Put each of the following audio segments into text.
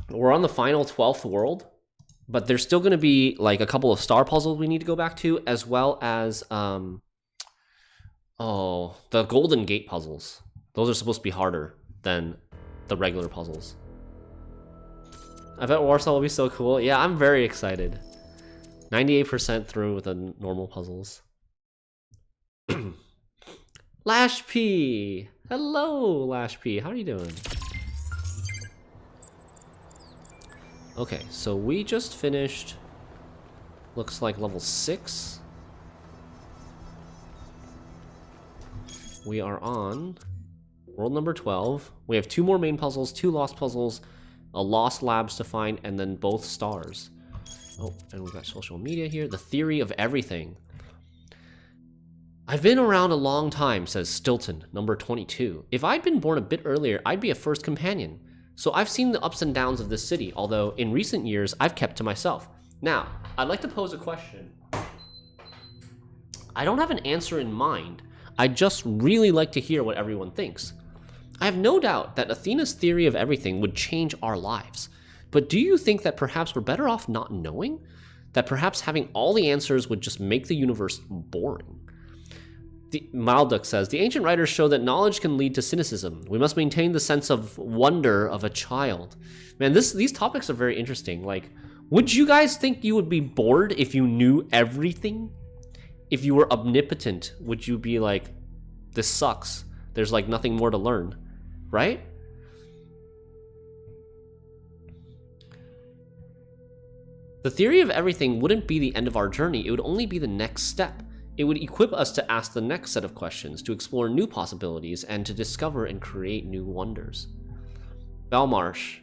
We're on the final 12th world, but there's still going to be like a couple of star puzzles we need to go back to, as well as the Golden Gate puzzles. Those are supposed to be harder than the regular puzzles. I bet Warsaw will be so cool. Yeah, I'm very excited. 98% through with the normal puzzles. Lash P! Hello, Lash P. How are you doing? Okay, so we just finished, looks like level 6. We are on world number 12. We have 2 more main puzzles, 2 lost puzzles, a lost labs to find, and then both stars. Oh, and we've got social media here. The theory of everything. I've been around a long time, says Stilton, number 22. If I'd been born a bit earlier, I'd be a first companion. So I've seen the ups and downs of this city, although in recent years, I've kept to myself. Now, I'd like to pose a question. I don't have an answer in mind. I'd just really like to hear what everyone thinks. I have no doubt that Athena's theory of everything would change our lives. But do you think that perhaps we're better off not knowing? That perhaps having all the answers would just make the universe boring? Malduk says, the ancient writers show that knowledge can lead to cynicism. We must maintain the sense of wonder of a child. Man, these topics are very interesting. Like, would you guys think you would be bored if you knew everything? If you were omnipotent, would you be like, this sucks. There's like nothing more to learn, right? The theory of everything wouldn't be the end of our journey. It would only be the next step. It would equip us to ask the next set of questions, to explore new possibilities, and to discover and create new wonders. Belmarsh,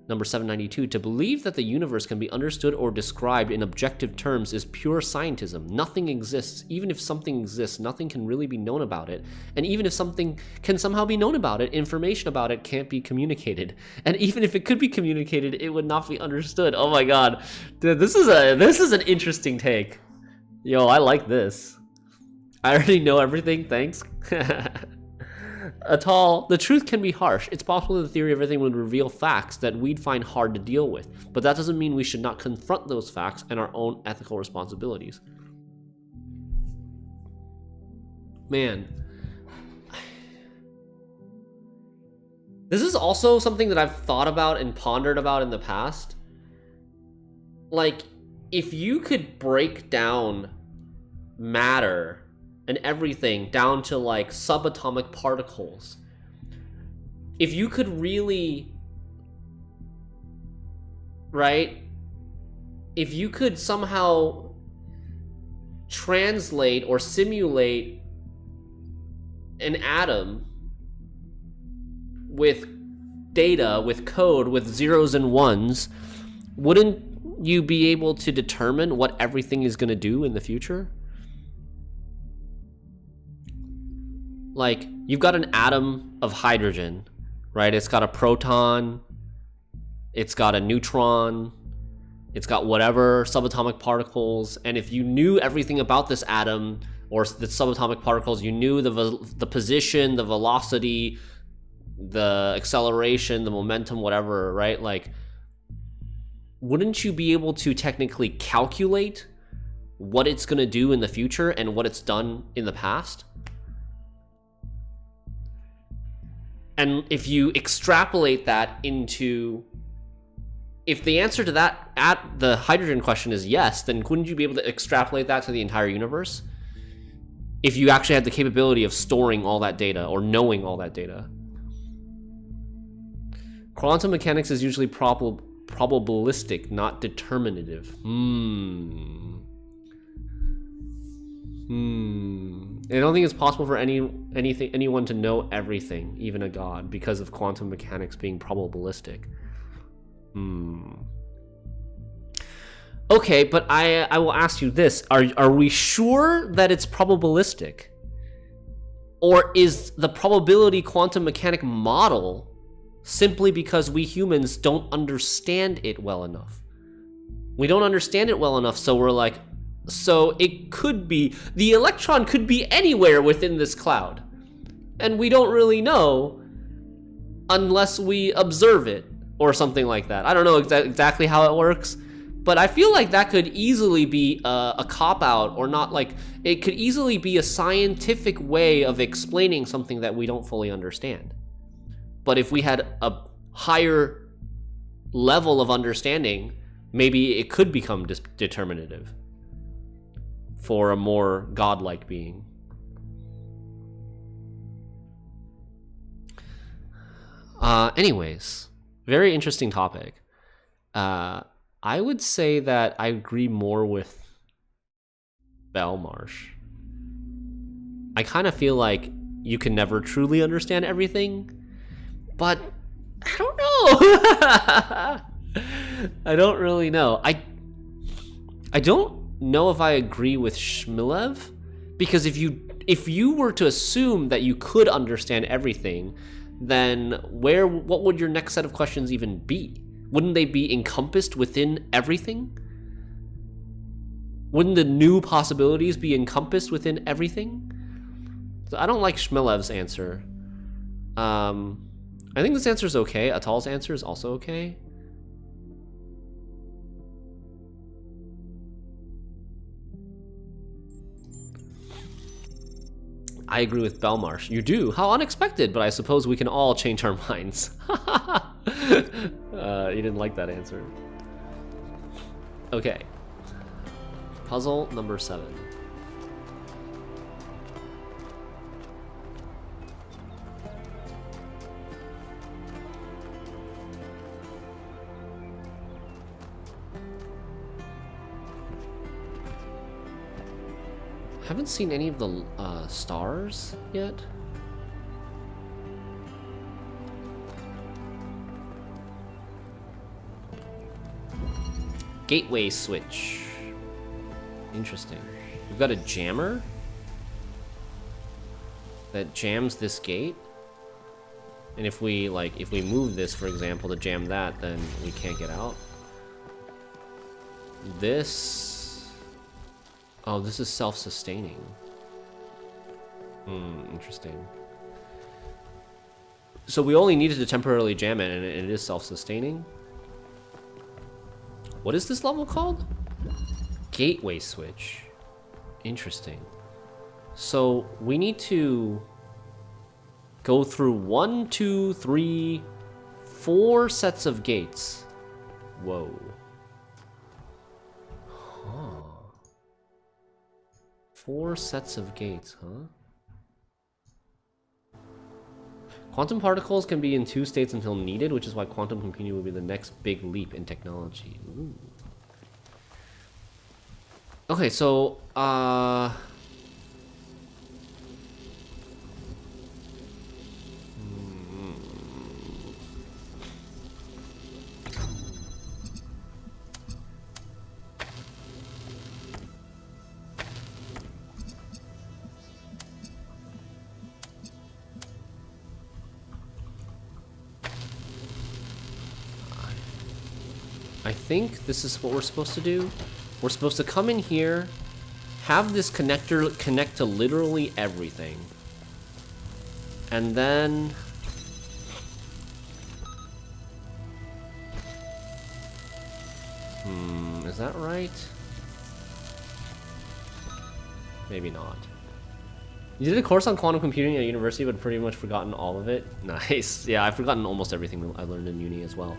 number 792, to believe that the universe can be understood or described in objective terms is pure scientism. Nothing exists. Even if something exists, nothing can really be known about it. And even if something can somehow be known about it, information about it can't be communicated. And even if it could be communicated, it would not be understood. Oh my god. Dude, this is an interesting take. Yo, I like this. I already know everything, thanks. Atal, the truth can be harsh. It's possible that the theory of everything would reveal facts that we'd find hard to deal with, but that doesn't mean we should not confront those facts and our own ethical responsibilities. Man. This is also something that I've thought about and pondered about in the past. Like, if you could break down matter and everything down to like subatomic particles, if you could really, right? If you could somehow translate or simulate an atom with data, with code, with zeros and ones, wouldn't you be able to determine what everything is going to do in the future? Like, you've got an atom of hydrogen, right? It's got a proton, it's got a neutron, it's got whatever subatomic particles, and if you knew everything about this atom or the subatomic particles, you knew the position, the velocity, the acceleration, the momentum, whatever, right? Like, wouldn't you be able to technically calculate what it's going to do in the future and what it's done in the past? And if you extrapolate that into, if the answer to that at the hydrogen question is yes, then couldn't you be able to extrapolate that to the entire universe? If you actually had the capability of storing all that data or knowing all that data. Quantum mechanics is usually probabilistic, not determinative. I don't think it's possible for anyone to know everything, even a god, because of quantum mechanics being probabilistic. Okay, but I will ask you this. Are we sure that it's probabilistic? Or is the probability quantum mechanic model simply because we humans don't understand it well enough? We don't understand it well enough, so we're like, so it could be, the electron could be anywhere within this cloud. And we don't really know unless we observe it. or something like that. I don't know exactly how it works, but I feel like that could easily be a cop-out, or not, like, it could easily be a scientific way of explaining something that we don't fully understand. But if we had a higher level of understanding, maybe it could become determinative for a more godlike being. Anyways, very interesting topic. I would say that I agree more with Belmarsh. I kind of feel like you can never truly understand everything, but I don't know. I don't really know. I don't know if I agree with Shmilev, because if you were to assume that you could understand everything, then what would your next set of questions even be? Wouldn't they be encompassed within everything? Wouldn't the new possibilities be encompassed within everything? So I don't like Shmilev's answer. I think this answer is okay. Atal's answer is also okay. I agree with Belmarsh. You do? How unexpected, but I suppose we can all change our minds. You didn't like that answer. Okay. Puzzle number 7. Haven't seen any of the stars yet. Gateway switch. Interesting. We've got a jammer that jams this gate. And if we move this, for example, to jam that, then we can't get out. This... Oh, this is self-sustaining. Interesting. So we only needed to temporarily jam it, and it is self-sustaining. What is this level called? Gateway switch. Interesting. So we need to go through 1, 2, 3, 4 sets of gates. Whoa. Huh. 4 sets of gates, huh? Quantum particles can be in 2 states until needed, which is why quantum computing will be the next big leap in technology. Ooh. Okay, so, I think this is what we're supposed to do. We're supposed to come in here, have this connector connect to literally everything. And then... is that right? Maybe not. You did a course on quantum computing at university, but pretty much forgotten all of it. Nice. Yeah, I've forgotten almost everything I learned in uni as well.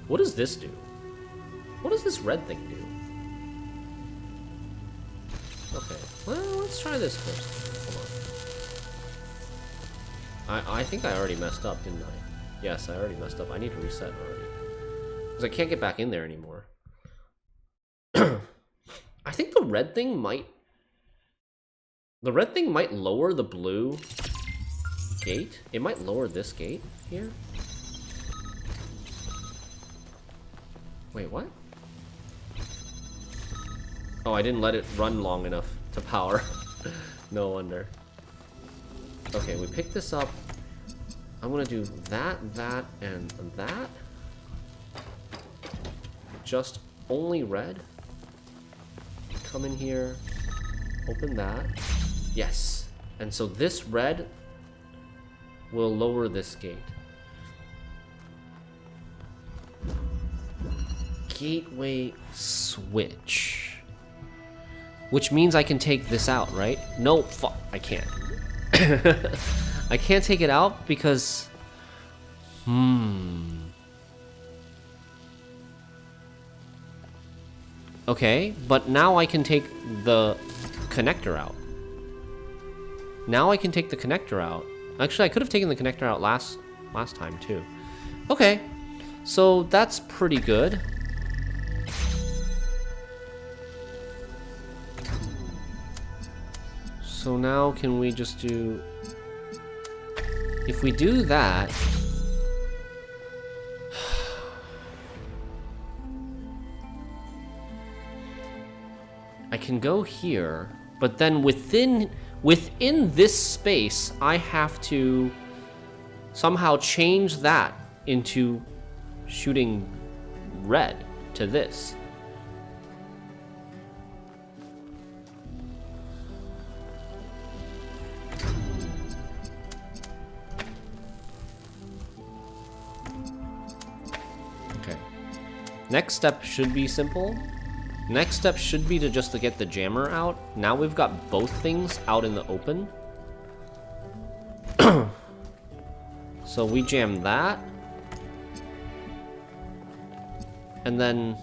What does this do? What does this red thing do? Okay, well, let's try this first. Hold on. I think I already messed up, didn't I? Yes, I already messed up. I need to reset already. Because I can't get back in there anymore. I think the red thing might... The red thing might lower the blue gate. It might lower this gate here. Wait, what? Oh, I didn't let it run long enough to power. No wonder. Okay, we pick this up. I'm gonna do that, that, and that. Just only red. Come in here. Open that. Yes. And so this red will lower this gate. Gateway switch. Which means I can take this out, right? No, fuck, I can't. I can't take it out because... Okay, but now I can take the connector out. Now I can take the connector out. Actually, I could have taken the connector out last time too. Okay, so that's pretty good. So now can we just do... If we do that... I can go here, but then within this space, I have to somehow change that into shooting red to this. Okay. Next step should be simple. Next step should be to just to get the jammer out. Now we've got both things out in the open. So we jam that. And then...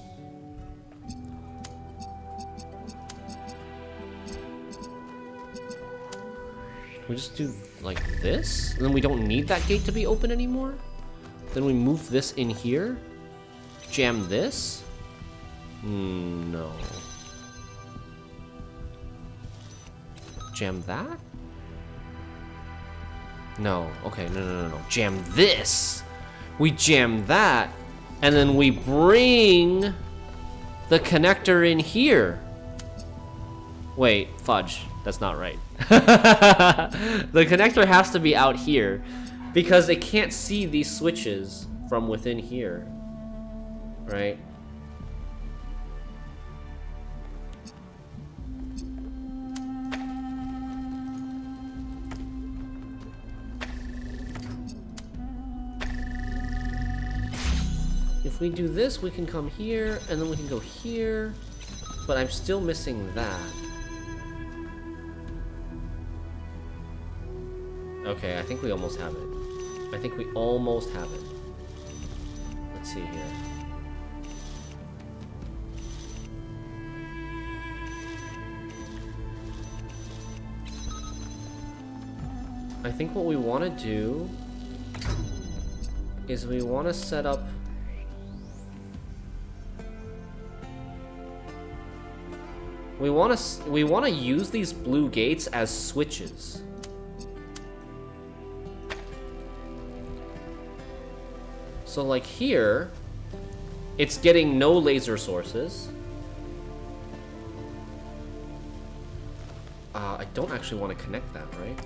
we just do like this? And then we don't need that gate to be open anymore? Then we move this in here. Jam this. No. Jam that? No. Okay, no. Jam this! We jam that, and then we bring the connector in here. Wait, fudge. That's not right. The connector has to be out here because it can't see these switches from within here. Right? If we do this, we can come here, and then we can go here, but I'm still missing that. Okay, I think we almost have it. I think we almost have it. Let's see here. I think what we want to do is we want to set up... We want to use these blue gates as switches. So like here, it's getting no laser sources. I don't actually want to connect that, right?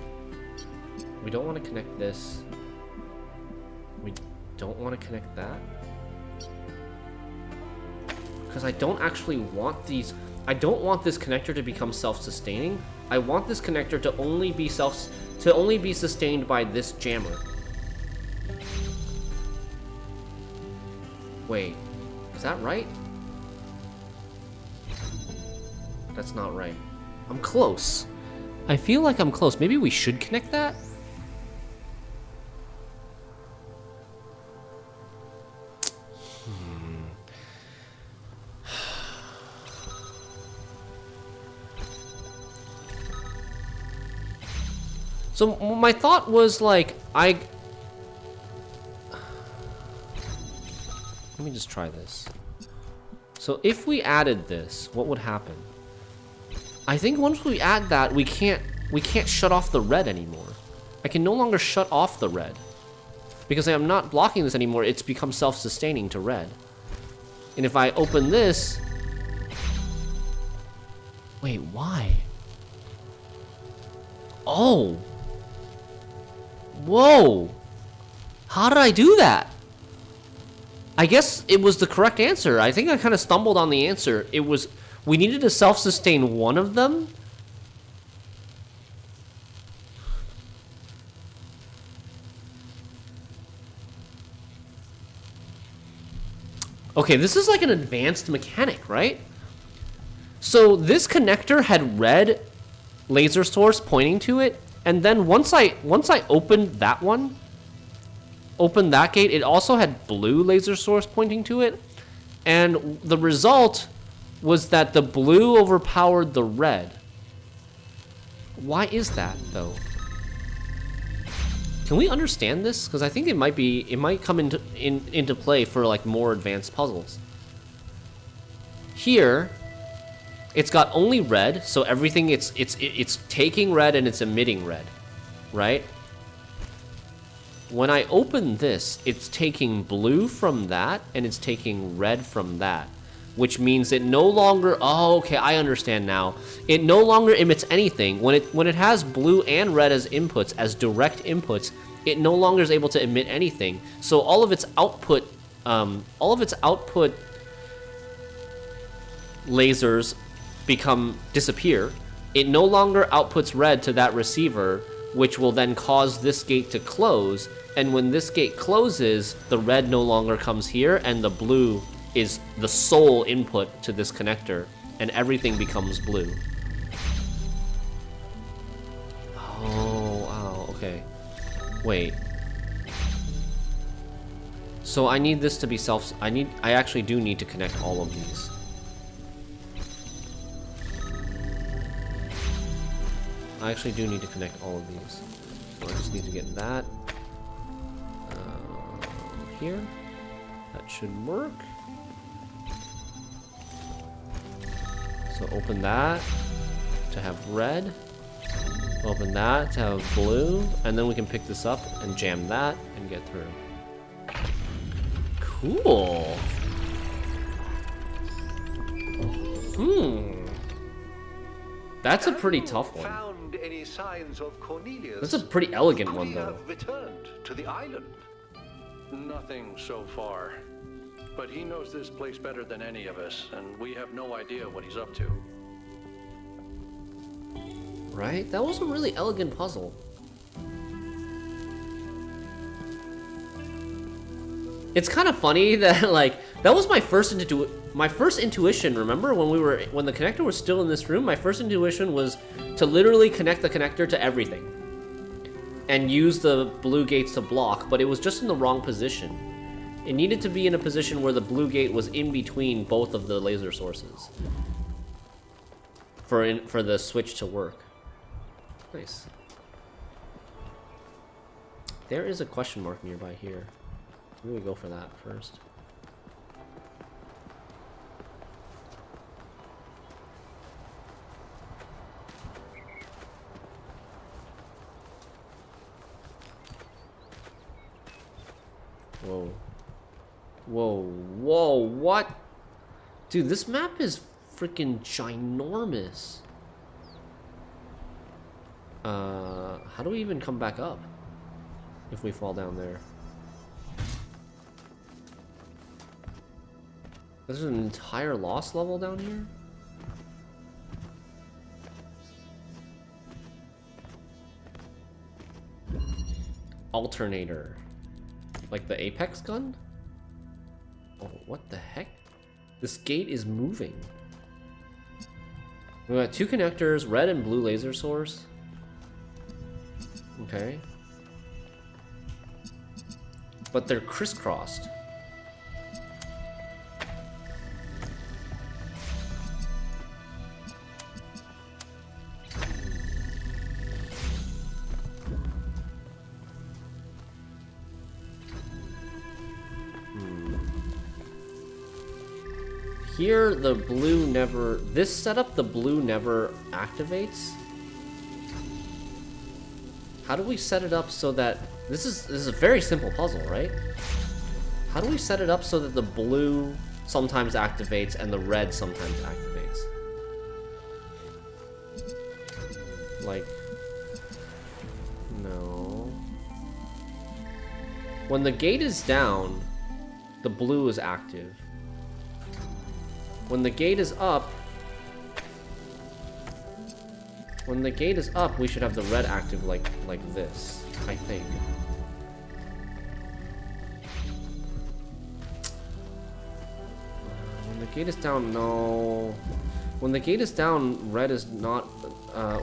We don't want to connect this. We don't want to connect that. Because I don't actually want these... I don't want this connector to become self-sustaining. I want this connector to only be sustained by this jammer. Wait, is that right? That's not right. I'm close. I feel like I'm close. Maybe we should connect that? So my thought was like, let me just try this. So if we added this, what would happen? I think once we add that, we can't shut off the red anymore. I can no longer shut off the red. Because I'm not blocking this anymore, it's become self-sustaining to red. And if I open this... Wait, why? Oh! Whoa! How did I do that? I guess it was the correct answer. I think I kind of stumbled on the answer. It was, we needed to self-sustain one of them. Okay, this is like an advanced mechanic, right? So this connector had red laser source pointing to it, and then once I opened that one, opened that gate, it also had blue laser source pointing to it, and the result was that the blue overpowered the red. Why is that, though? Can we understand this? Because I think it might come into play for like more advanced puzzles. Here, it's got only red, so everything it's taking red and it's emitting red, right? When I open this, it's taking blue from that and it's taking red from that, which means it no longer, oh, okay, I understand now. It no longer emits anything. When it has blue and red as inputs, as direct inputs, it no longer is able to emit anything. So all of its output lasers disappear. It no longer outputs red to that receiver, which will then cause this gate to close. And when this gate closes, the red no longer comes here, and the blue is the sole input to this connector, and everything becomes blue. Oh, wow, okay. Wait. So I need this to be I actually do need to connect all of these. I actually do need to connect all of these. So I just need to get that here. That should work. So open that to have red. Open that to have blue. And then we can pick this up and jam that and get through. Cool. That's a pretty tough one. Found any signs of Cornelius? That's a pretty elegant one, though. Have returned to the island? Nothing so far. But he knows this place better than any of us, and we have no idea what he's up to. Right? That was a really elegant puzzle. It's kind of funny that, like, that was my first intuition, remember? When the connector was still in this room, my first intuition was to literally connect the connector to everything. And use the blue gates to block, but it was just in the wrong position. It needed to be in a position where the blue gate was in between both of the laser sources. For the switch to work. Nice. There is a question mark nearby here. Maybe we go for that first. Whoa. Whoa, whoa, what? Dude, this map is freaking ginormous. How do we even come back up if we fall down there? There's an entire lost level down here? Alternator. Like the Apex gun? Oh, what the heck? This gate is moving. We got two connectors, red and blue laser source. Okay. But they're crisscrossed. Here, the blue never... This setup, the blue never activates. How do we set it up so that... This is a very simple puzzle, right? How do we set it up so that the blue sometimes activates and the red sometimes activates? Like... No... When the gate is down, the blue is active. When the gate is up... When the gate is up, we should have the red active like this, I think. The gate is down, no. When the gate is down, red is not...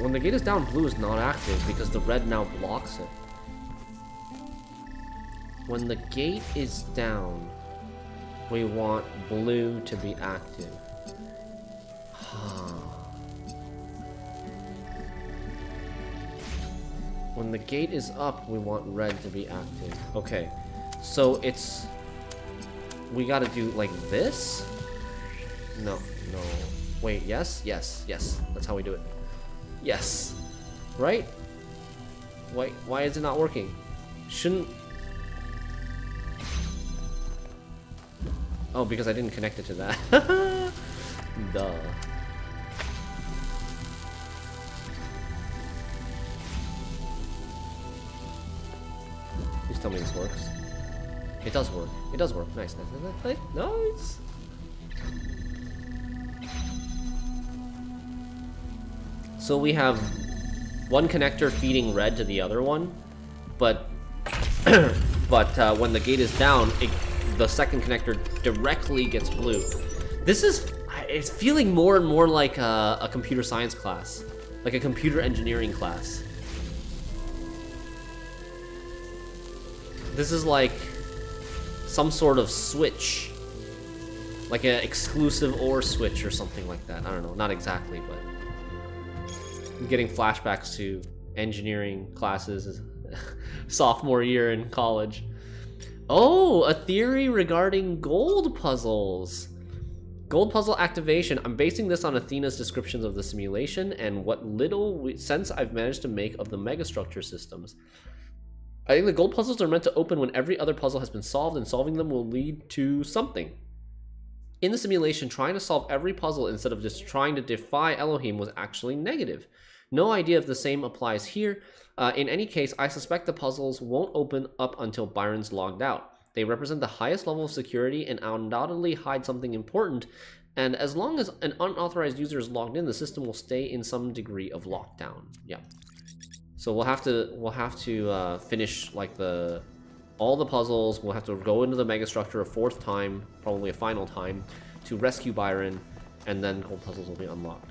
when the gate is down, blue is not active because the red now blocks it. When the gate is down, we want blue to be active. When the gate is up, we want red to be active. Okay, so it's... We gotta do like this? No, no. Wait, yes? Yes, yes. That's how we do it. Yes. Right? Wait, why is it not working? Shouldn't... Oh, because I didn't connect it to that. Duh. Please tell me this works. It does work. It does work. Nice, nice, nice, nice. So we have one connector feeding red to the other one, but when the gate is down, the second connector directly gets blue. This is, it's feeling more and more like a computer science class, like a computer engineering class. This is like some sort of switch, like an exclusive OR switch or something like that. I don't know, not exactly, but I'm getting flashbacks to engineering classes sophomore year in college. Oh, a theory regarding gold puzzles. Gold puzzle activation. I'm basing this on Athena's descriptions of the simulation and what little sense I've managed to make of the megastructure systems. I think the gold puzzles are meant to open when every other puzzle has been solved, and solving them will lead to something. In the simulation, trying to solve every puzzle instead of just trying to defy Elohim was actually negative. No idea if the same applies here. In any case, I suspect the puzzles won't open up until Byron's logged out. They represent the highest level of security and undoubtedly hide something important, and as long as an unauthorized user is logged in, the system will stay in some degree of lockdown. Yeah. So we'll have to finish like all the puzzles. We'll have to go into the megastructure a fourth time, probably a final time, to rescue Byron, and then gold puzzles will be unlocked.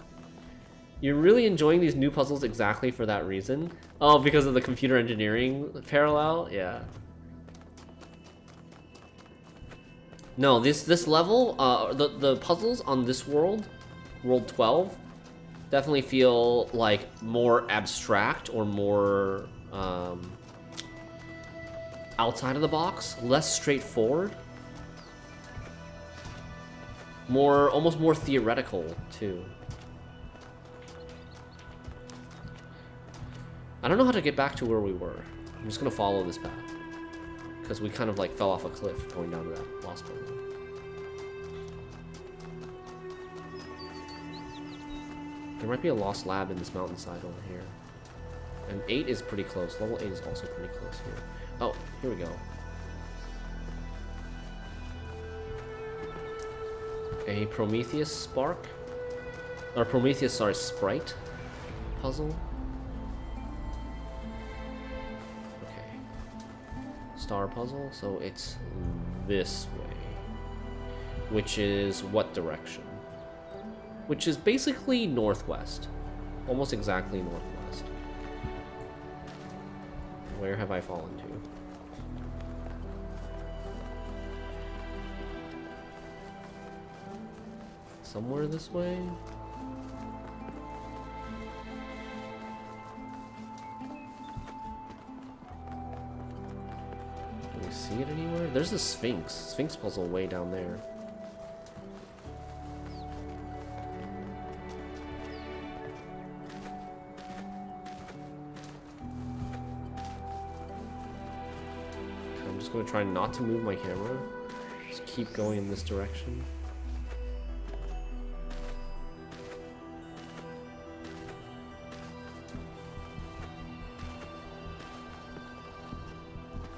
You're really enjoying these new puzzles exactly for that reason? Oh, because of the computer engineering parallel? Yeah. No, this level, the puzzles on this world 12, definitely feel like more abstract or more outside of the box, less straightforward, almost more theoretical too. I don't know how to get back to where we were. I'm just gonna follow this path because we kind of like fell off a cliff going down to that lost puzzle. There might be a lost lab in this mountainside over here. And 8 is pretty close. Level 8 is also pretty close here. Oh, here we go. A Prometheus spark? Or Prometheus, sorry, sprite puzzle. Okay. Star puzzle, so it's this way. Which is what direction? Which is basically northwest. Almost exactly northwest. Where have I fallen to? Somewhere this way? Can we see it anywhere? There's a Sphinx puzzle way down there. I'm just going to try not to move my camera. Just keep going in this direction.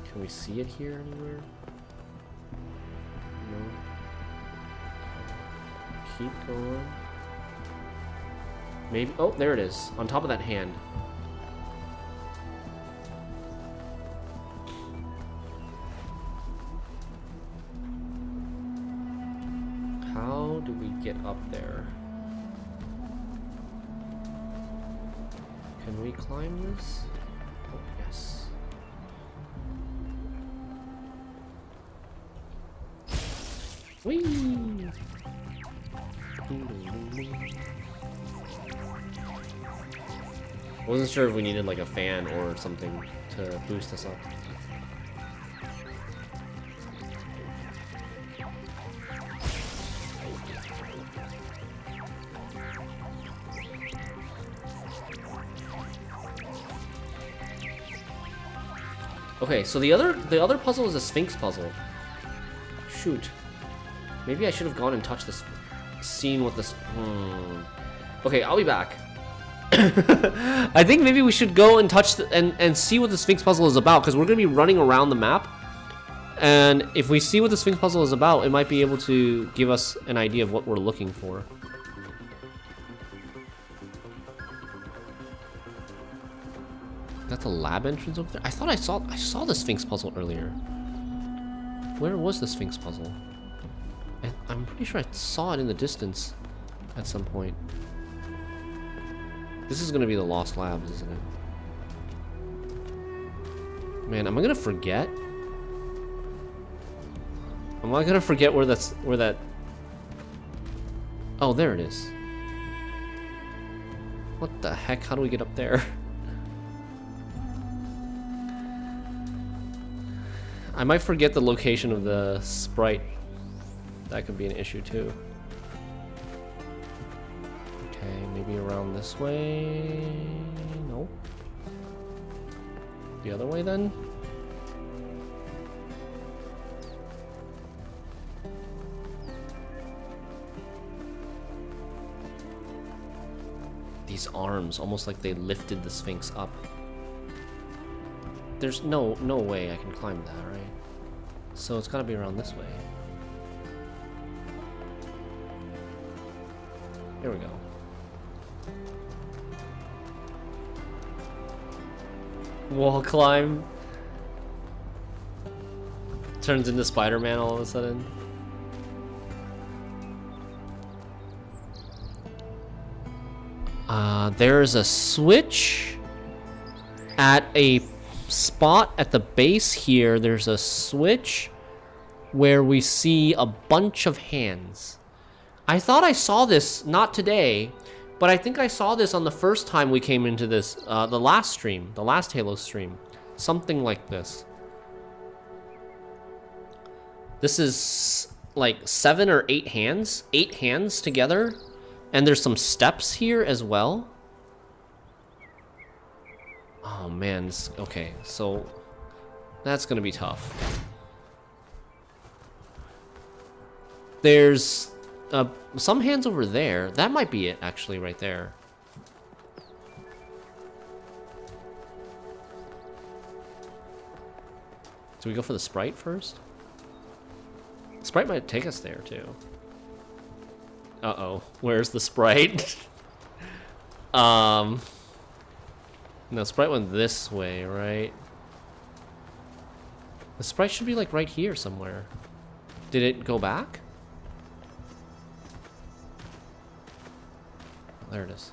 Can we see it here anywhere? No. Keep going. Maybe. Oh, there it is. On top of that hand. How do we get up there? Can we climb this? Oh, yes. Whee! I wasn't sure if we needed like a fan or something to boost us up. Okay, so the other puzzle is a Sphinx puzzle. Shoot. Maybe I should have gone and touched this scene with this. Okay, I'll be back. I think maybe we should go and touch and see what the Sphinx puzzle is about, because we're gonna be running around the map, and if we see what the Sphinx puzzle is about, it might be able to give us an idea of what we're looking for. That's a lab entrance over there. I thought I saw the Sphinx puzzle earlier. Where was the Sphinx puzzle? I'm pretty sure I saw it in the distance at some point. This is gonna be the Lost Labs, isn't it? Man, am I gonna forget? Am I gonna forget where that... Oh, there it is. What the heck? How do we get up there? I might forget the location of the sprite. That could be an issue too. Okay, maybe around this way. Nope. The other way then? These arms, almost like they lifted the Sphinx up. There's no way I can climb that, right? So it's gotta be around this way. Here we go. Wall climb. Turns into Spider-Man all of a sudden. There's a switch at a spot at the base here. There's a switch where we see a bunch of hands. I thought I saw this, not today, but I think I saw this on the first time we came into this, the last stream, the last Halo stream. Something like this. This is like 7 or 8 hands. 8 hands together. And there's some steps here as well. Oh man, okay, so that's gonna be tough. There's some hands over there. That might be it, actually, right there. Do we go for the sprite first? Sprite might take us there, too. Uh-oh. Where's the sprite? No, sprite went this way, right? The sprite should be, like, right here somewhere. Did it go back? There it is.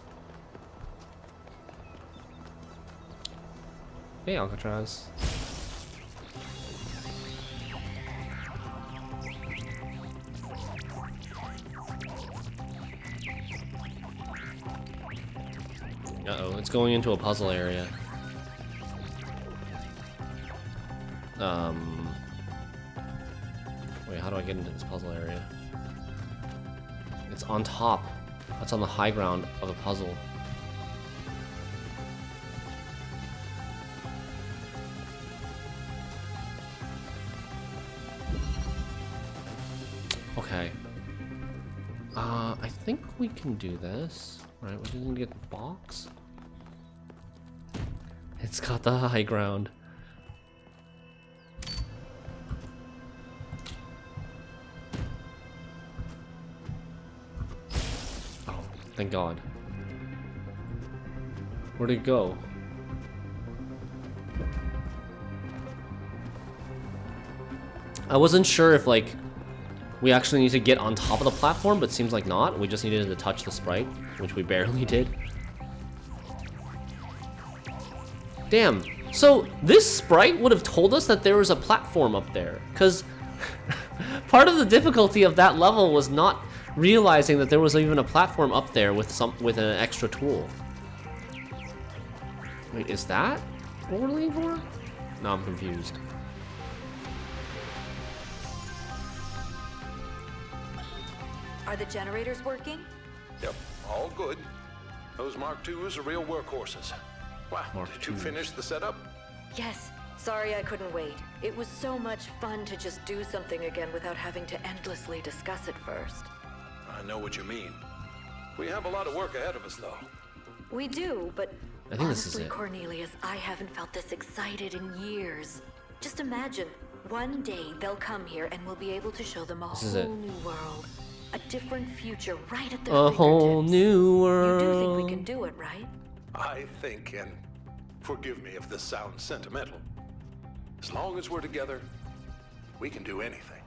Hey, Alcatraz. Uh-oh, it's going into a puzzle area. Wait, how do I get into this puzzle area? It's on top. That's on the high ground of a puzzle. Okay. I think we can do this. Right, we're just gonna get the box. It's got the high ground. Oh, thank God. Where'd it go? I wasn't sure if, like, We actually need to get on top of the platform, but seems like not. We just needed to touch the sprite, which we barely did. Damn. So this sprite would have told us that there was a platform up there, because part of the difficulty of that level was not realizing that there was even a platform up there with an extra tool. Wait, is that what we're looking for? No, I'm confused. Are the generators working? Yep, all good. Those Mark IIs are real workhorses. Wow, Mark did you IIs. finish the setup? Yes. Sorry I couldn't wait. It was so much fun to just do something again without having to endlessly discuss it first. I know what you mean. We have a lot of work ahead of us, though. We do, but I think this is honestly, it. Cornelius, I haven't felt this excited in years. Just imagine, one day they'll come here and we'll be able to show them a This is it. whole new world. A different future right at their A whole fingertips. new You world. do think we can do it, right? I think, and forgive me if this sounds sentimental, as long as we're together, we can do anything.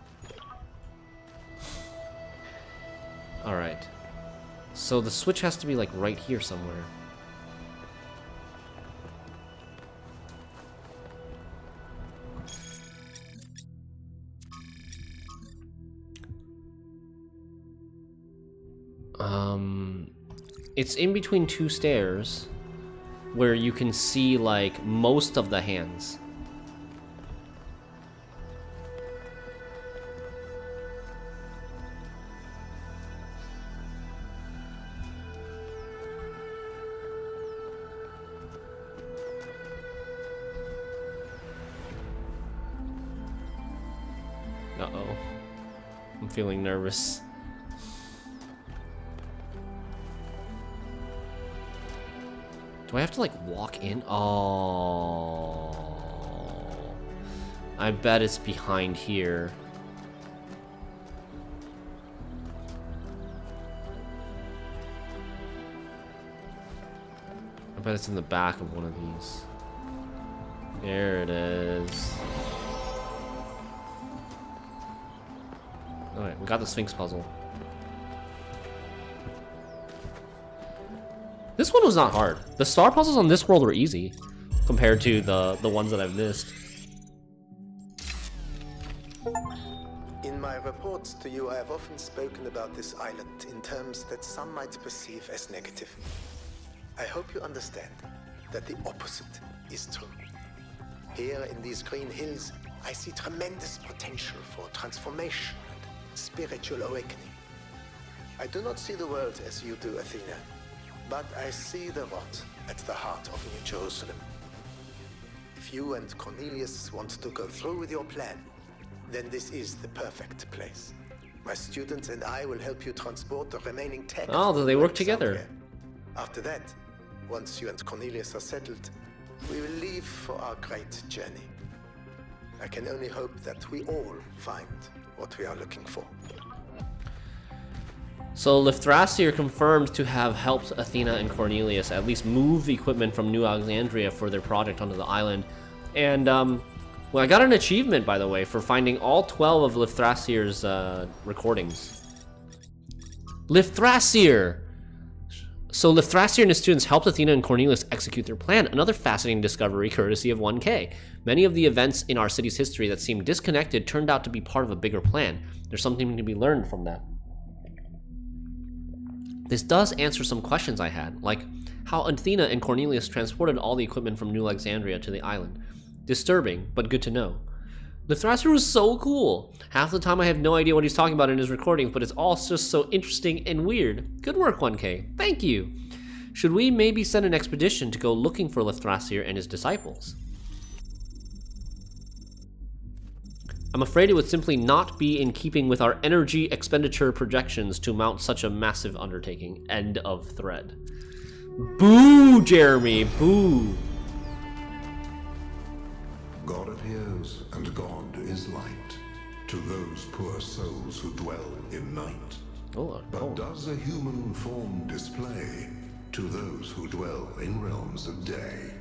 All right. So the switch has to be like right here somewhere. It's in between two stairs where you can see like most of the hands. Uh-oh. I'm feeling nervous. Do I have to like walk in? Oh. I bet it's behind here. I bet it's in the back of one of these. There it is. Alright, we got the Sphinx puzzle. This one was not hard. The star puzzles on this world were easy compared to the ones that I've missed. In my reports to you, I have often spoken about this island in terms that some might perceive as negative. I hope you understand that the opposite is true. Here in these green hills, I see tremendous potential for transformation and spiritual awakening. I do not see the world as you do, Athena, but I see the rot at the heart of New Jerusalem. If you and Cornelius want to go through with your plan, then this is the perfect place. My students and I will help you transport the remaining tech. Oh, do they work together? Here. After that, once you and Cornelius are settled, we will leave for our great journey. I can only hope that we all find what we are looking for. So Lithrasir confirmed to have helped Athena and Cornelius at least move equipment from New Alexandria for their project onto the island. And, well, I got an achievement, by the way, for finding all 12 of Lithrasir's recordings. Lithrasir! So Lithrasir and his students helped Athena and Cornelius execute their plan, another fascinating discovery courtesy of 1K. Many of the events in our city's history that seemed disconnected turned out to be part of a bigger plan. There's something to be learned from that. This does answer some questions I had, like how Athena and Cornelius transported all the equipment from New Alexandria to the island. Disturbing, but good to know. Lithrasir was so cool. Half the time I have no idea what he's talking about in his recordings, but it's all just so interesting and weird. Good work, 1K. Thank you. Should we maybe send an expedition to go looking for Lithrasir and his disciples? I'm afraid it would simply not be in keeping with our energy expenditure projections to mount such a massive undertaking. End of thread. Boo, Jeremy, boo. God appears, and God is light, to those poor souls who dwell in night. But does a human form display to those who dwell in realms of day?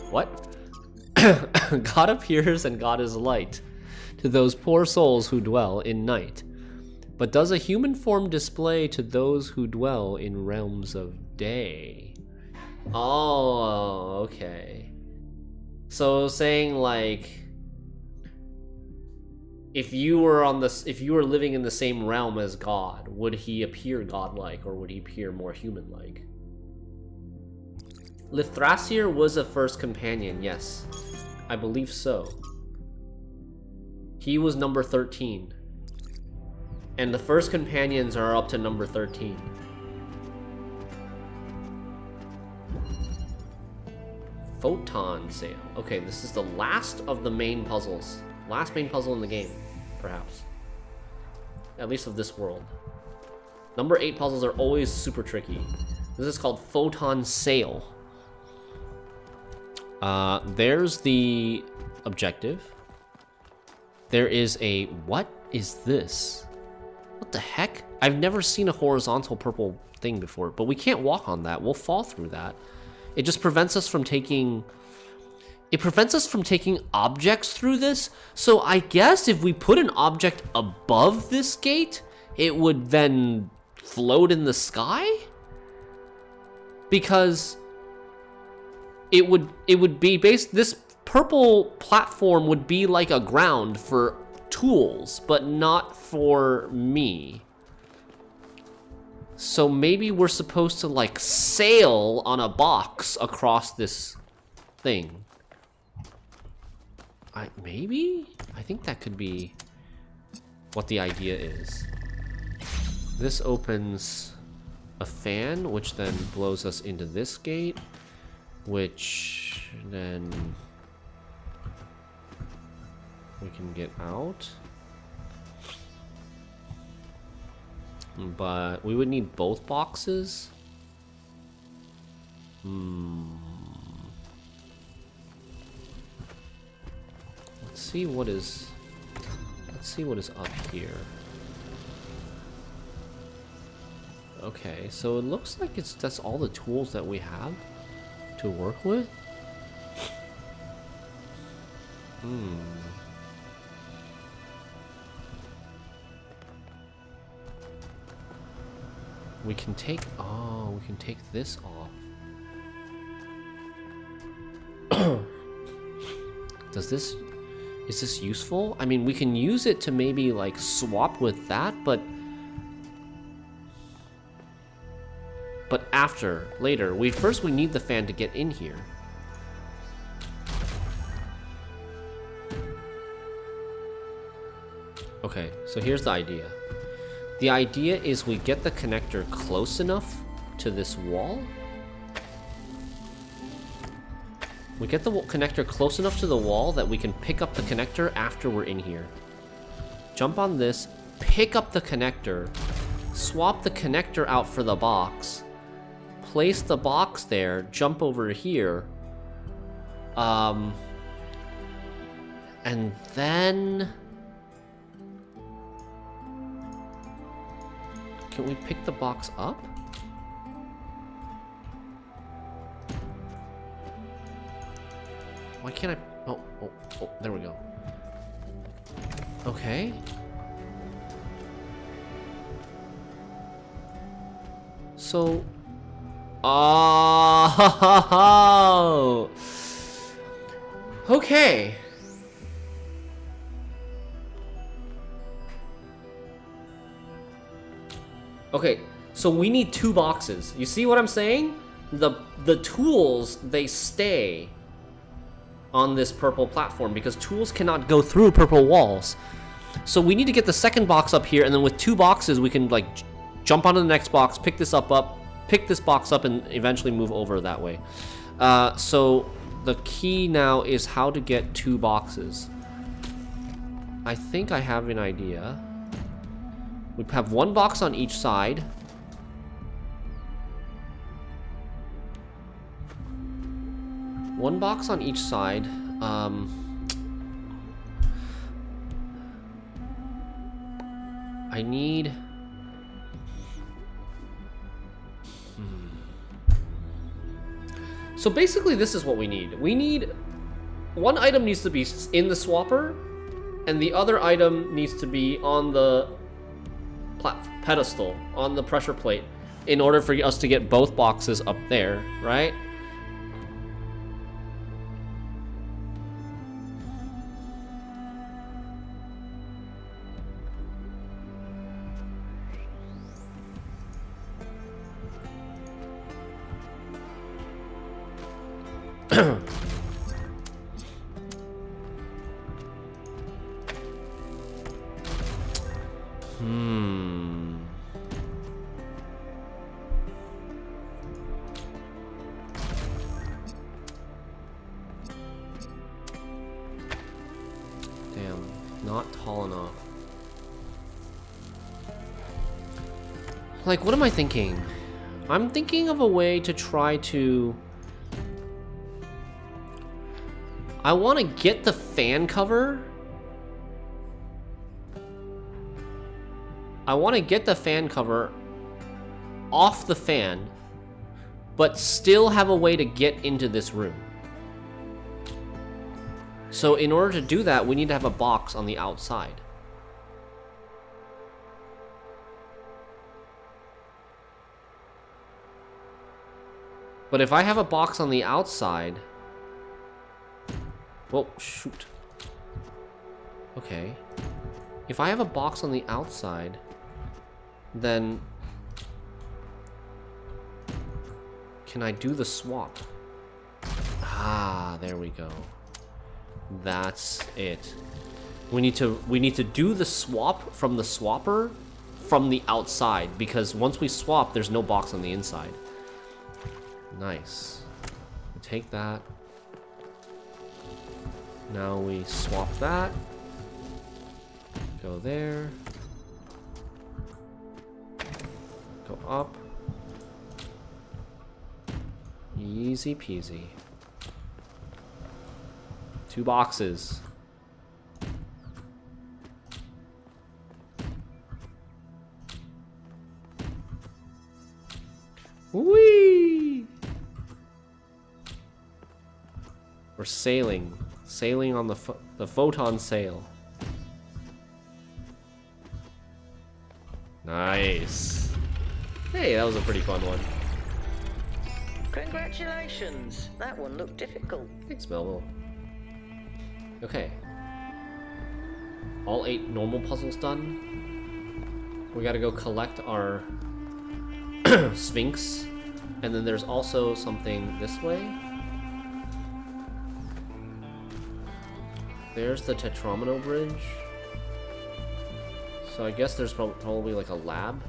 What? God appears and God is light to those poor souls who dwell in night. But does a human form display to those who dwell in realms of day? Oh, okay. So saying like, if you were living in the same realm as God, would he appear godlike or would he appear more human-like? Lithrasir was a first companion, yes. I believe so. He was number 13. And the first companions are up to number 13. Photon Sail. Okay, this is the last of the main puzzles. Last main puzzle in the game, perhaps. At least of this world. Number 8 puzzles are always super tricky. This is called Photon Sail. There's the objective. There is a... What is this? What the heck? I've never seen a horizontal purple thing before, but we can't walk on that. We'll fall through that. It just prevents us from taking... It prevents us from taking objects through this. So I guess if we put an object above this gate, it would then float in the sky? Because it would be based... This purple platform would be like a ground for tools, but not for me. So maybe we're supposed to like sail on a box across this thing. Maybe? I think that could be what the idea is. This opens a fan, which then blows us into this gate, which then we can get out. But we would need both boxes. Let's see what is up here. Okay, so it looks like that's all the tools that we have to work with. We can take this off. Is this useful? I mean, we can use it to maybe like swap with that, but later. First we need the fan to get in here. Okay, so here's the idea. The idea is we get the connector close enough to this wall. We get the connector close enough to the wall that we can pick up the connector after we're in here. Jump on this, pick up the connector, swap the connector out for the box, place the box there, jump over here, and then... Can we pick the box up? Why can't I? Oh, there we go. Okay. So... Oh! Okay. Okay, so we need 2 boxes. You see what I'm saying? The tools, they stay on this purple platform because tools cannot go through purple walls. So we need to get the second box up here, and then with 2 boxes we can like jump onto the next box, pick this box up, and eventually move over that way. So the key now is how to get 2 boxes. I think I have an idea. We have 1 box on each side. One box on each side. I need... So basically this is what we need. We need one item needs to be in the swapper, and the other item needs to be on the pedestal, on the pressure plate, in order for us to get both boxes up there, right? Damn, not tall enough. Like, what am I thinking? I'm thinking of a way to try to... I want to get the fan cover. I want to get the fan cover off the fan, but still have a way to get into this room. So in order to do that, we need to have a box on the outside. But if I have a box on the outside... Well, shoot. Okay. If I have a box on the outside, then... Can I do the swap? Ah, there we go. That's it. We need to do the swap from the swapper from the outside, because once we swap, there's no box on the inside. Nice. Take that. Now we swap that. Go there. Go up. Easy peasy. 2 boxes. Whee! We're sailing. Sailing on the photon sail. Nice. Hey, that was a pretty fun one. Congratulations. That one looked difficult. Thanks, Melville. Okay. All 8 normal puzzles done. We gotta go collect our Sphinx. And then there's also something this way. There's the Tetromino Bridge. So I guess there's probably like a lab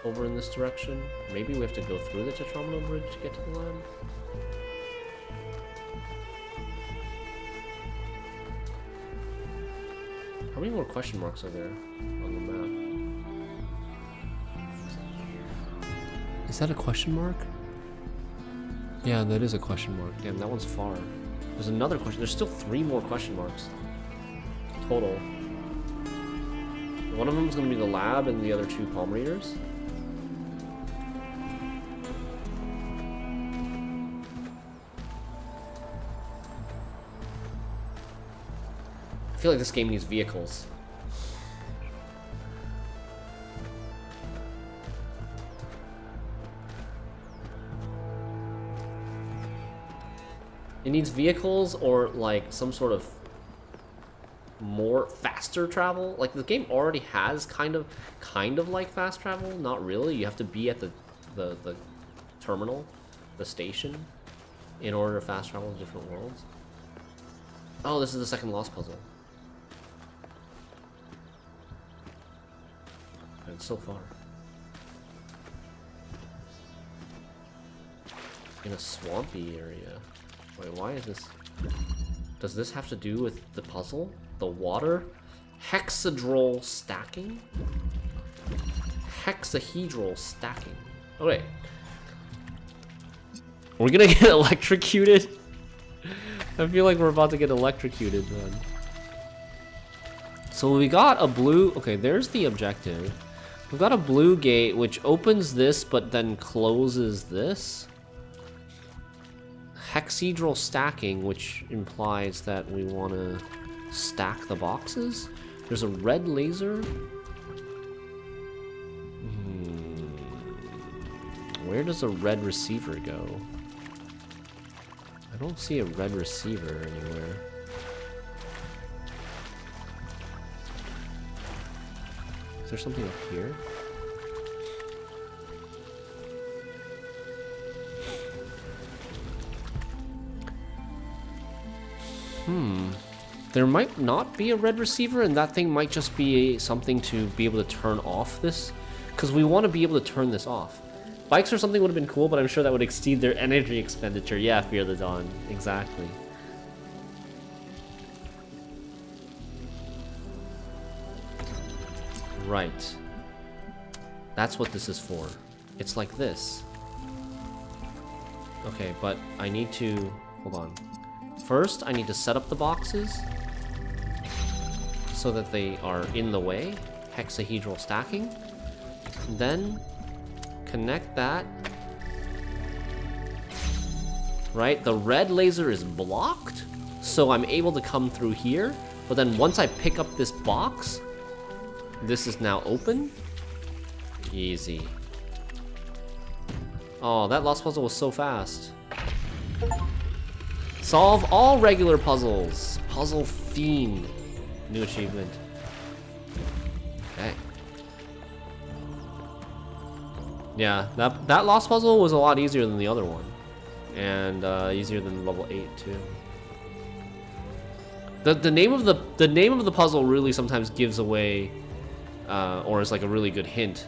over in this direction. Maybe we have to go through the Tetromino Bridge to get to the lab. How many more question marks are there on the map? Is that a question mark? Yeah, that is a question mark. Damn, that one's far. There's another question. There's still 3 more question marks total. One of them is going to be the lab and the other 2 palm readers. I feel like this game needs vehicles. It needs vehicles or like some sort of more faster travel. Like the game already has kind of like fast travel. Not really. You have to be at the terminal, the station, in order to fast travel to different worlds. Oh, this is the second lost puzzle. It's so far. In a swampy area. Wait, why is this? Does this have to do with the puzzle? The water? Hexadral stacking? Hexahedral stacking. Okay. We're gonna get electrocuted? I feel like we're about to get electrocuted, man. So we got a blue... Okay, there's the objective. We've got a blue gate which opens this but then closes this. hexedral stacking, which implies that we want to stack the boxes. There's a red laser. Where does a red receiver go? I don't see a red receiver anywhere. Is there something up here? There might not be a red receiver, and that thing might just be something to be able to turn off this, because we want to be able to turn this off. Bikes or something would have been cool, but I'm sure that would exceed their energy expenditure. Yeah, Fear the Dawn. Exactly. Right. That's what this is for. It's like this. Okay, but I need to... Hold on. First, I need to set up the boxes so that they are in the way. Hexahedral stacking. Then connect that. Right, the red laser is blocked, so I'm able to come through here. But then once I pick up this box, this is now open. Easy. Oh, that last puzzle was so fast. Solve all regular puzzles. Puzzle Fiend. New achievement. Okay. Yeah, that lost puzzle was a lot easier than the other one. And easier than level 8 too. The name of the puzzle really sometimes gives away or is like a really good hint.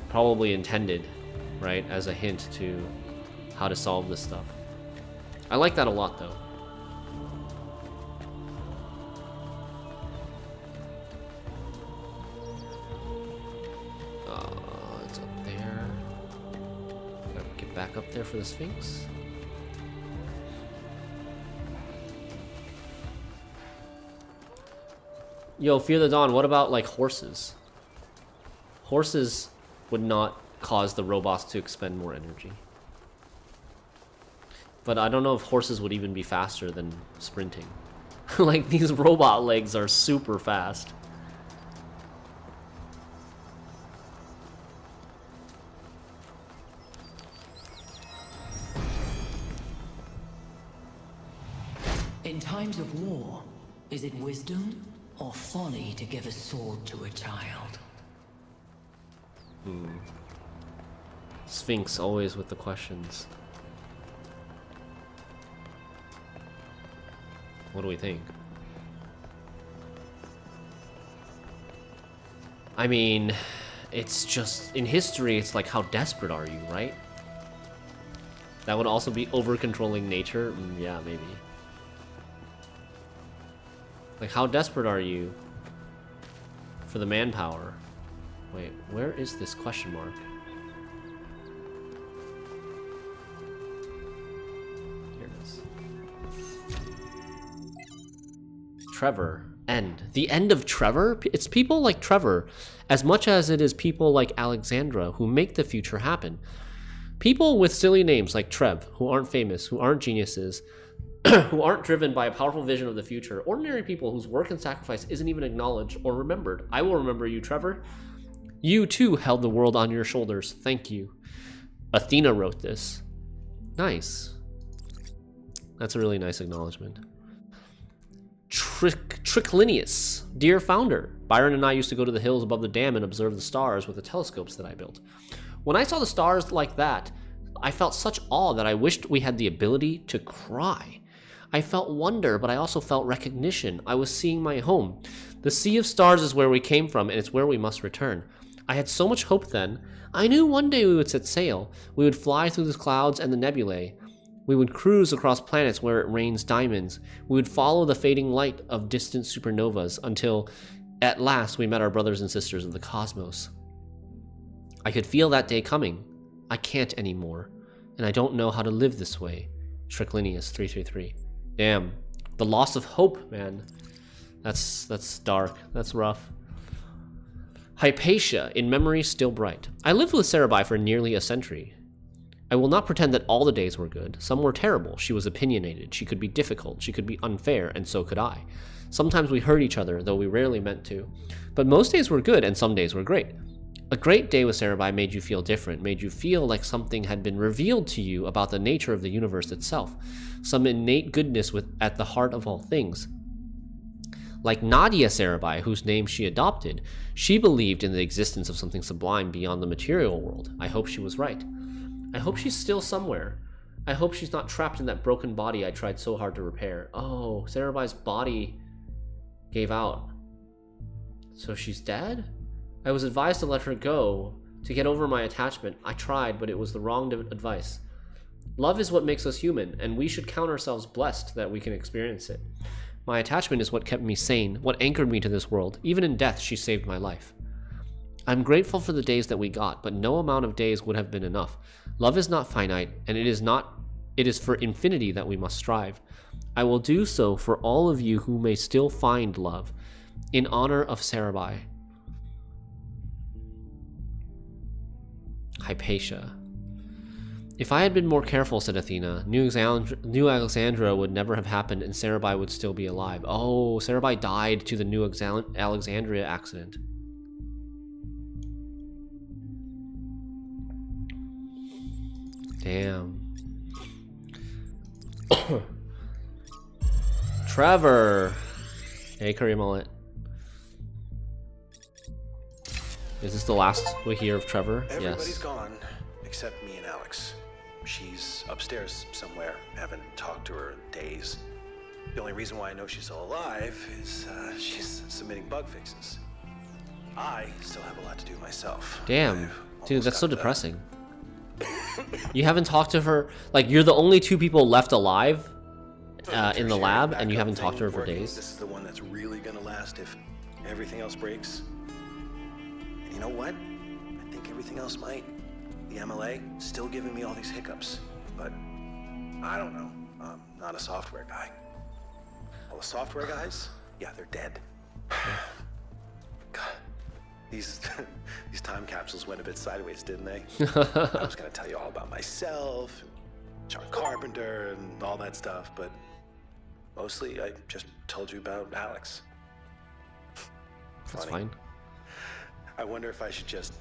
Probably intended, right, as a hint to how to solve this stuff. I like that a lot though. It's up there. Gotta get back up there for the Sphinx. Yo, Fear the Dawn, what about like horses? Horses would not cause the robots to expend more energy. But I don't know if horses would even be faster than sprinting. Like, these robot legs are super fast. In times of war, is it wisdom or folly to give a sword to a child? Sphinx always with the questions. What do we think? I mean, it's just, in history, it's like, how desperate are you, right? That would also be over-controlling nature? Yeah, maybe. Like, how desperate are you for the manpower? Wait, where is this question mark? Here it is. Trevor. End. The end of Trevor? It's people like Trevor, as much as it is people like Alexandra who make the future happen. People with silly names like Trev, who aren't famous, who aren't geniuses, who aren't driven by a powerful vision of the future. Ordinary people whose work and sacrifice isn't even acknowledged or remembered. I will remember you, Trevor. You too held the world on your shoulders. Thank you. Athena wrote this. Nice. That's a really nice acknowledgement. Triclinius. Dear founder, Byron and I used to go to the hills above the dam and observe the stars with the telescopes that I built. When I saw the stars like that, I felt such awe that I wished we had the ability to cry. I felt wonder, but I also felt recognition. I was seeing my home. The sea of stars is where we came from, and it's where we must return. I had so much hope then. I knew one day we would set sail. We would fly through the clouds and the nebulae. We would cruise across planets where it rains diamonds. We would follow the fading light of distant supernovas until, at last, we met our brothers and sisters of the cosmos. I could feel that day coming. I can't anymore, and I don't know how to live this way. Triclinius 333. Damn, the loss of hope, man. That's dark. That's rough. Hypatia, in memory still bright. I lived with Sarabai for nearly a century. I will not pretend that all the days were good. Some were terrible. She was opinionated. She could be difficult. She could be unfair, and so could I. Sometimes we hurt each other, though we rarely meant to. But most days were good, and some days were great. A great day with Sarabai made you feel different, made you feel like something had been revealed to you about the nature of the universe itself, some innate goodness at the heart of all things. Like Nadia Sarabai, whose name she adopted, she believed in the existence of something sublime beyond the material world. I hope she was right. I hope she's still somewhere. I hope she's not trapped in that broken body I tried so hard to repair. Oh, Sarabai's body gave out. So she's dead? I was advised to let her go, to get over my attachment. I tried, but it was the wrong advice. Love is what makes us human, and we should count ourselves blessed that we can experience it. My attachment is what kept me sane, what anchored me to this world. Even in death, she saved my life. I'm grateful for the days that we got, but no amount of days would have been enough. Love is not finite, and it is for infinity that we must strive. I will do so for all of you who may still find love. In honor of Sarabai. Hypatia. If I had been more careful, said Athena, New Alexandria would never have happened and Sarabai would still be alive. Oh, Sarabai died to the New Alexandria accident. Damn. Trevor. Hey, curry mullet. Is this the last we hear of Trevor? Everybody's gone, except me and Alex. She's upstairs somewhere. Haven't talked to her in days. The only reason why I know she's still alive is she's submitting bug fixes. I still have a lot to do myself. Damn. Dude, that's so depressing. You haven't talked to her? Like, you're the only two people left alive in the lab, and you haven't talked to her for days? This is the one that's really gonna last if everything else breaks. And you know what? I think everything else might. The MLA still giving me all these hiccups, but I don't know. I'm not a software guy. All the software guys, yeah, they're dead. God, these time capsules went a bit sideways, didn't they? I was gonna tell you all about myself, and John Carpenter, and all that stuff, but mostly I just told you about Alex. That's fine. I wonder if I should just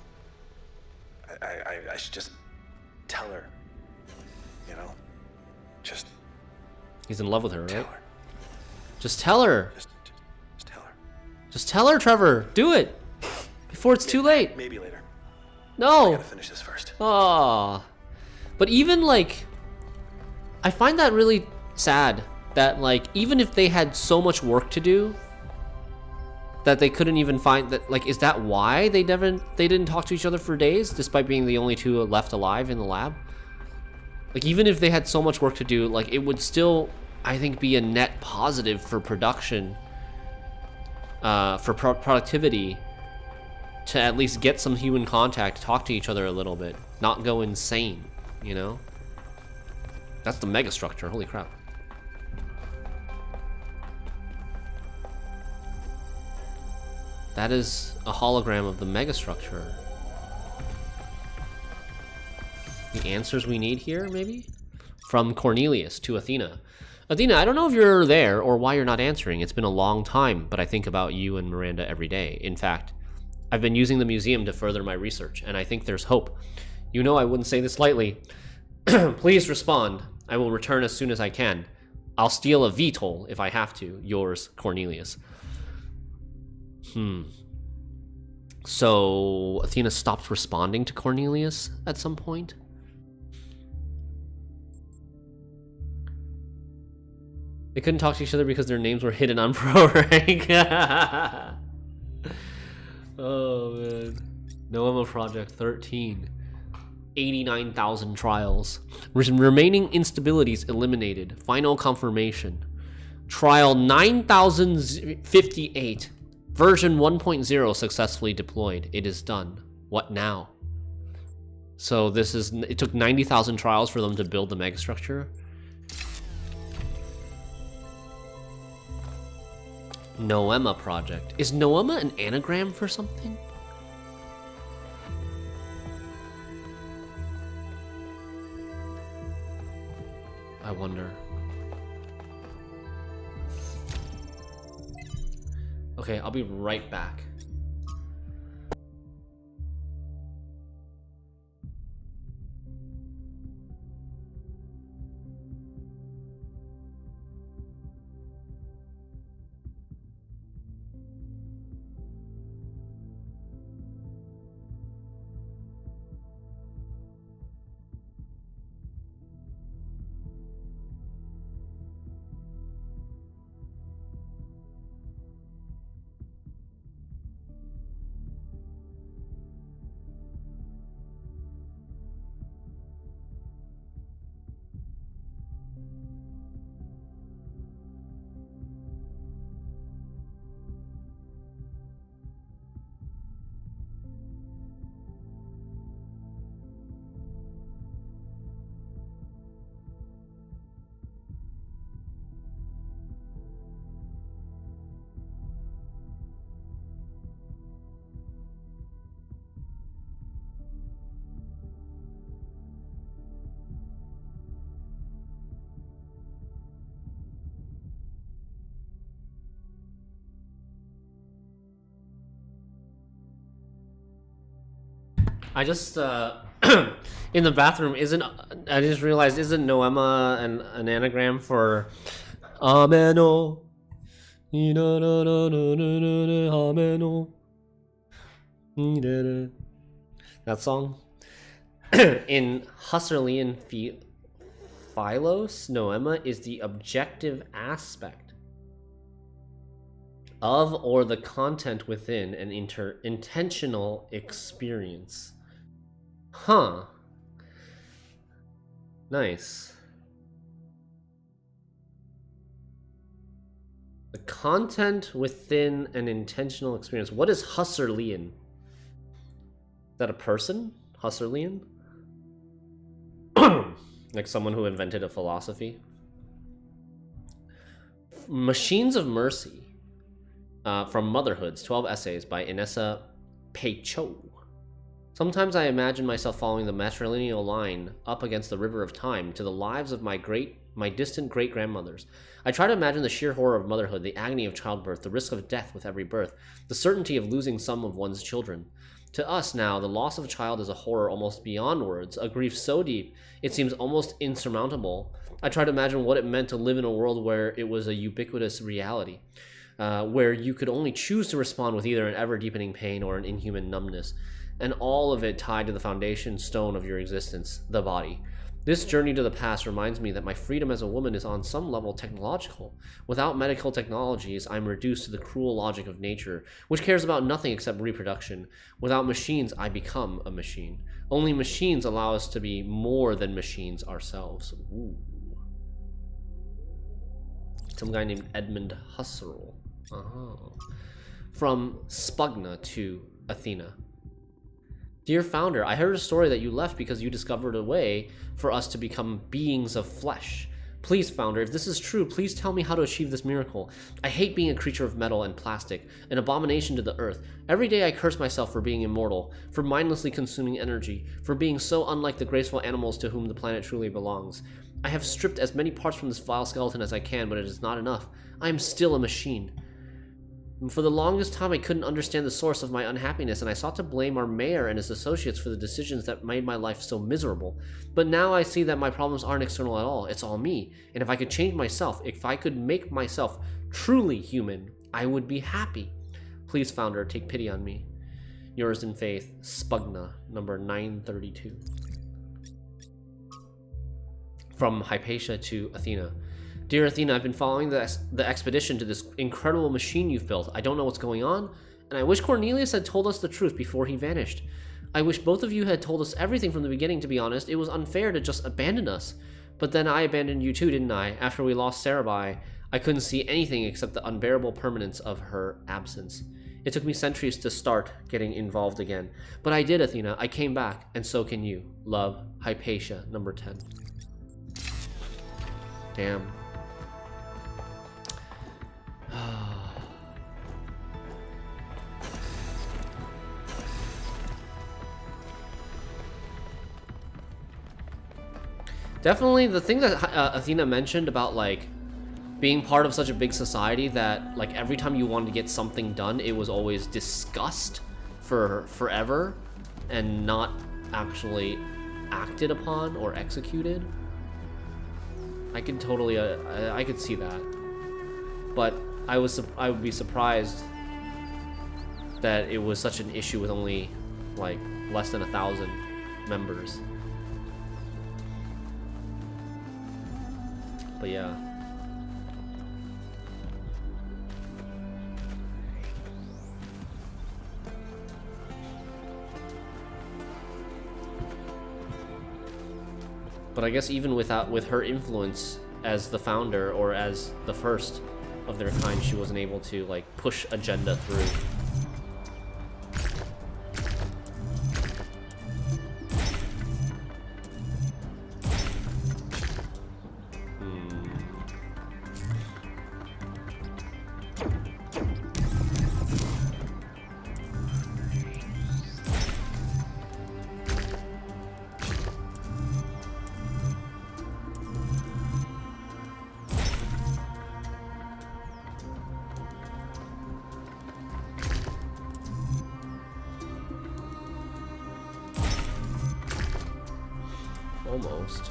I should just tell her, you know, just. He's in love with her, right? Tell her. Just tell her. Just tell her. Just tell her, Trevor. Do it before it's too late. Maybe later. No. I gotta finish this first. Ah. But even like, I find that really sad. That like, even if they had so much work to do, that they couldn't even find that. Like, is that why they didn't talk to each other for days, despite being the only two left alive in the lab? Like, even if they had so much work to do, like, it would still, I think, be a net positive for production, for productivity, to at least get some human contact, talk to each other a little bit, not go insane, you know? That's the megastructure, holy crap. That is a hologram of the megastructure. The answers we need here, maybe? From Cornelius to Athena. Athena, I don't know if you're there or why you're not answering. It's been a long time, but I think about you and Miranda every day. In fact, I've been using the museum to further my research, and I think there's hope. You know I wouldn't say this lightly. Please respond. I will return as soon as I can. I'll steal a VTOL if I have to. Yours, Cornelius. So Athena stopped responding to Cornelius at some point? They couldn't talk to each other because their names were hidden on ProRank. Oh man. Noema Project 13. 89,000 trials. Remaining instabilities eliminated. Final confirmation. Trial 9058. Version 1.0 successfully deployed. It is done. What now? So this is, it took 90,000 trials for them to build the megastructure. Noema Project. Is Noema an anagram for something? I wonder. Okay, I'll be right back. I just in the bathroom I just realized isn't Noema an anagram for Ameno? Ameno. That song. In Husserlian Philos, Noema is the objective aspect of or the content within an intentional experience. Huh. Nice. The content within an intentional experience. What is Husserlian? Is that a person? Husserlian? Like someone who invented a philosophy? Machines of Mercy. From Motherhoods, 12 Essays by Inessa Peicho. Sometimes I imagine myself following the matrilineal line up against the river of time to the lives of my distant great-grandmothers. I try to imagine the sheer horror of motherhood, the agony of childbirth, the risk of death with every birth, the certainty of losing some of one's children. To us now, the loss of a child is a horror almost beyond words, a grief so deep it seems almost insurmountable. I try to imagine what it meant to live in a world where it was a ubiquitous reality, where you could only choose to respond with either an ever-deepening pain or an inhuman numbness, and all of it tied to the foundation stone of your existence, the body. This journey to the past reminds me that my freedom as a woman is on some level technological. Without medical technologies, I'm reduced to the cruel logic of nature, which cares about nothing except reproduction. Without machines, I become a machine. Only machines allow us to be more than machines ourselves. Ooh. Some guy named Edmund Husserl. Oh. From Spugna to Athena. Dear Founder, I heard a story that you left because you discovered a way for us to become beings of flesh. Please, Founder, if this is true, please tell me how to achieve this miracle. I hate being a creature of metal and plastic, an abomination to the earth. Every day I curse myself for being immortal, for mindlessly consuming energy, for being so unlike the graceful animals to whom the planet truly belongs. I have stripped as many parts from this vile skeleton as I can, but it is not enough. I am still a machine. For the longest time, I couldn't understand the source of my unhappiness, and I sought to blame our mayor and his associates for the decisions that made my life so miserable. But now I see that my problems aren't external at all. It's all me. And if I could change myself, if I could make myself truly human, I would be happy. Please, Founder, take pity on me. Yours in faith, Spugna, number 932. From Hypatia to Athena. Dear Athena, I've been following the expedition to this incredible machine you've built. I don't know what's going on, and I wish Cornelius had told us the truth before he vanished. I wish both of you had told us everything from the beginning, to be honest. It was unfair to just abandon us. But then I abandoned you too, didn't I? After we lost Sarabai, I couldn't see anything except the unbearable permanence of her absence. It took me centuries to start getting involved again. But I did, Athena. I came back, and so can you. Love, Hypatia, number 10. Damn. Definitely the thing that Athena mentioned about like being part of such a big society that like every time you wanted to get something done, it was always discussed for forever and not actually acted upon or executed. I could totally, I could see that, but I would be surprised that it was such an issue with only like less than 1,000 members. But yeah. But I guess even with her influence as the founder or as the first of their kind, she wasn't able to like push agenda through. Almost.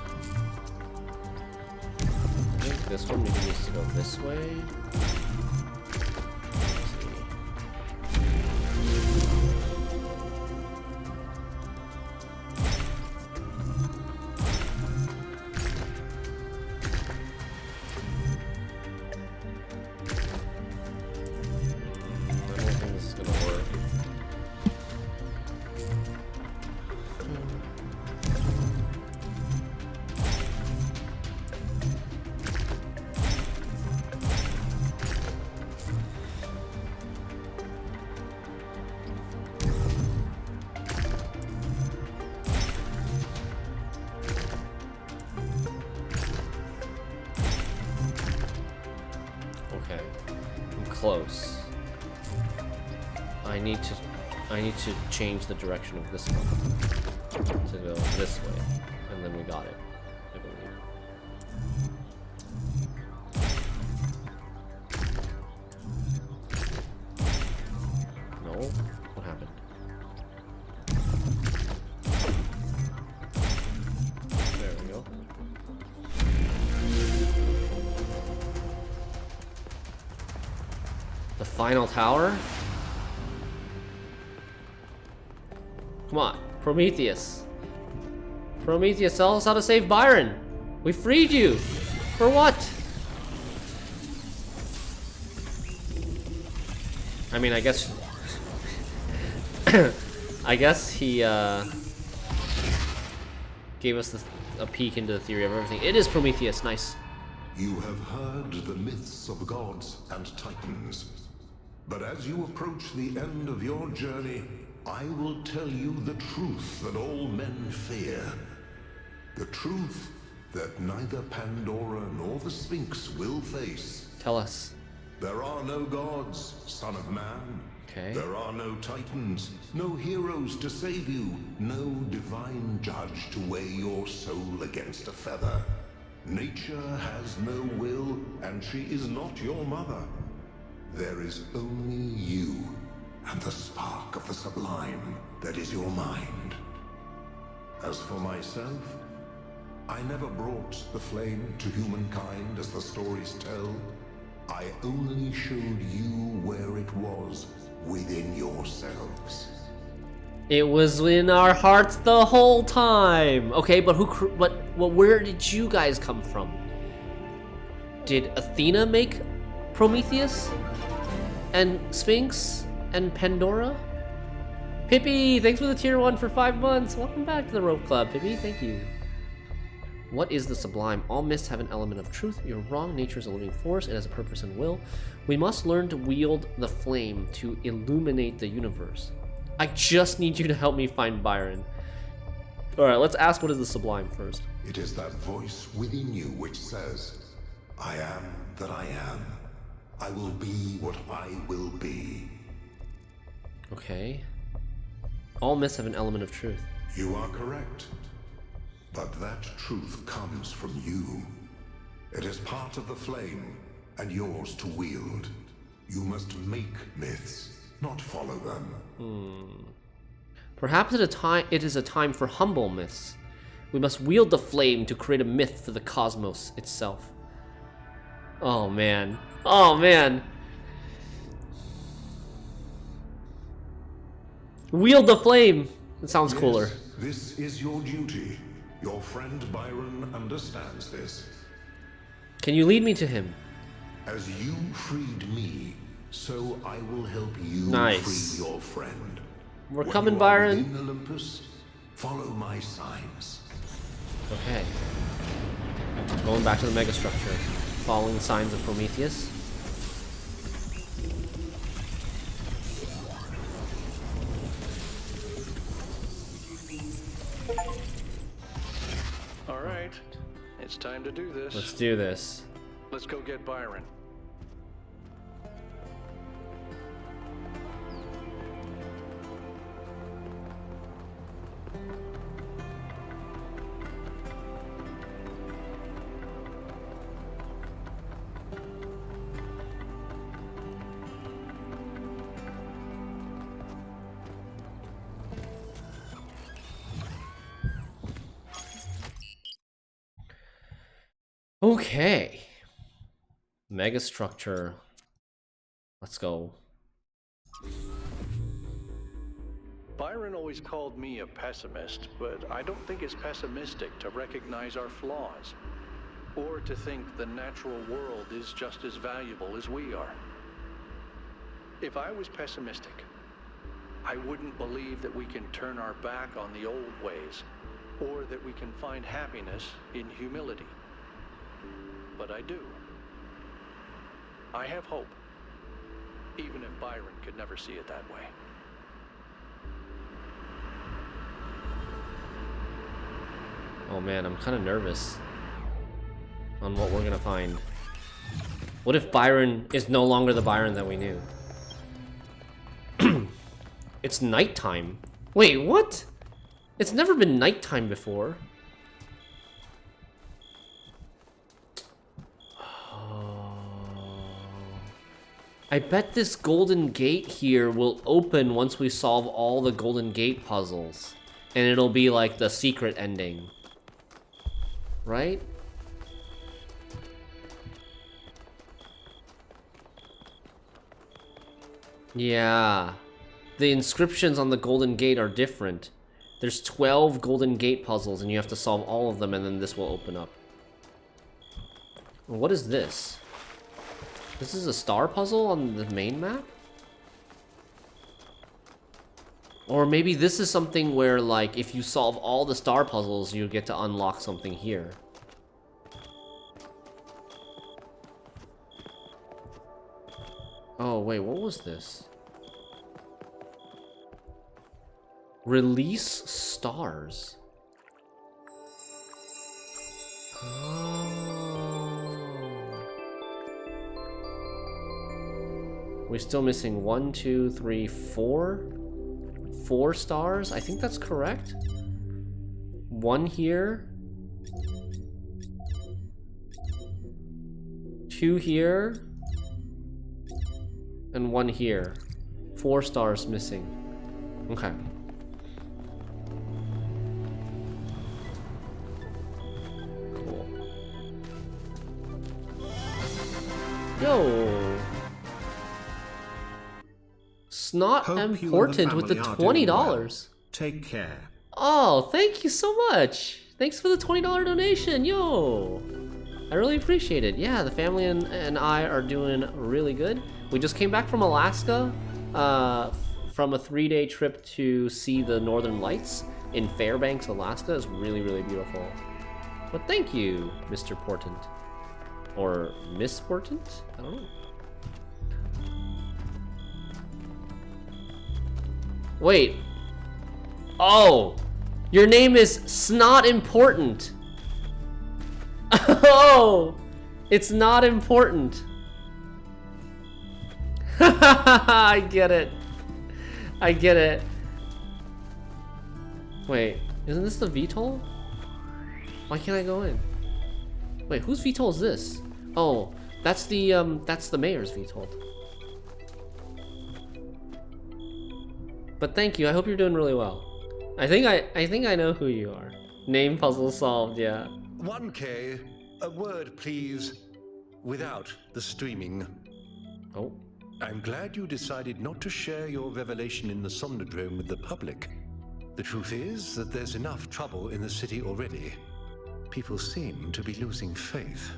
I think this one maybe needs to go this way. I don't think this is gonna work. Okay, I'm close. I need to change the direction of this one to go this way, and then we got it, I believe. No? What happened? There we go. The final tower? Come on, Prometheus. Prometheus, tell us how to save Byron. We freed you. For what? I mean, I guess... I guess he, gave us a peek into the theory of everything. It is Prometheus, nice. You have heard the myths of gods and titans. But as you approach the end of your journey, I will tell you the truth that all men fear. The truth that neither Pandora nor the Sphinx will face. Tell us. There are no gods, son of man. Okay. There are no titans, no heroes to save you, no divine judge to weigh your soul against a feather. Nature has no will, and she is not your mother. There is only you, and the spark of the sublime that is your mind. As for myself, I never brought the flame to humankind as the stories tell. I only showed you where it was within yourselves. It was in our hearts the whole time. Okay, but where did you guys come from? Did Athena make Prometheus? And Sphinx? And Pandora? Pippi, thanks for the tier 1 for 5 months. Welcome back to the Rope Club, Pippi. Thank you. What is the sublime? All myths have an element of truth. Your wrong nature is a living force. It has a purpose and will. We must learn to wield the flame to illuminate the universe. I just need you to help me find Byron. Alright, let's ask what is the sublime first. It is that voice within you which says, I am that I am. I will be what I will be. Okay. All myths have an element of truth. You are correct. But that truth comes from you. It is part of the flame, and yours to wield. You must make myths, not follow them. Perhaps it is a time for humble myths. We must wield the flame to create a myth for the cosmos itself. Oh man. Oh man. Wield the flame. It sounds cooler. This is your duty. Your friend Byron understands this. Can you lead me to him? As you freed me, so I will help you Nice. free your friend. We're When coming, you are Byron. within Olympus, follow my signs. Okay. Going back to the megastructure. Following the signs of Prometheus. All right, it's time to do this. Let's do this. Let's go get Byron. Okay. Megastructure. Let's go. Byron always called me a pessimist, but I don't think it's pessimistic to recognize our flaws, or to think the natural world is just as valuable as we are. If I was pessimistic, I wouldn't believe that we can turn our back on the old ways, or that we can find happiness in humility. But I do. I have hope, even if Byron could never see it that way. Oh man, I'm kind of nervous on what we're gonna find. What if Byron is no longer the Byron that we knew? It's nighttime. Wait, what? It's never been nighttime before. I bet this golden gate here will open once we solve all the golden gate puzzles. And it'll be like the secret ending. Right? Yeah. The inscriptions on the golden gate are different. There's 12 golden gate puzzles and you have to solve all of them and then this will open up. What is this? This is a star puzzle on the main map? Or maybe this is something where, like, if you solve all the star puzzles, you get to unlock something here. Oh, wait, what was this? Release stars. We're still missing 1, 2, 3, 4. 4 stars? I think that's correct. 1 here. 2 here. And 1 here. 4 stars missing. Okay. Cool. Yo! Not Hope important with the $20. Well. Take care. Oh, thank you so much. Thanks for the $20 donation. Yo, I really appreciate it. Yeah, the family and I are doing really good. We just came back from Alaska from a 3-day trip to see the Northern Lights in Fairbanks, Alaska. It's really, really beautiful. But thank you, Mr. Portent. Or Miss Portent? I don't know. Wait. Oh, your name is Snot Important. Oh, it's not important. I get it. I get it. Wait, isn't this the VTOL? Why can't I go in? Wait, whose VTOL is this? Oh, that's the mayor's VTOL. But thank you. I hope you're doing really well. I think I know who you are. Name puzzle solved. Yeah. 1K, a word, please, without the streaming. Oh. I'm glad you decided not to share your revelation in the Somnodrome with the public. The truth is that there's enough trouble in the city already. People seem to be losing faith.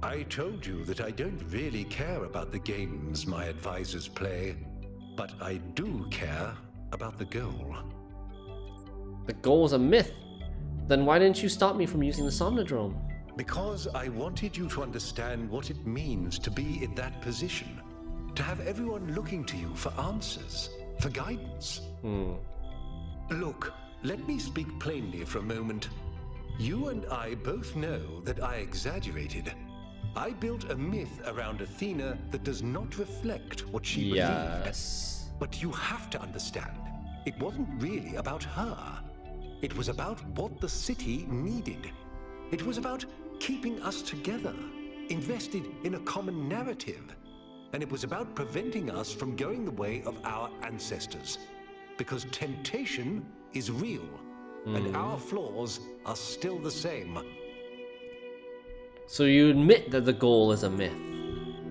I told you that I don't really care about the games my advisors play, but I do care about the goal. The goal is a myth. Then why didn't you stop me from using the Somnodrome? Because I wanted you to understand what it means to be in that position. To have everyone looking to you for answers, for guidance. Look, let me speak plainly for a moment. You and I both know that I exaggerated. I built a myth around Athena that does not reflect what she believed. But you have to understand, it wasn't really about her. It was about what the city needed. It was about keeping us together, invested in a common narrative. And it was about preventing us from going the way of our ancestors. Because temptation is real, and our flaws are still the same. So you admit that the goal is a myth?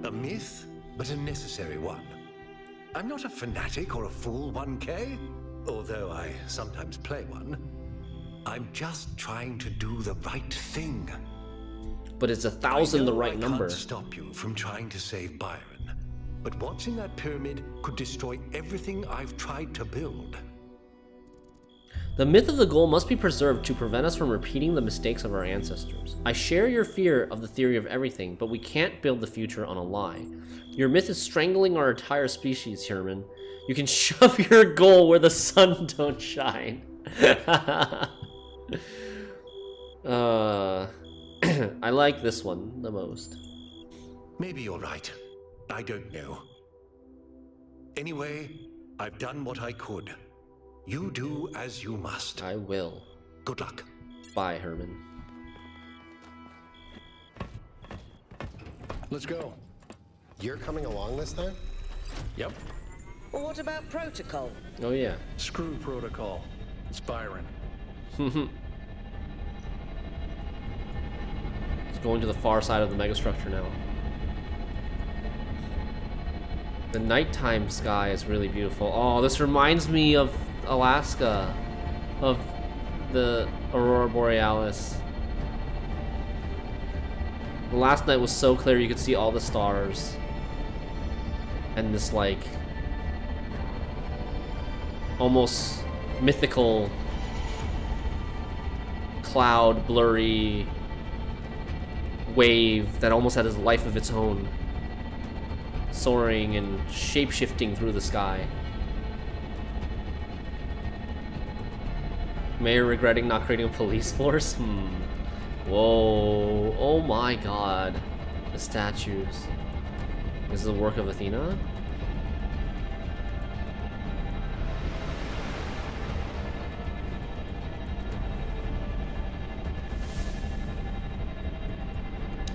A myth, but a necessary one. I'm not a fanatic or a fool, 1K, although I sometimes play one. I'm just trying to do the right thing. But is 1,000 the right number? I can't stop you from trying to save Byron, but what's in that pyramid could destroy everything I've tried to build. The myth of the goal must be preserved to prevent us from repeating the mistakes of our ancestors. I share your fear of the theory of everything, but we can't build the future on a lie. Your myth is strangling our entire species, Herman. You can shove your goal where the sun don't shine. I like this one the most. Maybe you're right. I don't know. Anyway, I've done what I could. You do as you must. I will. Good luck. Bye, Herman. Let's go. You're coming along this time? Yep. Well, what about protocol? Oh, yeah. Screw protocol. It's Byron. It's going to the far side of the megastructure now. The nighttime sky is really beautiful. Oh, this reminds me of Alaska, of the Aurora Borealis. Last night was so clear you could see all the stars. And this, like, almost mythical cloud, blurry wave that almost had a life of its own, soaring and shape-shifting through the sky. Mayor regretting not creating a police force? Whoa. Oh my god. The statues. This is the work of Athena?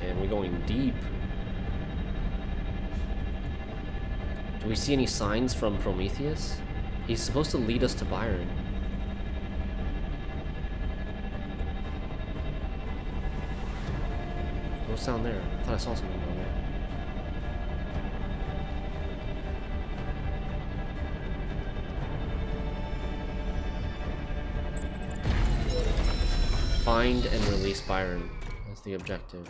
And we're going deep. Do we see any signs from Prometheus? He's supposed to lead us to Byron. What's down there? I thought I saw something down there. Find and release Byron. That's the objective.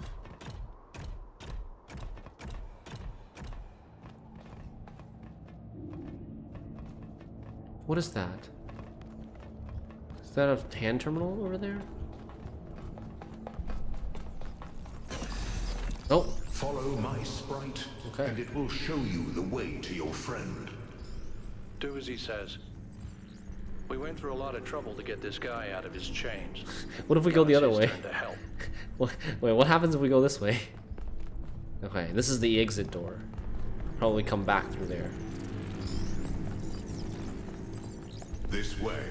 What is that? Is that a hand terminal over there? Oh. Follow my sprite, and it will show you the way to your friend. Do as he says. We went through a lot of trouble to get this guy out of his chains. What if we go the other way? To help. Wait, what happens if we go this way? Okay, this is the exit door. Probably come back through there. This way.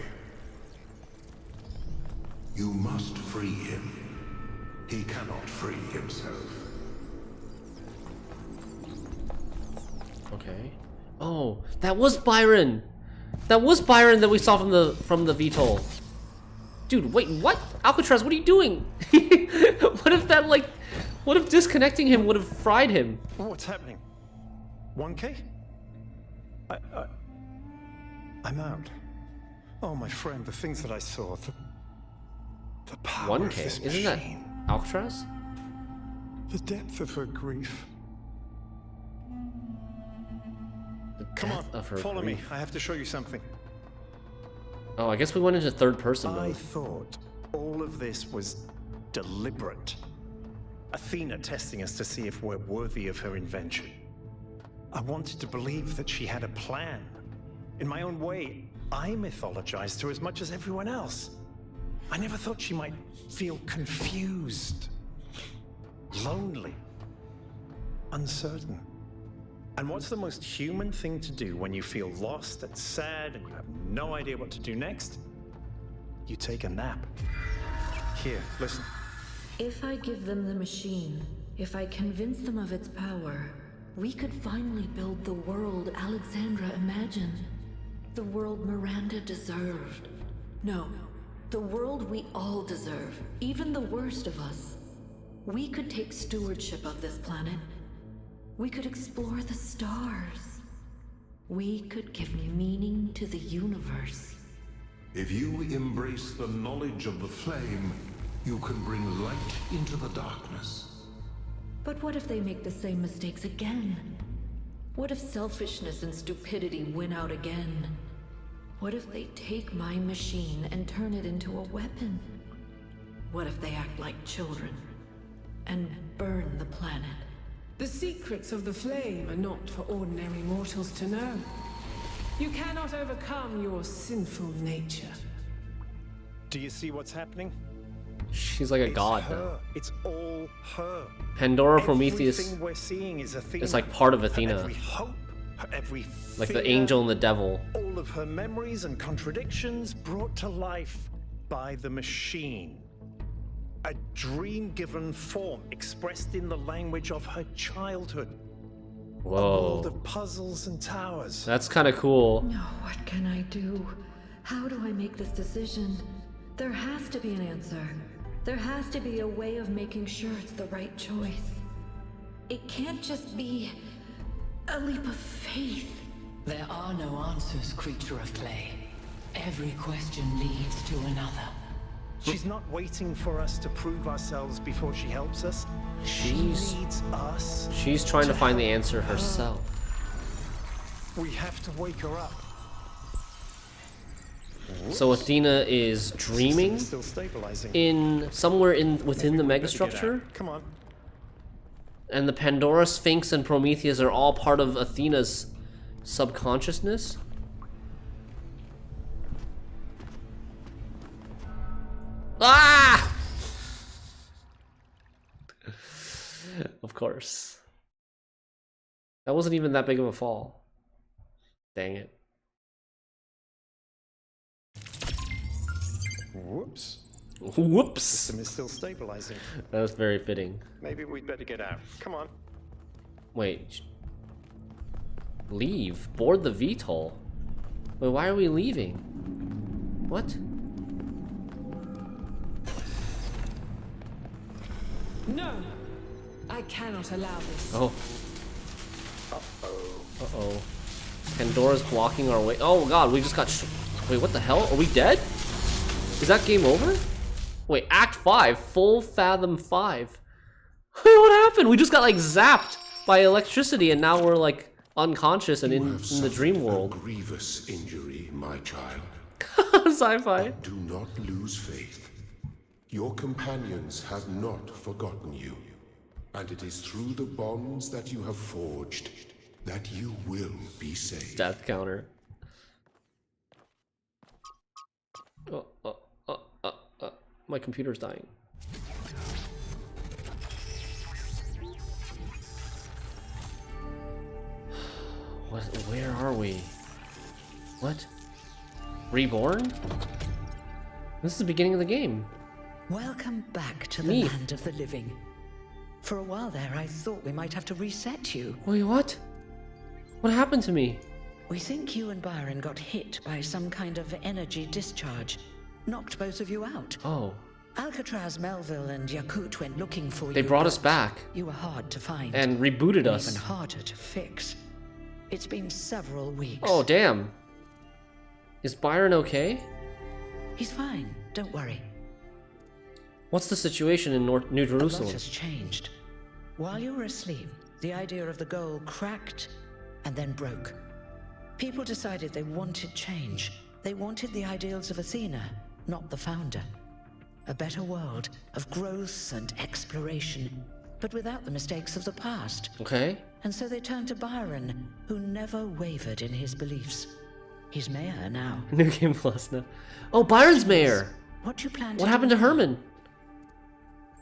You must free him. He cannot free himself. Okay. Oh, that was Byron! That was Byron that we saw from the VTOL. Dude, wait, what? Alcatraz, what are you doing? What if disconnecting him would have fried him? What's happening? 1K? I'm out. Oh, my friend, the things that I saw, the power 1K? of this Isn't that machine, Alcatraz? the depth of her grief. The Come on, depth of her follow grief. me. I have to show you something. Oh, I guess we went into third person I mode. thought all of this was deliberate. Athena testing us to see if we're worthy of her invention. I wanted to believe that she had a plan. In my own way, I mythologized her as much as everyone else. I never thought she might feel confused, lonely, uncertain. And what's the most human thing to do when you feel lost and sad and you have no idea what to do next? You take a nap. Here, listen. If I give them the machine, if I convince them of its power, we could finally build the world Alexandra imagined. The world Miranda deserved. No, the world we all deserve, even the worst of us. We could take stewardship of this planet. We could explore the stars. We could give meaning to the universe. If you embrace the knowledge of the flame, you can bring light into the darkness. But what if they make the same mistakes again? What if selfishness and stupidity win out again? What if they take my machine and turn it into a weapon? What if they act like children and burn the planet? The secrets of the flame are not for ordinary mortals to know. You cannot overcome your sinful nature. Do you see what's happening? She's like a god her. now. It's all her. Pandora, Prometheus Everything we're seeing is Athena. is like part of Her Athena. every hope, her every Like fear, the angel and the devil. all of her memories and contradictions brought to life by the machine. A dream given form expressed in the language of her childhood. A world Whoa. of puzzles and towers. That's kind of cool. No, what can I do? How do I make this decision? There has to be an answer. There has to be a way of making sure it's the right choice. It can't just be a leap of faith. There are no answers, creature of clay. Every question leads to another. She's not waiting for us to prove ourselves before she helps us. She needs us. She's trying to find the answer herself. We have to wake her up. So Athena is dreaming Still stabilizing. in somewhere within the Better get megastructure, out. Come on. and the Pandora, Sphinx, and Prometheus are all part of Athena's subconsciousness. Ah! Of course. That wasn't even that big of a fall. Dang it. Whoops. Whoops. System is still stabilizing. That was very fitting. Maybe we'd better get out. Come on. Wait. Leave? Board the VTOL? Wait, why are we leaving? What? No, I cannot allow this. Oh. Uh-oh. Pandora's blocking our way. Oh god, we just got wait, what the hell? Are we dead? Is that game over? Wait, Act 5, Full Fathom 5. What happened? We just got like zapped by electricity and now we're like unconscious and in the dream world. A grievous injury, my child. Sci-fi. But do not lose faith. Your companions have not forgotten you, and it is through the bonds that you have forged that you will be saved. Death counter. My computer's dying. What? Where are we? What? Reborn? This is the beginning of the game. Welcome back to the land of the living. For a while there, I thought we might have to reset you. Wait, what? What happened to me? We think you and Byron got hit by some kind of energy discharge. Knocked both of you out. Oh. Alcatraz, Melville, and Yakut went looking for you. They brought us back. You were hard to find. And rebooted us. Even harder to fix. It's been several weeks. Oh, damn. Is Byron okay? He's fine. Don't worry. What's the situation in New Jerusalem? A lot has changed. While you were asleep, the idea of the goal cracked and then broke. People decided they wanted change. They wanted the ideals of Athena, not the founder. A better world of growth and exploration, but without the mistakes of the past. Okay. And so they turned to Byron, who never wavered in his beliefs. He's mayor now. New Game Plus now. Oh, Byron's mayor! What do you plan to do? What happened to Herman?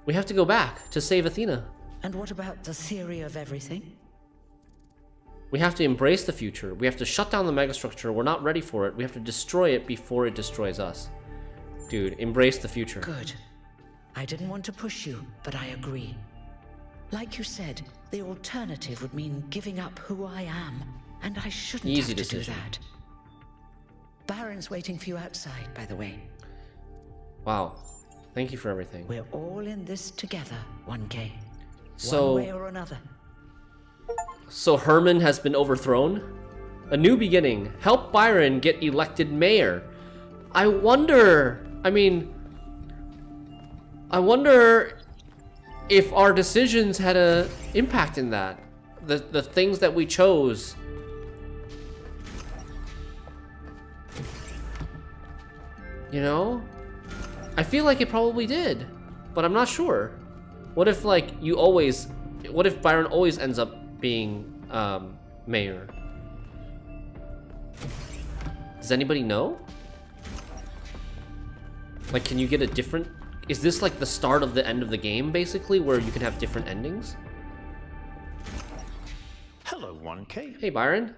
We have to go back to save Athena. And what about the theory of everything? We have to embrace the future. We have to shut down the megastructure. We're not ready for it. We have to destroy it before it destroys us. Dude, embrace the future. Good. I didn't want to push you, but I agree. Like you said, the alternative would mean giving up who I am, and I shouldn't have to do that. Baron's waiting for you outside, by the way. Wow. Thank you for everything. We're all in this together, 1K. So, one way or another. So Herman has been overthrown? A new beginning. Help Byron get elected mayor. I wonder if our decisions had an impact in that. The things that we chose. You know? I feel like it probably did, but I'm not sure. What if what if Byron always ends up being mayor? Does anybody know? Like, can you get a different... Is this like the start of the end of the game, basically, where you can have different endings? Hello, 1K. Hey, Byron.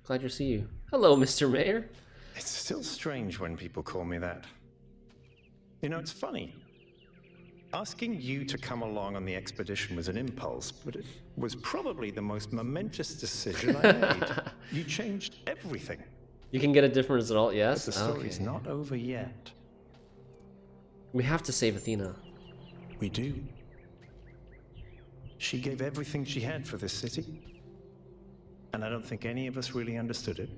Glad to see you. Hello, Mr. Mayor. It's still strange when people call me that. You know, it's funny. Asking you to come along on the expedition was an impulse, but it was probably the most momentous decision I made. You changed everything. You can get a different result, yes? But the story's not over yet. We have to save Athena. We do. She gave everything she had for this city. And I don't think any of us really understood it.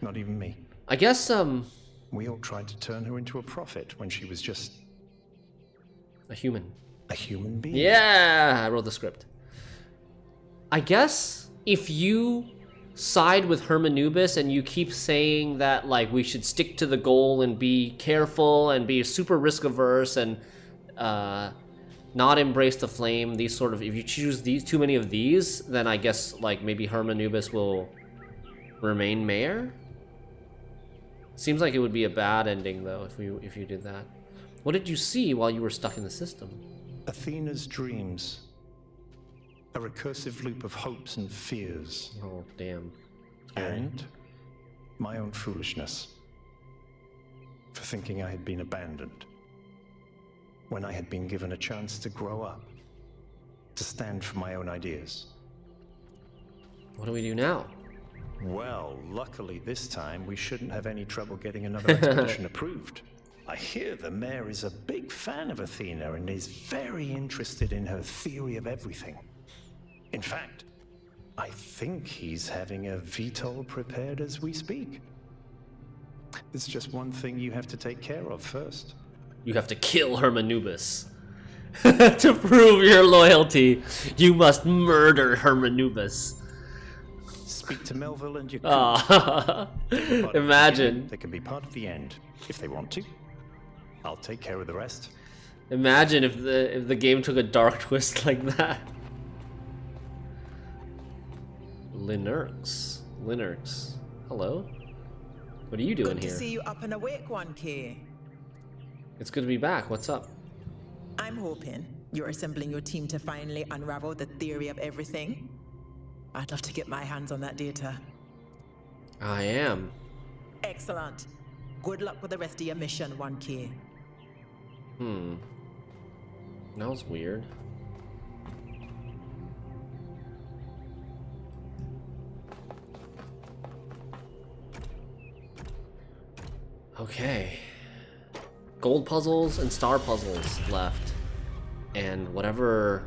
Not even me. I guess, we all tried to turn her into a prophet when she was just... a human. A human being. Yeah! I wrote the script. I guess if you side with Hermanubis and you keep saying that, like, we should stick to the goal and be careful and be super risk averse and not embrace the flame, these sort of, if you choose too many of these, then I guess, like, maybe Hermanubis will remain mayor? Seems like it would be a bad ending, though, if you did that. What did you see while you were stuck in the system? Athena's dreams. A recursive loop of hopes and fears. Oh, damn. And my own foolishness. For thinking I had been abandoned. When I had been given a chance to grow up. To stand for my own ideas. What do we do now? Well, luckily this time we shouldn't have any trouble getting another expedition approved. I hear the mayor is a big fan of Athena and is very interested in her theory of everything. In fact, I think he's having a VTOL prepared as we speak. There's just one thing you have to take care of first. You have to kill Hermanubis. To prove your loyalty, you must murder Hermanubis. Speak to Melville and Yakut. Imagine. They can be part of the end, if they want to. I'll take care of the rest. Imagine if the game took a dark twist like that. Linux. Hello? What are you doing here? Good to see you up and awake, 1K. It's good to be back. What's up? I'm hoping you're assembling your team to finally unravel the theory of everything. I'd love to get my hands on that data. I am. Excellent. Good luck with the rest of your mission, 1K. That was weird. Okay. Gold puzzles and star puzzles left. And whatever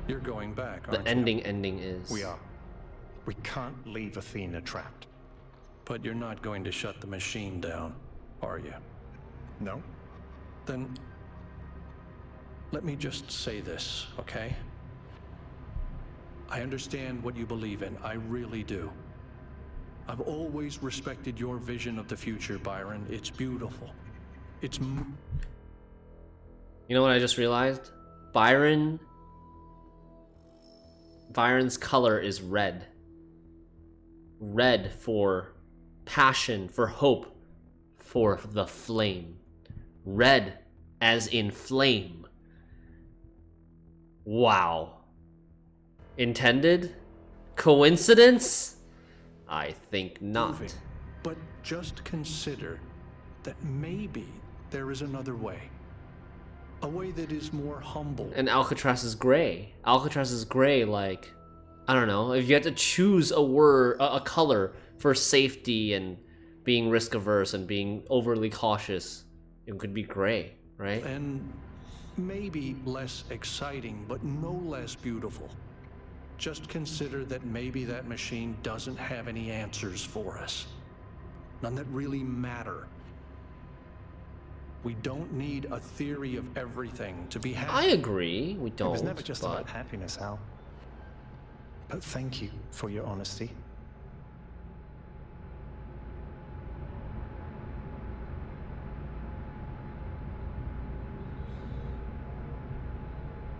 You're going back, the aren't ending is. We are. We can't leave Athena trapped. But you're not going to shut the machine down, are you? No? Then let me just say this, okay? I understand what you believe in. I really do. I've always respected your vision of the future, Byron. It's beautiful. It's... You know what I just realized? Byron's color is red. Red for passion, for hope, for the flame. Red as in flame. Wow. Intended? Coincidence? I think not. Moving. But just consider that maybe there is another way. A way that is more humble. And Alcatraz is gray. Alcatraz is gray, like, I don't know, if you had to choose a color for safety and being risk averse and being overly cautious, it could be gray, right? And maybe less exciting, but no less beautiful. Just consider that maybe that machine doesn't have any answers for us. None that really matter. We don't need a theory of everything to be happy. I agree, we don't. It was never just about happiness, Hal. But thank you for your honesty.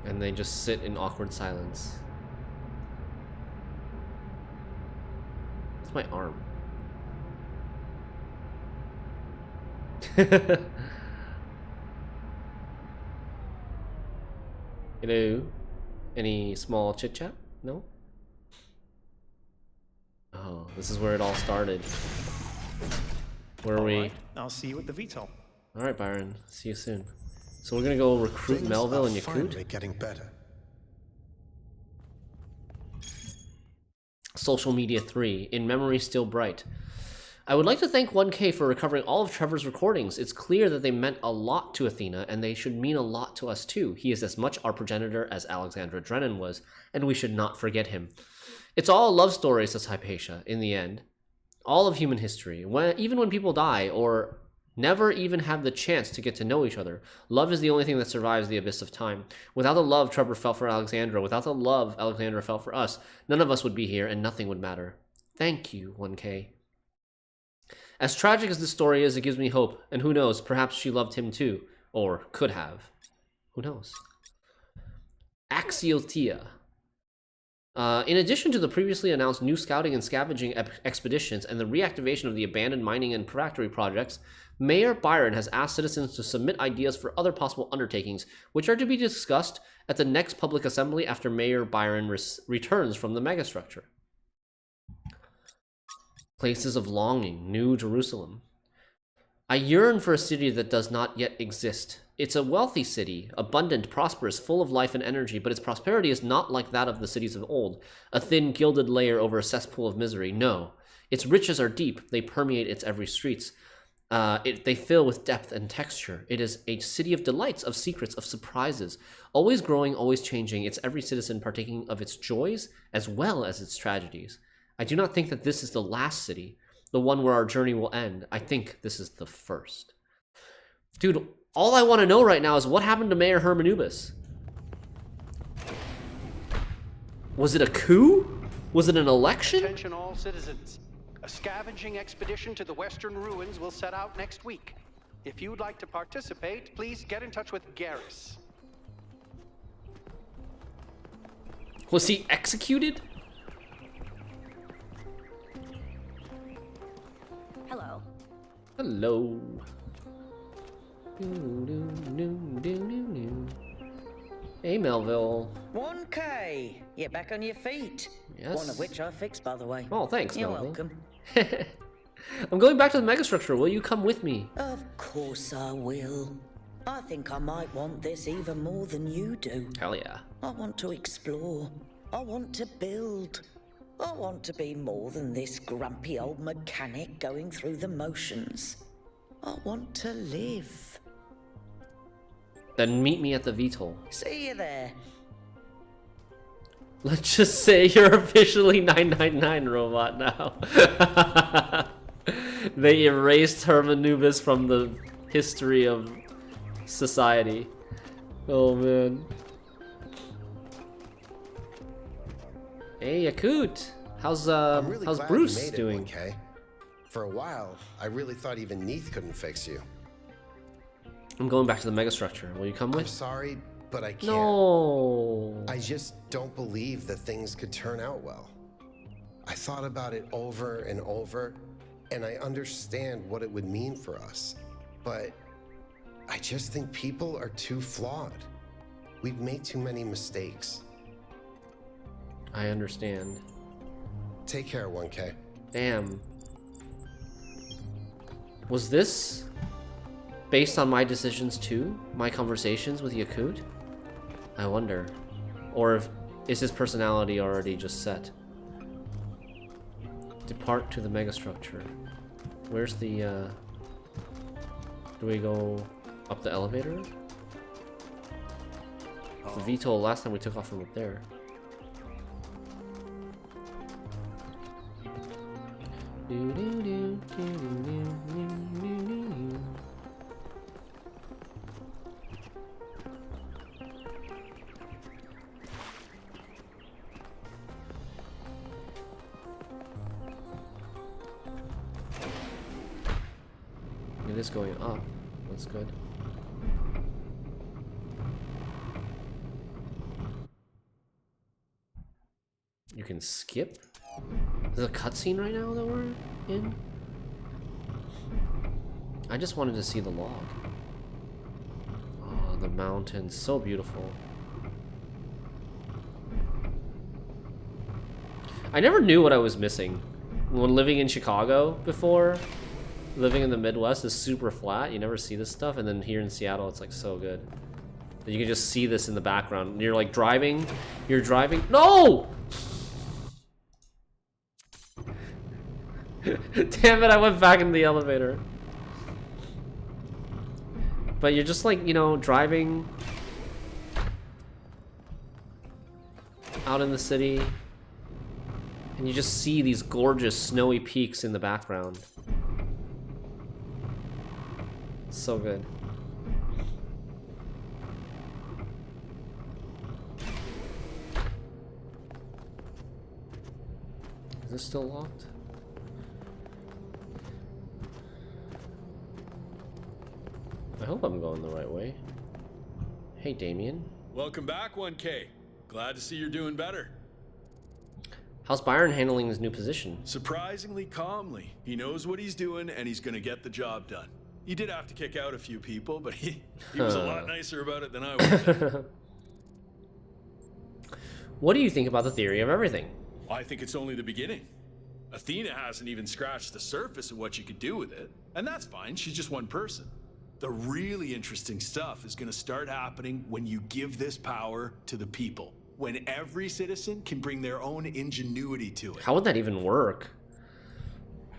And they just sit in awkward silence. It's my arm. Hello? Any small chit chat? No? Oh, this is where it all started. Where are we? Right. I'll see you at the VTOL. Alright, Byron. See you soon. So we're gonna go recruit Things Melville are and Yakut? finally getting better. Social Media 3. In memory still bright. I would like to thank 1K for recovering all of Trevor's recordings. It's clear that they meant a lot to Athena, and they should mean a lot to us too. He is as much our progenitor as Alexandra Drennan was, and we should not forget him. It's all a love story, says Hypatia, in the end. All of human history. Even when people die, or never even have the chance to get to know each other, love is the only thing that survives the abyss of time. Without the love Trevor felt for Alexandra, without the love Alexandra felt for us, none of us would be here, and nothing would matter. Thank you, 1K. As tragic as this story is, it gives me hope. And who knows, perhaps she loved him too. Or could have. Who knows? Axiotia. In addition to the previously announced new scouting and scavenging expeditions and the reactivation of the abandoned mining and factory projects, Mayor Byron has asked citizens to submit ideas for other possible undertakings, which are to be discussed at the next public assembly after Mayor Byron returns from the megastructure. Places of longing, New Jerusalem. I yearn for a city that does not yet exist. It's a wealthy city, abundant, prosperous, full of life and energy, but its prosperity is not like that of the cities of old, a thin gilded layer over a cesspool of misery. No, its riches are deep, they permeate its every streets. They fill with depth and texture. It is a city of delights, of secrets, of surprises, always growing, always changing, its every citizen partaking of its joys as well as its tragedies. I do not think that this is the last city, the one where our journey will end. I think this is the first. Dude, all I want to know right now is what happened to Mayor Hermanubis? Was it a coup? Was it an election? Attention all citizens. A scavenging expedition to the western ruins will set out next week. If you would like to participate, please get in touch with Garrus. Was he executed? Hello. Hello. Hey, Melville. 1K. You're back on your feet. Yes. One of which I fixed, by the way. Oh, thanks, You're Melville. welcome. I'm going back to the megastructure. Will you come with me? Of course I will. I think I might want this even more than you do. Hell yeah. I want to explore. I want to build. I want to be more than this grumpy old mechanic going through the motions. I want to live. Then meet me at the VTOL. See you there. Let's just say you're officially 999 robot now. They erased Herman Nubis from the history of society. Oh man. Hey Yakut, how's I'm really how's glad Bruce you made it, doing? Okay. For a while, I really thought even Neath couldn't fix you. I'm going back to the megastructure. Will you come with? I'm sorry, but I can't. No. I just don't believe that things could turn out well. I thought about it over and over, and I understand what it would mean for us. But I just think people are too flawed. We've made too many mistakes. I understand. Take care, 1K. Damn. Was this based on my decisions too? My conversations with Yakut? I wonder. Or is his personality already just set? Depart to the megastructure. Where's the, do we go up the elevator? The VTOL, last time we took off from up there. It is going up. That's good. You can skip? There's a cutscene right now that we're in? I just wanted to see the log. Oh, the mountains. So beautiful. I never knew what I was missing. When living in Chicago before, living in the Midwest is super flat. You never see this stuff. And then here in Seattle, it's like so good. That you can just see this in the background. You're like driving. You're driving. No! Damn it, I went back in the elevator. But you're just like, you know, driving out in the city, and you just see these gorgeous snowy peaks in the background. So good. Is this still locked? I hope I'm going the right way. Hey, Damien. Welcome back, 1K. Glad to see you're doing better. How's Byron handling his new position? Surprisingly calmly. He knows what he's doing, and he's gonna get the job done. He did have to kick out a few people, but he was a lot nicer about it than I was. What do you think about the theory of everything? I think it's only the beginning. Athena hasn't even scratched the surface of what you could do with it, and that's fine. She's just one person. The really interesting stuff is going to start happening when you give this power to the people. When every citizen can bring their own ingenuity to it. How would that even work?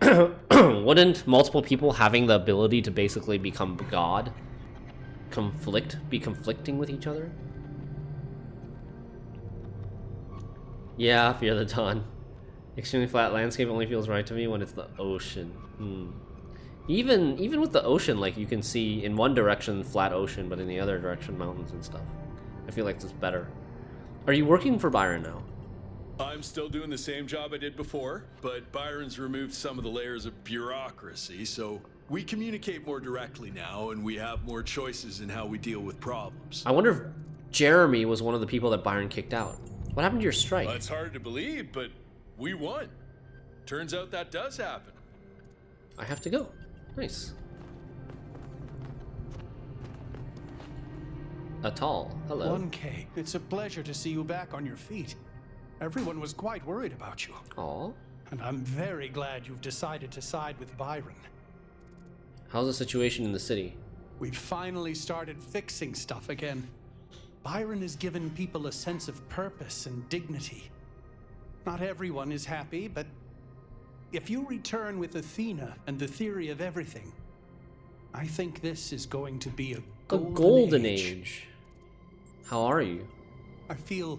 Wouldn't multiple people having the ability to basically become God be conflicting with each other? Yeah, Fear the Dawn. Extremely flat landscape only feels right to me when it's the ocean. Even with the ocean, like you can see in one direction flat ocean, but in the other direction mountains and stuff. I feel like it's better. Are you working for Byron now? I'm still doing the same job I did before, but Byron's removed some of the layers of bureaucracy, so we communicate more directly now, and we have more choices in how we deal with problems. I wonder if Jeremy was one of the people that Byron kicked out. What happened to your strike? Well, it's hard to believe, but we won. Turns out that does happen. I have to go. Nice. Atal, hello. 1K, it's a pleasure to see you back on your feet. Everyone was quite worried about you. Aw. And I'm very glad you've decided to side with Byron. How's the situation in the city? We've finally started fixing stuff again. Byron has given people a sense of purpose and dignity. Not everyone is happy, but if you return with Athena and the theory of everything, I think this is going to be a golden age. How are you? I feel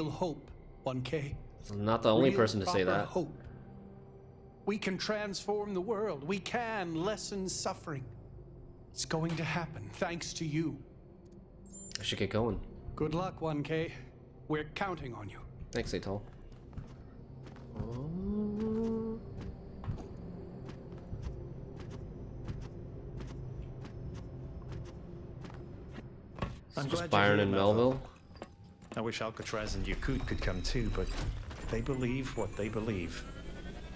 hope, 1K. I'm not the only Real person to say proper that. Hope. We can transform the world. We can lessen suffering. It's going to happen, thanks to you. I should get going. Good luck, 1K. We're counting on you. Thanks, Atal. I'm Just glad Byron you're and here, Melville. I wish Alcatraz and Yakut could come too, but they believe what they believe.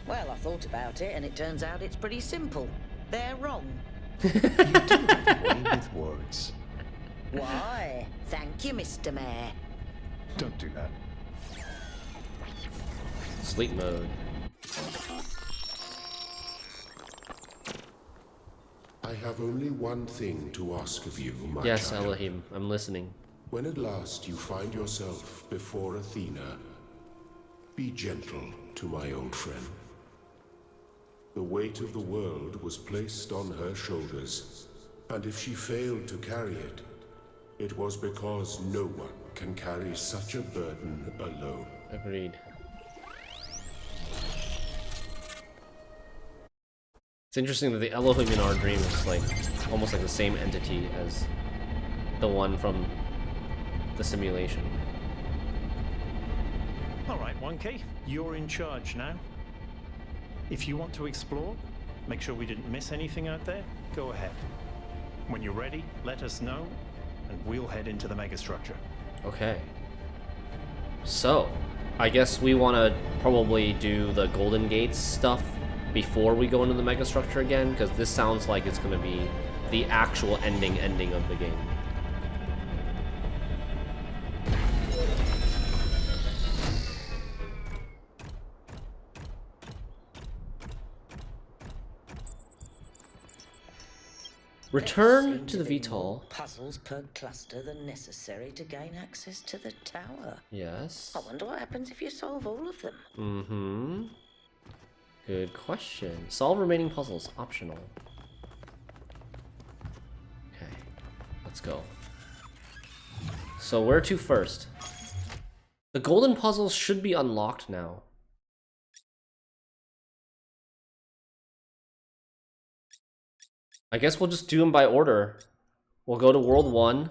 Well, I thought about it, and it turns out it's pretty simple. They're wrong. You do have a way with words. Why? Thank you, Mr. Mayor. Don't do that. Sleep mode. I have only one thing to ask of you, my Yes, child. Elohim, I'm listening. When at last you find yourself before Athena, be gentle to my old friend. The weight of the world was placed on her shoulders, and if she failed to carry it, it was because no one can carry such a burden alone. Agreed. It's interesting that the Elohim in our dream is like almost like the same entity as the one from the simulation. Alright, 1K, you're in charge now. If you want to explore, make sure we didn't miss anything out there, go ahead. When you're ready, let us know, and we'll head into the megastructure. Okay. So, I guess we want to probably do the Golden Gates stuff before we go into the megastructure again, because this sounds like it's going to be the actual ending of the game. Return to the VTOL. Puzzles per cluster than necessary to gain access to the tower. Yes. I wonder what happens if you solve all of them. Mm-hmm. Good question. Solve remaining puzzles. Optional. Okay. Let's go. So where to first? The golden puzzles should be unlocked now. I guess we'll just do them by order. We'll go to World 1.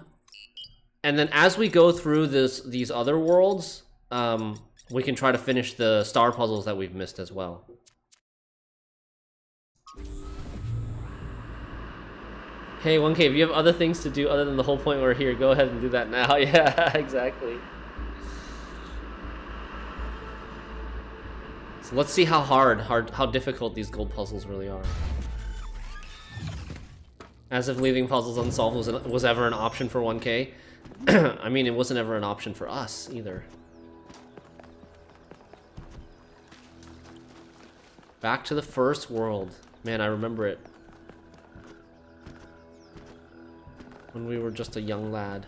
And then as we go through these other worlds, we can try to finish the star puzzles that we've missed as well. Hey, 1K, if you have other things to do other than the whole point we're here, go ahead and do that now. Yeah, exactly. So let's see how difficult these gold puzzles really are. As if leaving puzzles unsolved was ever an option for 1K. I mean, it wasn't ever an option for us either. Back to the first world. Man, I remember it. When we were just a young lad.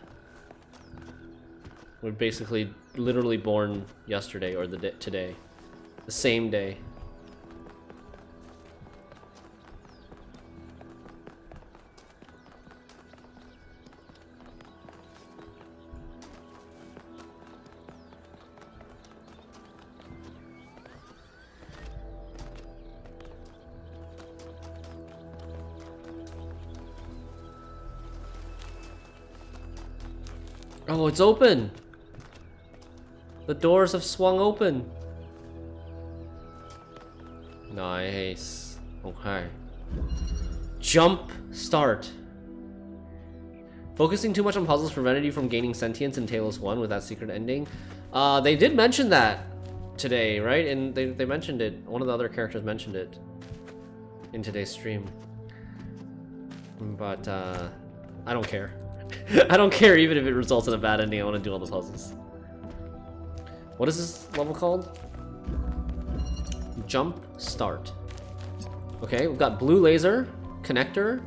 We were basically literally born yesterday or today. The same day. Oh, it's open! The doors have swung open. Nice. Okay. Jump start. Focusing too much on puzzles prevented you from gaining sentience in Talos 1 with that secret ending. They did mention that today, right? And they mentioned it. One of the other characters mentioned it in today's stream. But I don't care. I don't care even if it results in a bad ending. I want to do all the puzzles. What is this level called? Jump start. Okay, we've got blue laser, connector,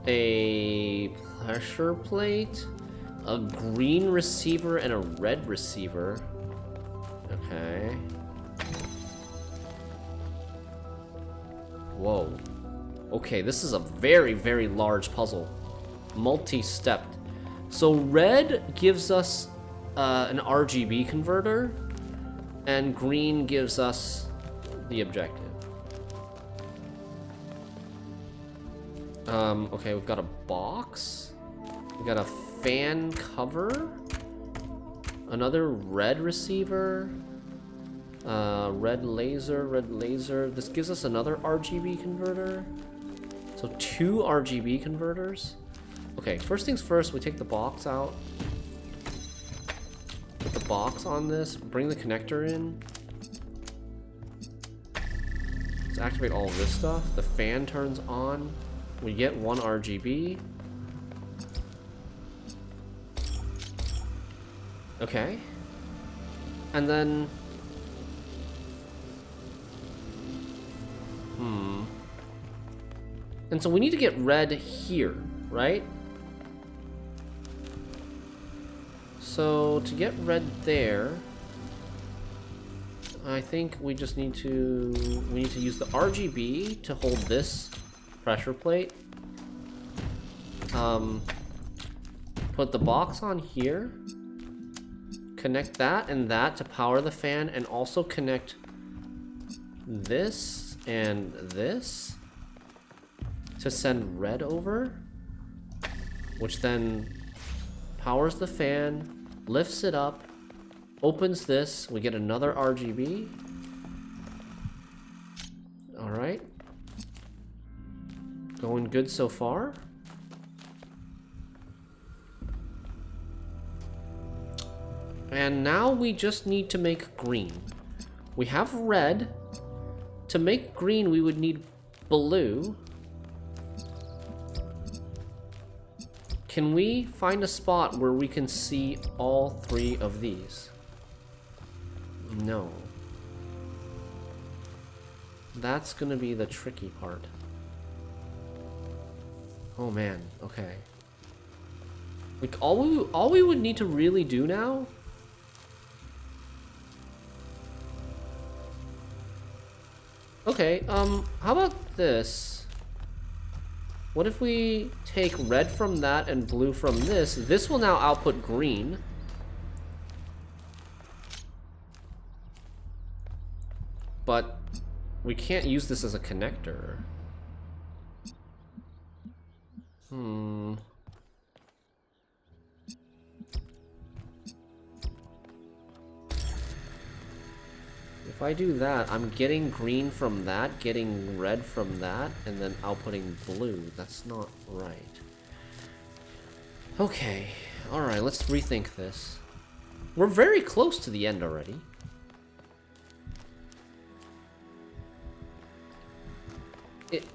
a pressure plate, a green receiver, and a red receiver. Okay. Whoa. Okay, this is a very, very large puzzle. Multi-stepped. So red gives us an RGB converter, and green gives us the objective. Okay, we've got a box. We got a fan cover. Another red receiver. Red laser. This gives us another RGB converter. So 2 RGB converters. Okay, first things first, we take the box out. Put the box on this, bring the connector in. Let's activate all of this stuff. The fan turns on. We get 1 RGB. Okay. And then... And so we need to get red here, right? So to get red there, I think we just need to use the RGB to hold this pressure plate. Put the box on here. Connect that and that to power the fan, and also connect this and this to send red over, which then powers the fan, lifts it up, opens this, we get another RGB. All right. Going good so far. And now we just need to make green. We have red. To make green, we would need blue. Can we find a spot where we can see all 3 of these? No. That's gonna be the tricky part. Oh man, okay. Like all we would need to really do now Okay, how about this? What if we take red from that and blue from this? This will now output green. But we can't use this as a connector. If I do that, I'm getting green from that, getting red from that, and then outputting blue. That's not right. Okay, alright, let's rethink this. We're very close to the end already.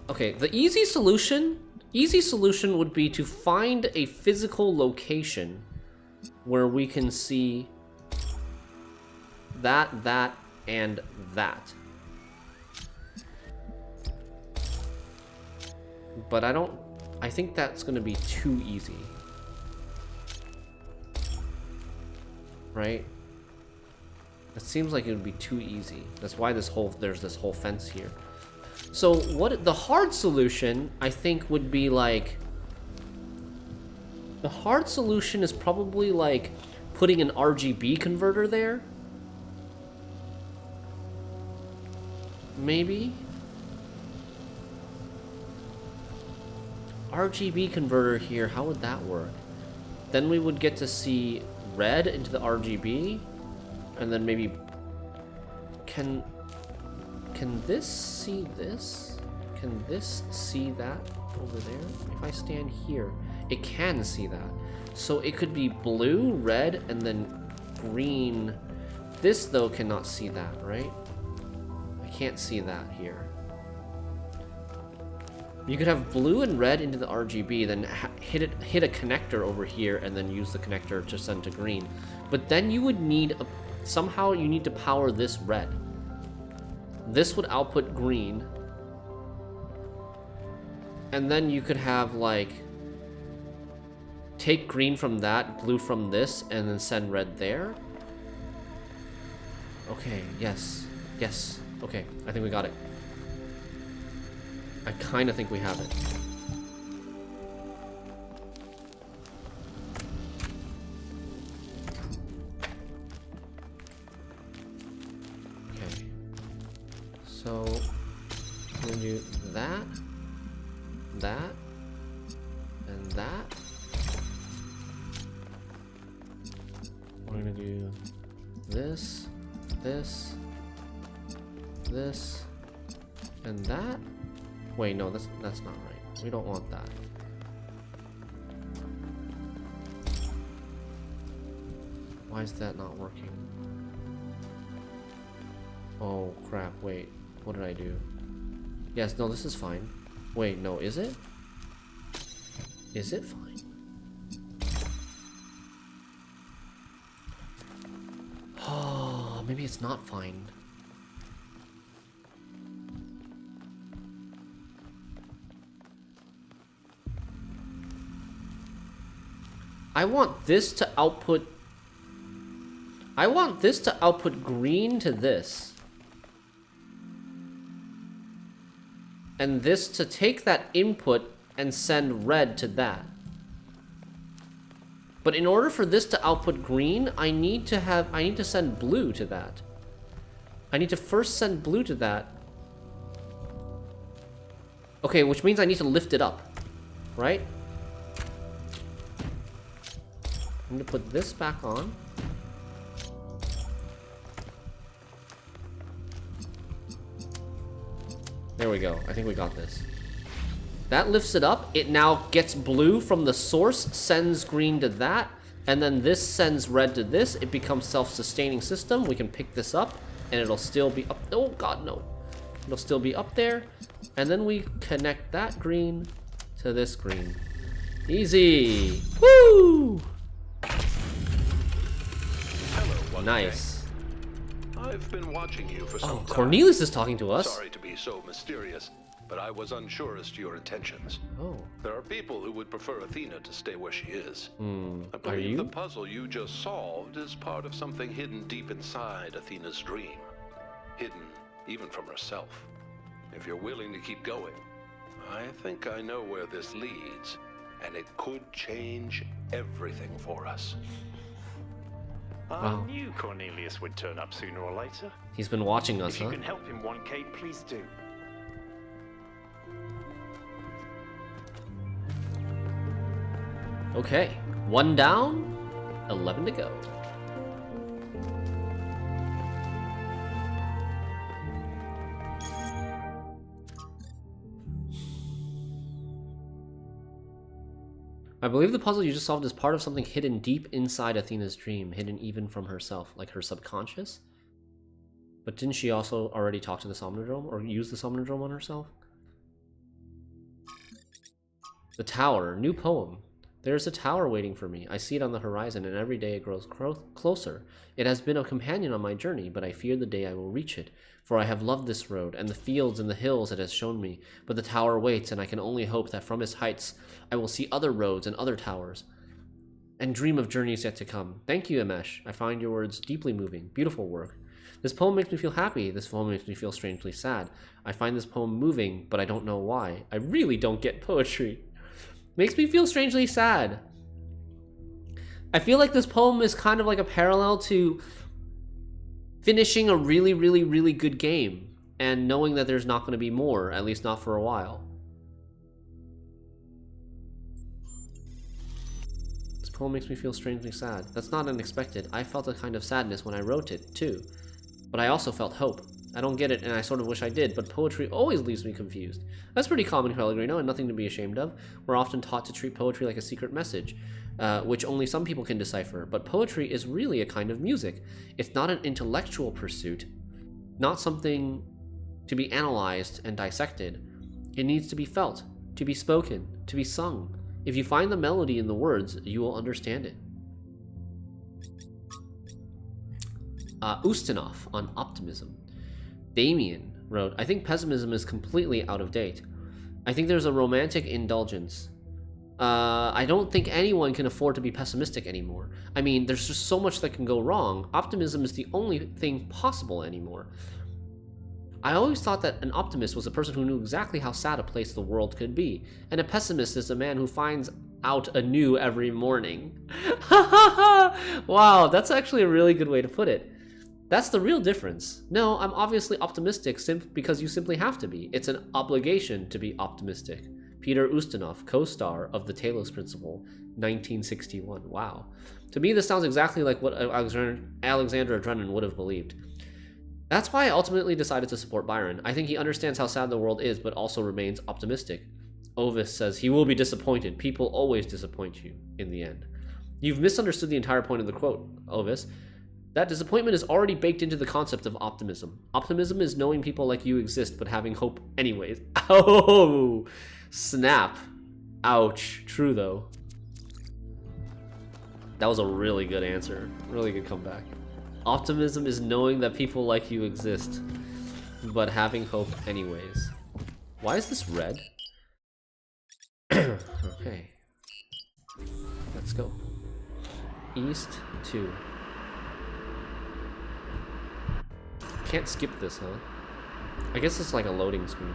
Okay, the easy solution would be to find a physical location where we can see that, and that. But I think that's gonna be too easy. Right? It seems like it would be too easy. That's why there's this whole fence here. So what the hard solution, I think, would be like... The hard solution is probably like putting an RGB converter there. Maybe? RGB converter here, how would that work? Then we would get to see red into the RGB, and then maybe... Can this see this? Can this see that over there? If I stand here, it can see that. So it could be blue, red, and then green. This, though, cannot see that, right? Can't see that here. You could have blue and red into the RGB, then hit a connector over here, and then use the connector to send to green. But then you would need somehow you need to power this red. This would output green, And then you could have, like, take green from that, blue from this, and then send red there. Okay, yes. Yes. Okay, I think we got it. I kind of think we have it. Okay. So, I'm gonna do that, that, and that. We're gonna do this, this, this, and that. Wait, no, that's not right. We don't want that. Why is that not working? Oh crap, wait. What did I do? Yes, no, this is fine. Wait, no, is it? Is it fine? Oh, maybe it's not fine. I want this to output... I want this to output green to this. And this to take that input and send red to that. But in order for this to output green, I need to send blue to that. I need to first send blue to that. Okay, which means I need to lift it up, right? I'm gonna put this back on. There we go. I think we got this. That lifts it up. It now gets blue from the source, sends green to that, and then this sends red to this. It becomes self-sustaining system. We can pick this up, and it'll still be up. Oh god, no. It'll still be up there, and then we connect that green to this green. Easy. Woo! Nice. I've been watching you for some time. Cornelius is talking to us. Sorry to be so mysterious, but I was unsure as to your intentions. Oh. There are people who would prefer Athena to stay where she is. I Are believe you? the puzzle you just solved is part of something hidden deep inside Athena's dream. Hidden even from herself. If you're willing to keep going, I think I know where this leads, and it could change everything for us. I knew Cornelius would turn up sooner or later. He's been watching us, If you huh? can help him, 1K, please do. Okay. 1 down, 11 to go. I believe the puzzle you just solved is part of something hidden deep inside Athena's dream, hidden even from herself, like her subconscious. But didn't she also already talk to the Somnodrome, or use the Somnodrome on herself? The Tower, new poem. There is a tower waiting for me. I see it on the horizon, and every day it grows closer. It has been a companion on my journey, but I fear the day I will reach it. For I have loved this road, and the fields and the hills it has shown me. But the tower waits, and I can only hope that from its heights I will see other roads and other towers, and dream of journeys yet to come. Thank you, Amesh. I find your words deeply moving. Beautiful work. This poem makes me feel happy. This poem makes me feel strangely sad. I find this poem moving, but I don't know why. I really don't get poetry. Makes me feel strangely sad. I feel like this poem is kind of like a parallel to finishing a really, really, really good game and knowing that there's not going to be more, at least not for a while. This poem makes me feel strangely sad. That's not unexpected. I felt a kind of sadness when I wrote it, too. But I also felt hope. I don't get it, and I sort of wish I did, but poetry always leaves me confused. That's pretty common, Pellegrino, and nothing to be ashamed of. We're often taught to treat poetry like a secret message, which only some people can decipher, but poetry is really a kind of music. It's not an intellectual pursuit, not something to be analyzed and dissected. It needs to be felt, to be spoken, to be sung. If you find the melody in the words, you will understand it. Ustinov on optimism. Damien wrote, I think pessimism is completely out of date. I think there's a romantic indulgence. I don't think anyone can afford to be pessimistic anymore. I mean, there's just so much that can go wrong. Optimism is the only thing possible anymore. I always thought that an optimist was a person who knew exactly how sad a place the world could be, and a pessimist is a man who finds out anew every morning. Wow, that's actually a really good way to put it. That's the real difference. No, I'm obviously optimistic because you simply have to be. It's an obligation to be optimistic. Peter Ustinov, co-star of The Talos Principle, 1961. Wow. To me, this sounds exactly like what Alexandra Drennan would have believed. That's why I ultimately decided to support Byron. I think he understands how sad the world is, but also remains optimistic. Ovis says he will be disappointed. People always disappoint you in the end. You've misunderstood the entire point of the quote, Ovis. That disappointment is already baked into the concept of optimism. Optimism is knowing people like you exist, but having hope anyways. Oh, snap. Ouch. True, though. That was a really good answer. Really good comeback. Optimism is knowing that people like you exist, but having hope anyways. Why is this red? Okay. Let's go. East 2. Can't skip this, huh? I guess it's like a loading screen.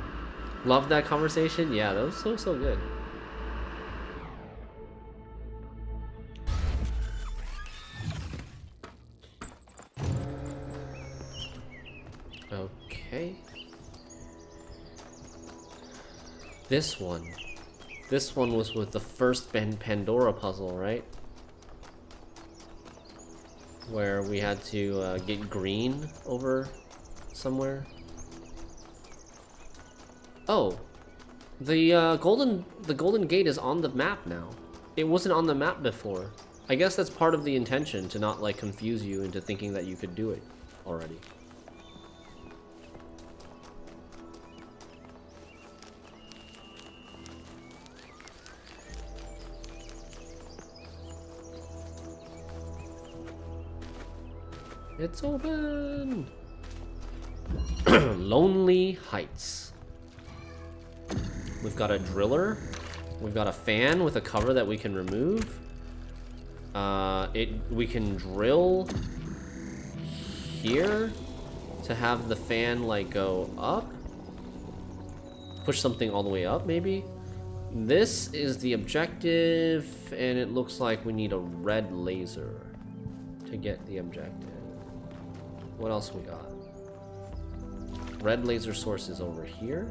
Love that conversation? Yeah, that was so good. Okay. This one. This one was with the first Pandora puzzle, right? Where we had to get green over somewhere. Oh, the golden gate is on the map now. It wasn't on the map before. I guess that's part of the intention, to not like confuse you into thinking that you could do it already. It's open! Lonely Heights. We've got a driller. We've got a fan with a cover that we can remove. We can drill here to have the fan like go up. Push something all the way up, maybe. This is the objective, and it looks like we need a red laser to get the objective. What else we got? Red laser source is over here.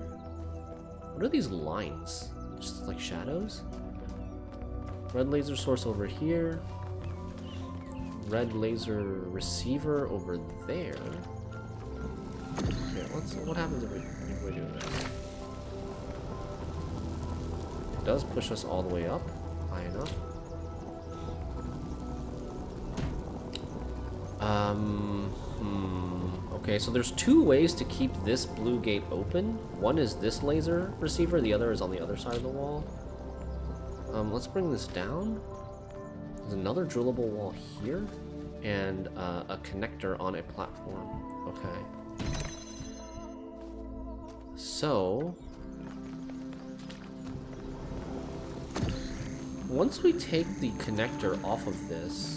What are these lines? Just like shadows? Red laser source over here. Red laser receiver over there. Okay, what happens if we do this? It does push us all the way up, high enough. Okay, so there's two ways to keep this blue gate open. One is this laser receiver, the other is on the other side of the wall. Let's bring this down. There's another drillable wall here, and a connector on a platform. Okay. So, once we take the connector off of this,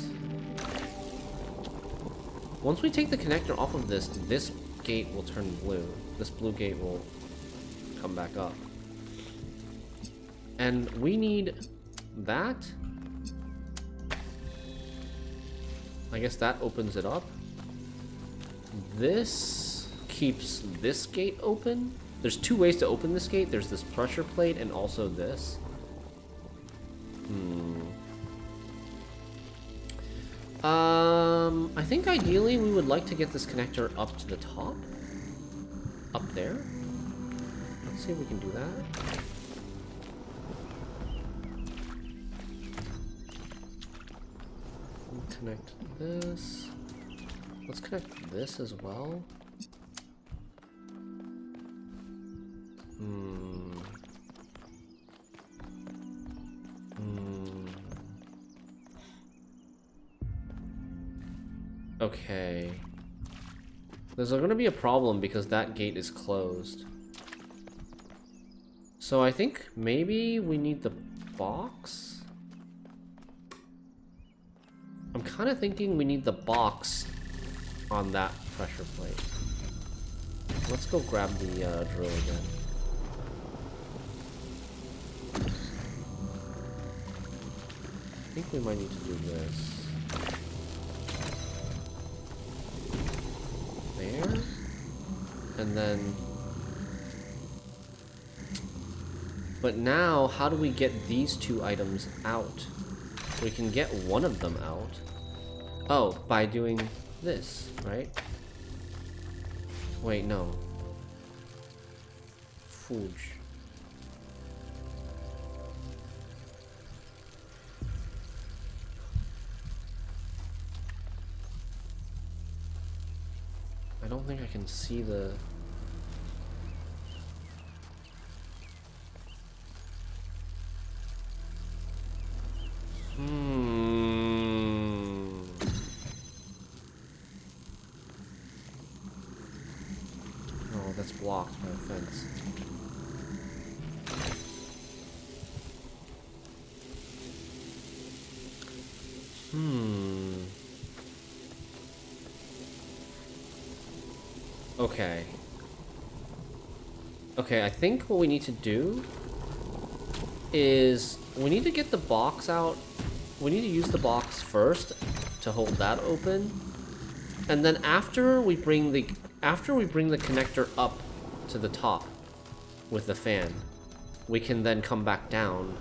this gate will turn blue. This blue gate will come back up. And we need that. I guess that opens it up. This keeps this gate open. There's two ways to open this gate. There's this pressure plate and also this. I think ideally we would like to get this connector up to the top. Up there. Let's see if we can do that. Connect this. Let's connect this as well. Okay. There's going to be a problem because that gate is closed. So I think maybe we need the box? I'm kind of thinking we need the box on that pressure plate. Let's go grab the drill again. I think we might need to do this. There. And then... But now, how do we get these two items out? We can get one of them out. Oh, by doing this, right? Wait, no. Fudge. I don't think I can see the... Oh, that's blocked by a fence. Okay. Okay, I think what we need to do is we need to get the box out. We need to use the box first to hold that open. And then after we bring the connector up to the top with the fan, we can then come back down.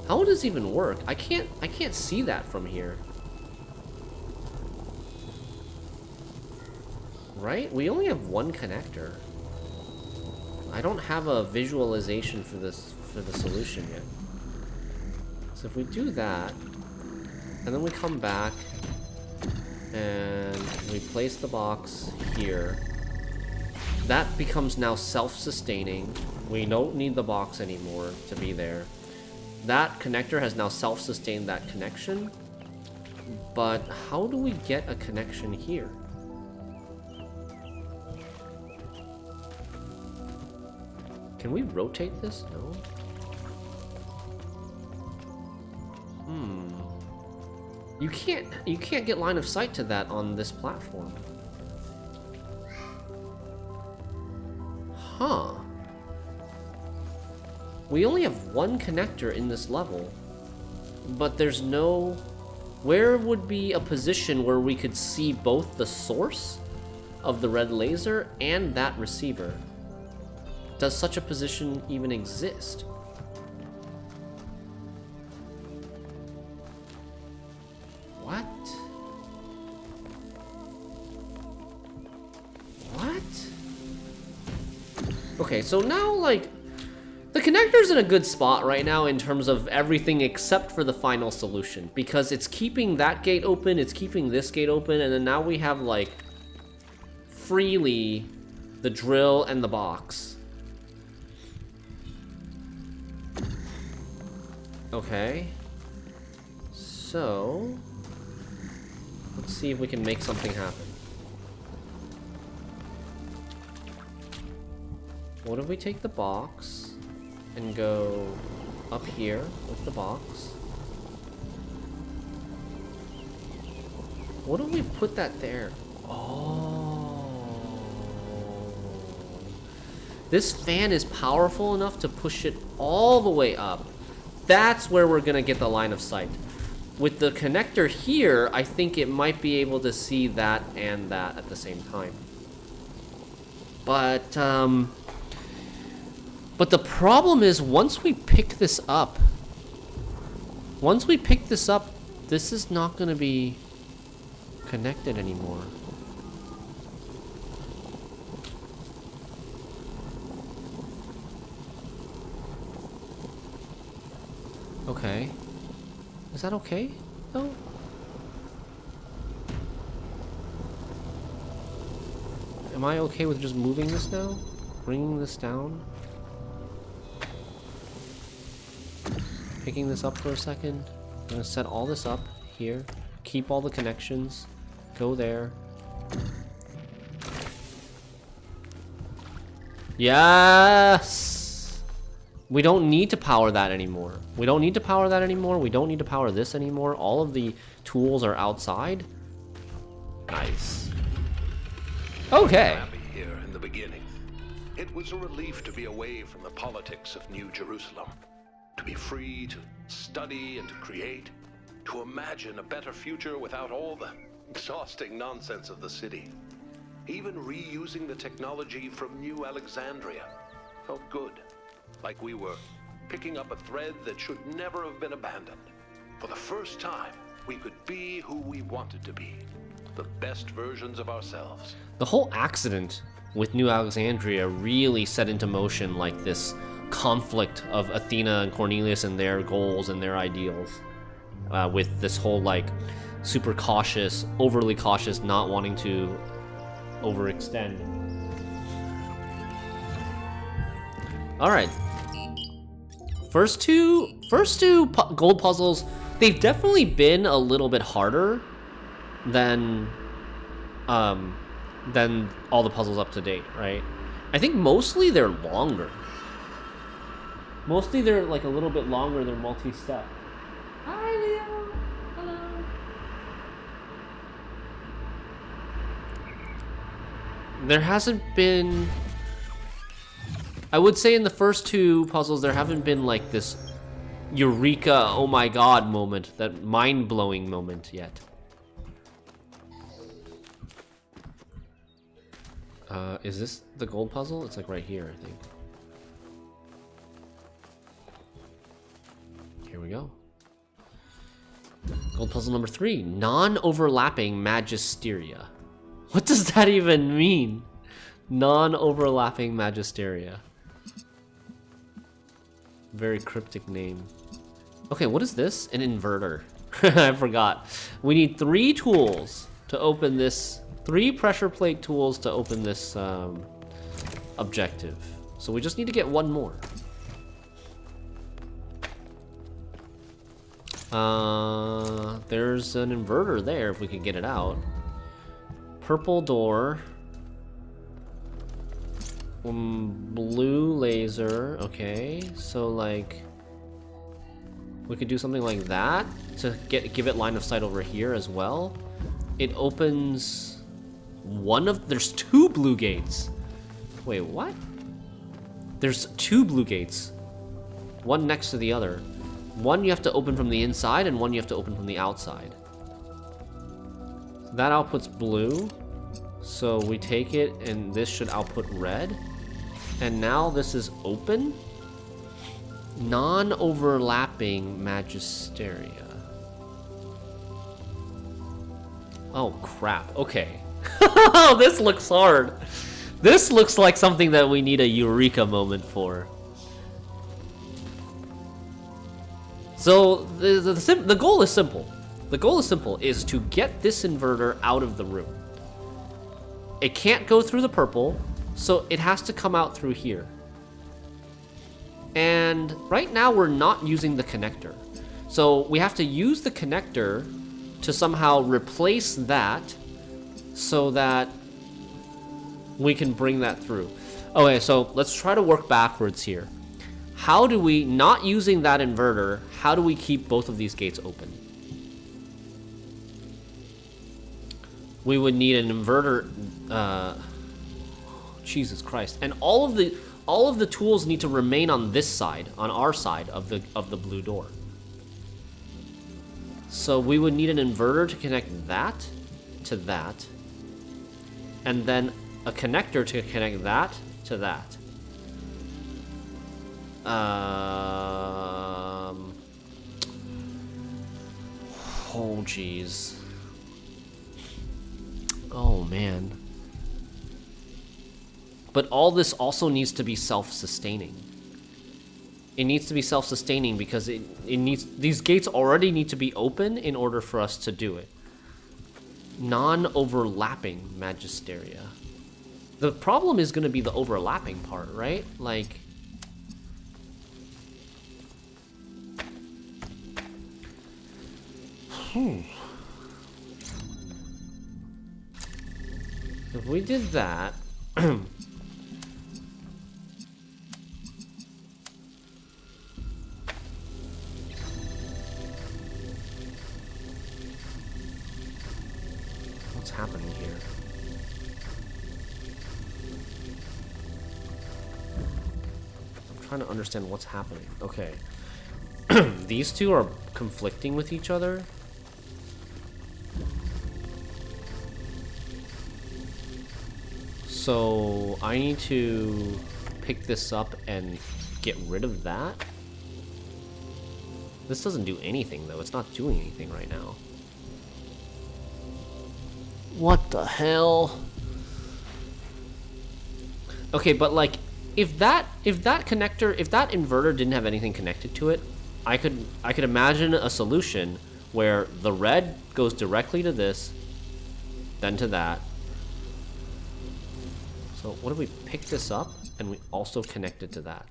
How would this even work? I can't see that from here. Right? We only have one connector. I don't have a visualization for this, for the solution yet. So if we do that, and then we come back, and we place the box here, that becomes now self-sustaining. We don't need the box anymore to be there. That connector has now self-sustained that connection, but how do we get a connection here? Can we rotate this? No. You can't get line of sight to that on this platform. Huh. We only have one connector in this level, but there's no... Where would be a position where we could see both the source of the red laser and that receiver? Does such a position even exist? What? What? Okay, so now, like, the connector's in a good spot right now in terms of everything except for the final solution, because it's keeping that gate open, it's keeping this gate open, and then now we have, like, freely the drill and the box. Okay. So, let's see if we can make something happen. What if we take the box and go up here with the box? What if we put that there? Oh. This fan is powerful enough to push it all the way up. That's where we're gonna get the line of sight. With the connector here, I think it might be able to see that and that at the same time. But the problem is, once we pick this up, this is not gonna be connected anymore. Okay. Is that okay? No? Am I okay with just moving this now? Bringing this down? Picking this up for a second? I'm gonna set all this up here. Keep all the connections. Go there. Yes! We don't need to power that anymore. We don't need to power that anymore. We don't need to power this anymore. All of the tools are outside. Nice. Okay. Happy here in the beginning. It was a relief to be away from the politics of New Jerusalem. To be free to study and to create. To imagine a better future without all the exhausting nonsense of the city. Even reusing the technology from New Alexandria felt good. Like we were picking up a thread that should never have been abandoned. For the first time, we could be who we wanted to be. The best versions of ourselves. The whole accident with New Alexandria really set into motion like this conflict of Athena and Cornelius and their goals and their ideals. With this whole like super cautious, overly cautious, not wanting to overextend. All right. First two gold puzzles, they've definitely been a little bit harder than all the puzzles up to date, right? I think mostly they're longer. Mostly they're like a little bit longer, they're multi-step. Hi, Leo. Hello. There hasn't been... I would say in the first two puzzles, there haven't been like this eureka, oh my god moment, that mind-blowing moment yet. Is this the gold puzzle? It's like right here, I think. Here we go. Gold puzzle number 3, non-overlapping magisteria. What does that even mean? Non-overlapping magisteria. Very cryptic name. Okay, what is this? An inverter. I forgot. We need 3 tools to open this. 3 pressure plate tools to open this objective. So we just need to get 1 more. There's an inverter there if we could get it out. Purple door. Blue laser. Okay, so like we could do something like that to give it line of sight over here as well. It opens there's 2 blue gates. Wait, what? There's 2 blue gates. One next to the other. One you have to open from the inside and one you have to open from the outside. That outputs blue. So we take it and this should output red. And now this is open. Non-overlapping magisteria. Oh crap, okay. This looks hard. This looks like something that we need a eureka moment for. So the goal is simple. The goal is simple, is to get this inverter out of the room. It can't go through the purple, so it has to come out through here. And right now we're not using the connector. So we have to use the connector to somehow replace that so that we can bring that through. Okay, so let's try to work backwards here. How do we, not using that inverter, how do we keep both of these gates open? We would need an inverter, Jesus Christ. And all of the tools need to remain on this side, on our side of the blue door. So we would need an inverter to connect that to that. And then a connector to connect that to that. Oh, jeez. Oh, man. But all this also needs to be self-sustaining. It needs to be self-sustaining because it needs, these gates already need to be open in order for us to do it. Non-overlapping magisteria. The problem is going to be the overlapping part, right? Like... If we did that... happening here? I'm trying to understand what's happening. Okay. These two are conflicting with each other. So I need to pick this up and get rid of that. This doesn't do anything though. It's not doing anything right now. What the hell? Okay, but like if that connector, if that inverter didn't have anything connected to it, I could imagine a solution where the red goes directly to this, then to that. So what if we pick this up and we also connect it to that?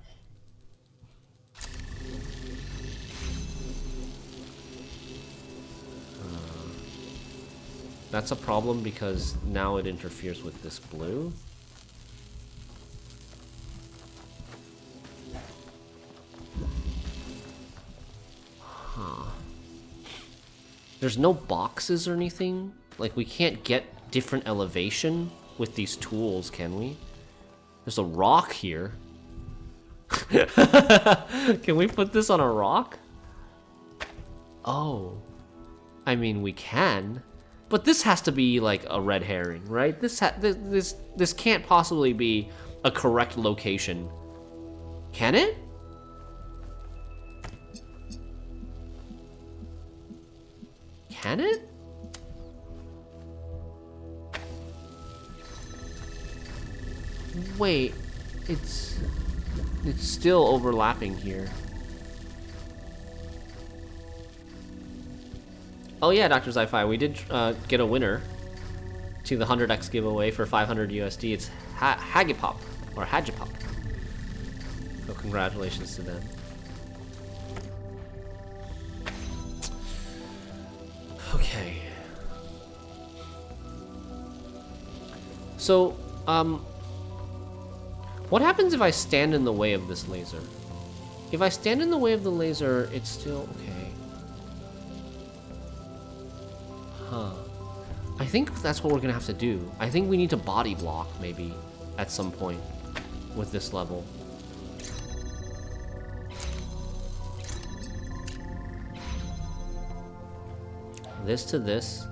That's a problem because now it interferes with this blue. Huh. There's no boxes or anything? Like we can't get different elevation with these tools, can we? There's a rock here. Can we put this on a rock? Oh. I mean, we can. But this has to be like a red herring, right? This can't possibly be a correct location. Can it? Can it? Wait, it's still overlapping here. Oh yeah, Dr. Zi-Fi, we did get a winner to the 100x giveaway for 500 USD. It's Hagipop, or Hagipop. So congratulations to them. Okay. So, what happens if I stand in the way of this laser? If I stand in the way of the laser, it's still okay. Huh. I think that's what we're gonna have to do. I think we need to body block, maybe, at some point with this level. This to this.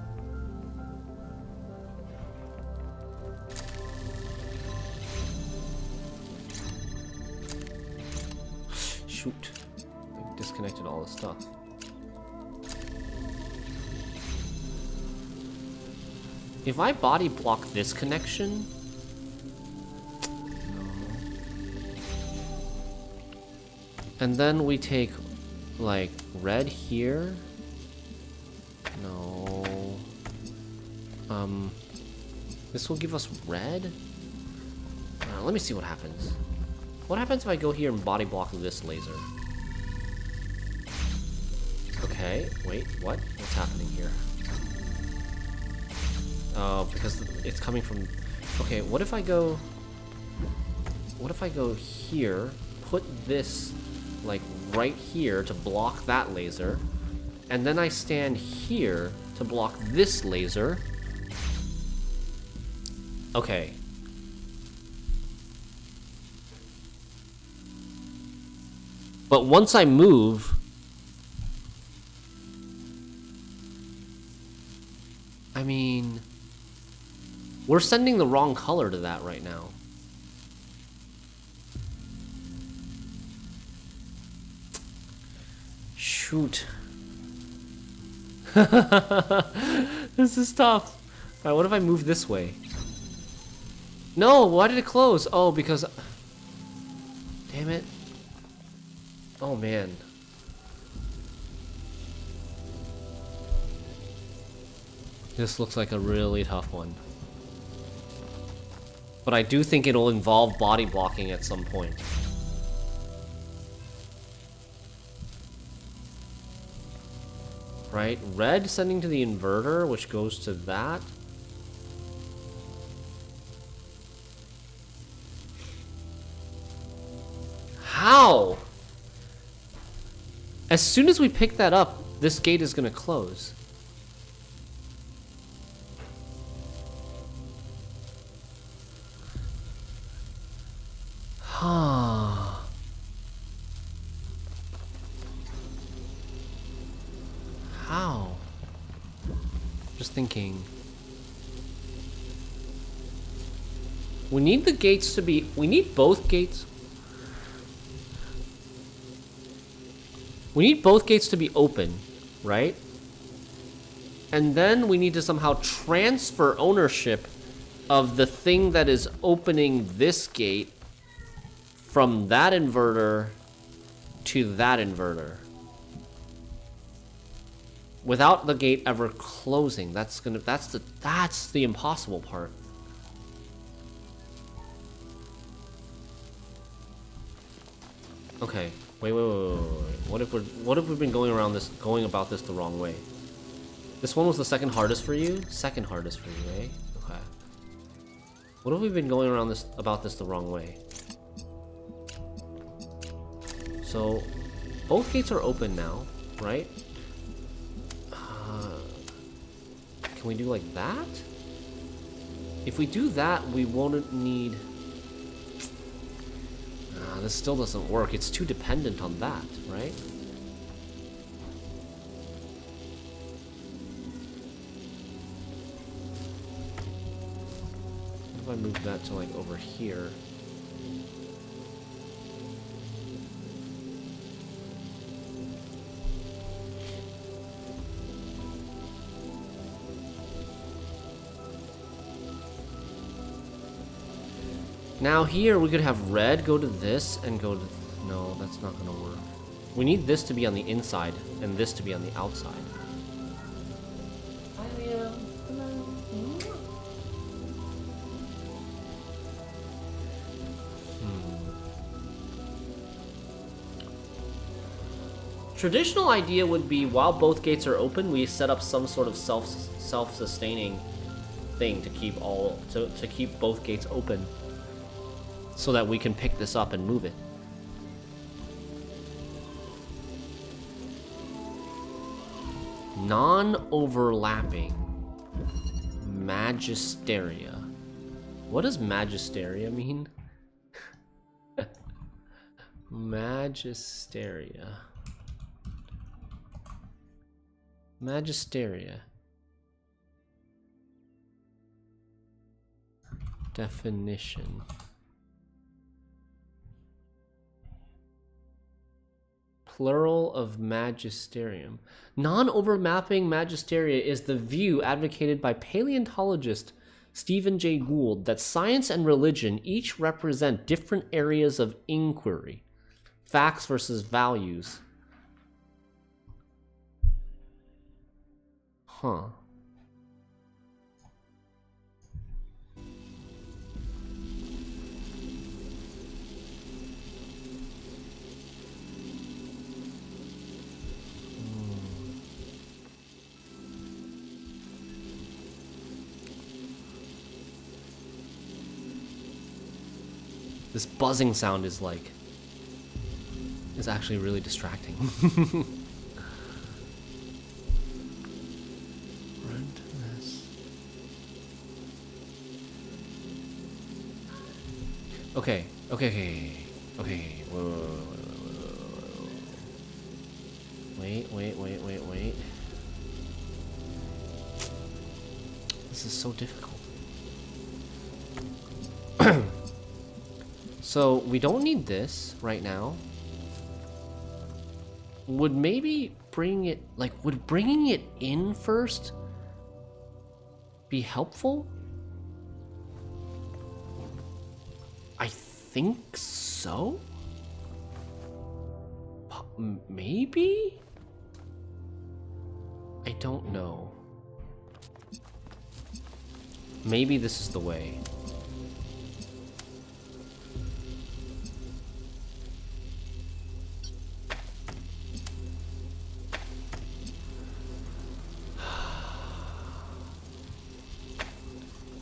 Shoot. I disconnected all the stuff. If I body block this connection... And then we take, like, red here. No. This will give us red? Let me see what happens. What happens if I go here and body block this laser? Okay, wait, what? What's happening here? Oh, because it's coming from... Okay, what if I go... What if I go here, put this, like, right here to block that laser, and then I stand here to block this laser? Okay. But once I move... I mean... We're sending the wrong color to that right now. Shoot. This is tough. Alright, what if I move this way? No, why did it close? Oh, because... Damn it. Oh, man. This looks like a really tough one. But I do think it'll involve body blocking at some point. Right? Red sending to the inverter, which goes to that. How? As soon as we pick that up, this gate is going to close. Huh. How? Just thinking. We need the gates to be... We need both gates. We need both gates to be open, right? And then we need to somehow transfer ownership of the thing that is opening this gate from that inverter to that inverter. Without the gate ever closing. That's the impossible part. Okay. Wait. What if we've been going about this the wrong way? This one was the second hardest for you? Second hardest for you, eh? Okay. What if we've been going about this the wrong way? So, both gates are open now, right? Can we do like that? If we do that, we won't need... this still doesn't work. It's too dependent on that, right? What if I move that to like over here? Now here we could have red go to this and go to... No, that's not gonna work. We need this to be on the inside and this to be on the outside. Traditional idea would be while both gates are open, we set up some sort of self-sustaining thing to keep to keep both gates open, so that we can pick this up and move it. Non-overlapping magisteria. What does magisteria mean? Magisteria. Magisteria. Definition. Plural of magisterium. Non-overlapping magisteria is the view advocated by paleontologist Stephen Jay Gould that science and religion each represent different areas of inquiry. Facts versus values. Huh. This buzzing sound is actually really distracting. Rent this. Okay. Wait. This is so difficult. So we don't need this right now. Would maybe bring it, would bringing it in first be helpful? I think so. Maybe? I don't know. Maybe this is the way.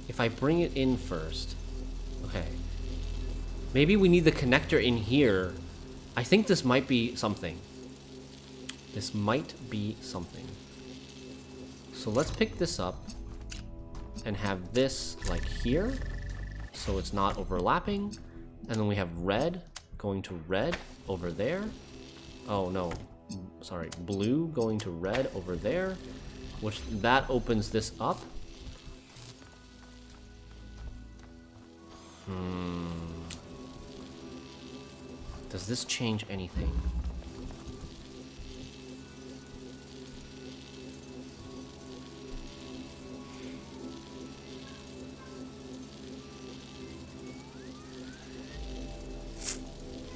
If I bring it in first, okay. Maybe we need the connector in here. I think this might be something. This might be something. So let's pick this up and have this like here, so it's not overlapping. And then we have red going to red over there. Oh no, sorry, blue going to red over there, which that opens this up. Does this change anything?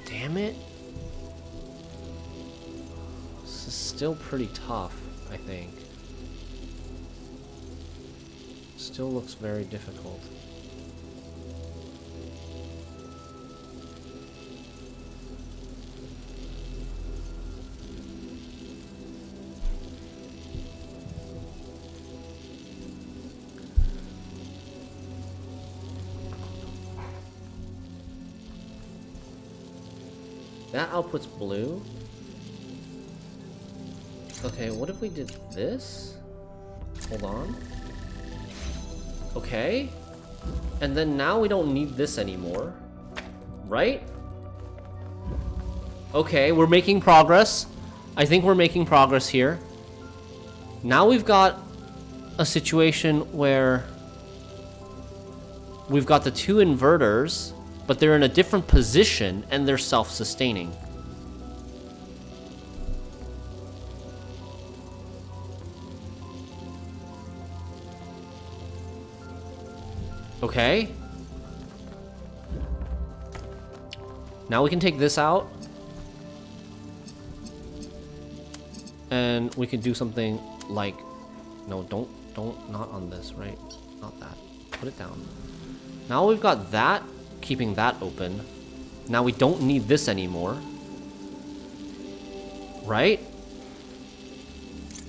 Damn it. This is still pretty tough, I think. Still looks very difficult. That outputs blue. Okay, what if we did this? Hold on. Okay. And then now we don't need this anymore. Right? Okay, we're making progress. I think we're making progress here. Now we've got a situation where we've got the two inverters, but they're in a different position and they're self-sustaining. Okay. Now we can take this out. And we can do something like, no, don't, not on this, right? Not that. Put it down. Now we've got that, keeping that open. Now we don't need this anymore. Right?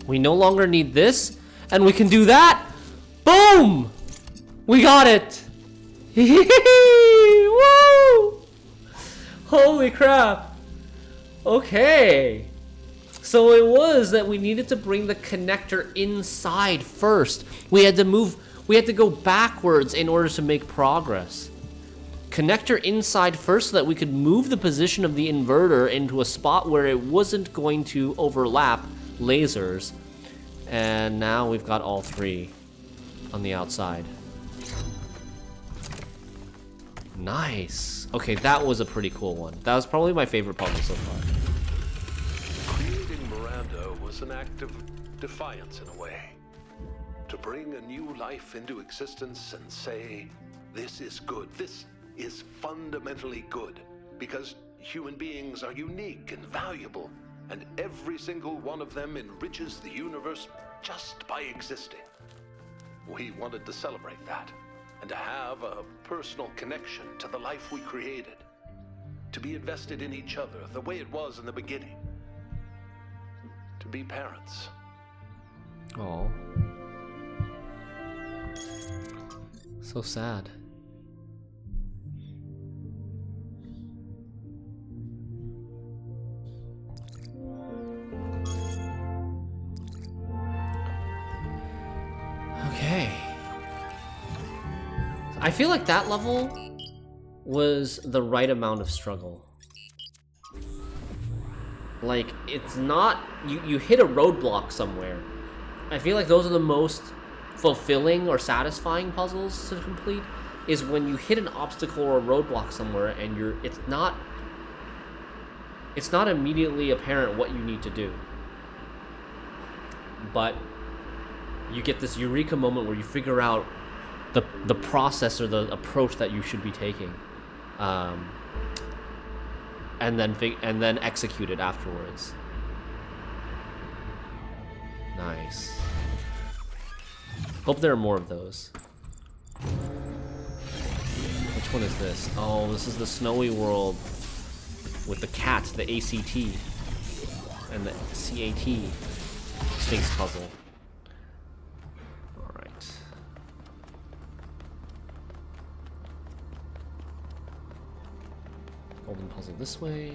We no longer need this, and we can do that. Boom! We got it! Woo! Holy crap! Okay. So it was that we needed to bring the connector inside first. We had to go backwards in order to make progress. Connector inside first so that we could move the position of the inverter into a spot where it wasn't going to overlap lasers. And now we've got all three on the outside. Nice. Okay, that was a pretty cool one. That was probably my favorite puzzle so far. Creating Miranda was an act of defiance in a way. To bring a new life into existence and say, this is good, this is fundamentally good, because human beings are unique and valuable, and every single one of them enriches the universe just by existing. We wanted to celebrate that, and to have a personal connection to the life we created, to be invested in each other the way it was in the beginning, to be parents. Oh. So sad. Okay. I feel like that level was the right amount of struggle. Like, it's not... You hit a roadblock somewhere. I feel like those are the most fulfilling or satisfying puzzles to complete, is when you hit an obstacle or a roadblock somewhere and it's not immediately apparent what you need to do. But you get this eureka moment where you figure out the process or the approach that you should be taking, and then execute it afterwards. Nice. Hope there are more of those. Which one is this? Oh, this is the snowy world with the cat, the ACT, and the CAT Sphinx puzzle. Alright. Golden puzzle this way.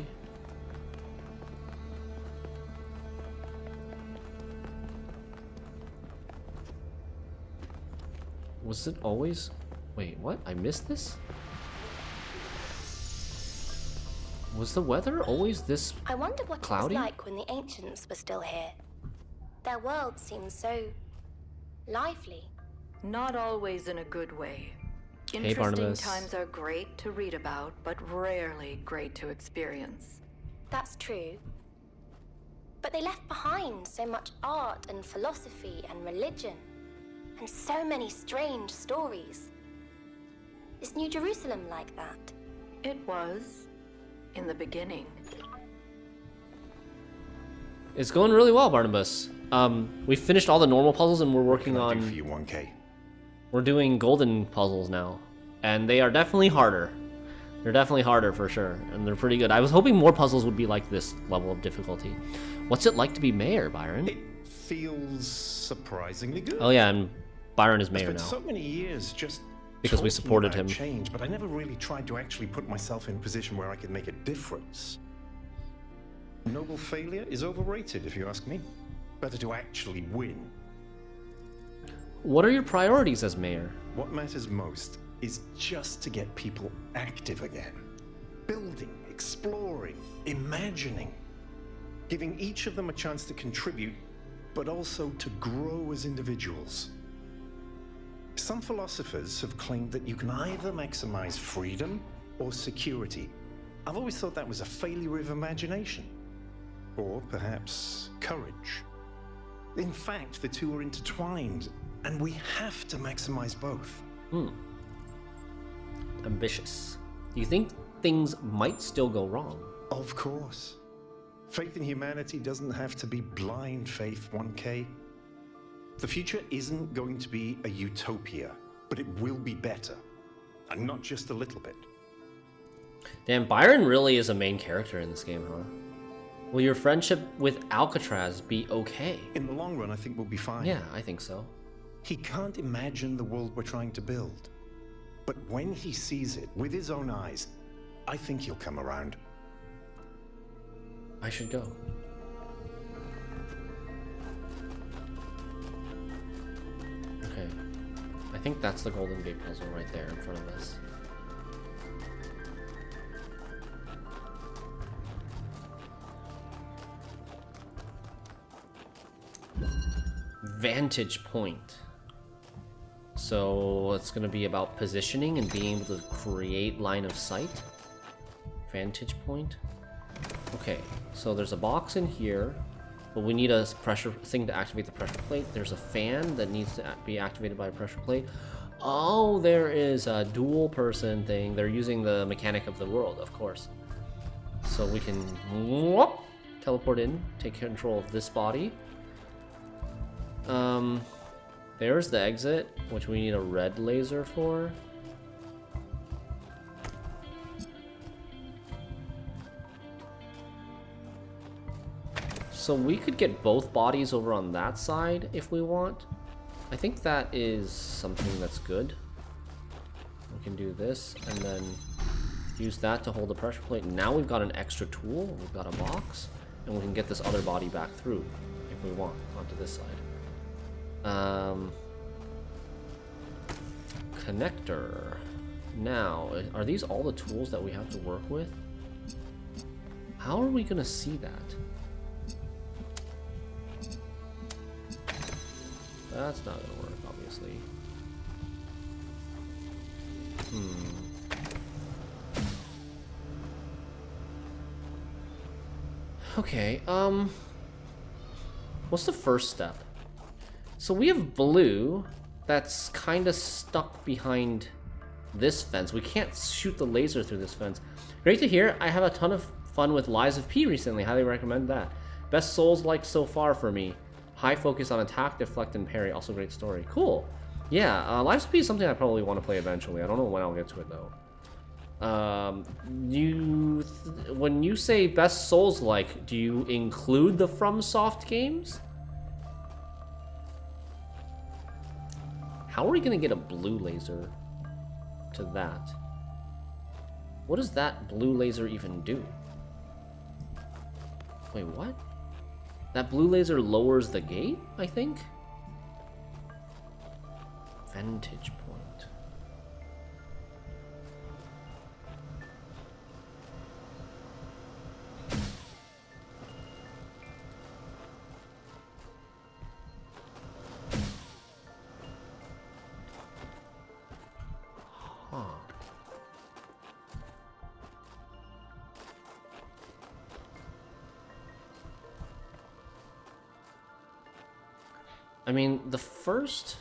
Was it always... Wait, what? I missed this? Was the weather always this I wonder what cloudy? it was like when the ancients were still here. Their world seems so lively. Not always in a good way. Hey, Interesting Barnabas. times are great to read about, but rarely great to experience. That's true. But they left behind so much art and philosophy and religion, and so many strange stories. Is New Jerusalem like that? It was, in the beginning. It's going really well, Barnabas. We finished all the normal puzzles and we're working What can I on... do for you, 1K? We're doing golden puzzles now. And they are definitely harder. They're definitely harder for sure. And they're pretty good. I was hoping more puzzles would be like this level of difficulty. What's it like to be mayor, Byron? It feels surprisingly good. Oh yeah, and Byron is mayor I spent now. so many years just Because we talking supported about him. change, but I never really tried to actually put myself in a position where I could make a difference. Noble failure is overrated, if you ask me. Better to actually win. What are your priorities as mayor? What matters most is just to get people active again. Building, exploring, imagining. Giving each of them a chance to contribute, but also to grow as individuals. Some philosophers have claimed that you can either maximize freedom or security. I've always thought that was a failure of imagination. Or perhaps courage. In fact, the two are intertwined, and we have to maximize both. Ambitious. Do you think things might still go wrong? Of course. Faith in humanity doesn't have to be blind faith, 1K. The future isn't going to be a utopia, but it will be better. And not just a little bit. Damn, Byron really is a main character in this game, huh? Will your friendship with Alcatraz be okay? In the long run, I think we'll be fine. Yeah, I think so. He can't imagine the world we're trying to build. But when he sees it with his own eyes, I think he'll come around. I should go. Okay. I think that's the Golden Gate puzzle right there in front of us. Vantage point. So it's gonna be about positioning and being able to create line of sight. Vantage point. Okay, so there's a box in here, but we need a pressure thing to activate the pressure plate. There's a fan that needs to be activated by a pressure plate. Oh, there is a dual person thing. They're using the mechanic of the world, of course. So we can whoop, teleport in, take control of this body. There's the exit, which we need a red laser for. So we could get both bodies over on that side if we want. I think that is something that's good. We can do this and then use that to hold the pressure plate. Now we've got an extra tool. We've got a box, and we can get this other body back through if we want onto this side. Connector. Now, are these all the tools that we have to work with? How are we gonna see that? That's not gonna work, obviously. Okay, what's the first step? So we have blue that's kind of stuck behind this fence. We can't shoot the laser through this fence. Great to hear. I have a ton of fun with Lies of P recently. Highly recommend that. Best Souls-like so far for me. High focus on attack, deflect, and parry. Also great story. Cool. Yeah, Lies of P is something I probably want to play eventually. I don't know when I'll get to it though. When you say best Souls-like, do you include the FromSoft games? How are we gonna get a blue laser to that? What does that blue laser even do? Wait, what? That blue laser lowers the gate, I think? Vantage point. I mean, the first...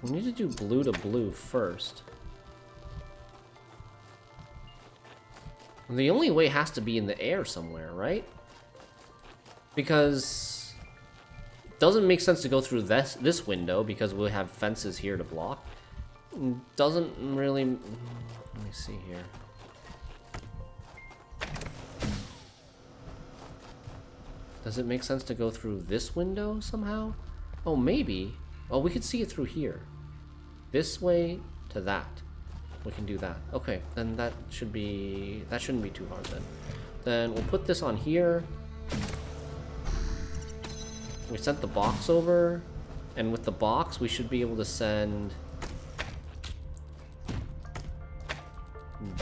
We need to do blue to blue first. And the only way has to be in the air somewhere, right? Because it doesn't make sense to go through this window because we'll have fences here to block. Doesn't really... Let me see here. Does it make sense to go through this window somehow? Oh, maybe. Oh, we could see it through here. This way to that. We can do that. Okay, then that shouldn't be too hard then. Then we'll put this on here. We sent the box over, and with the box we should be able to send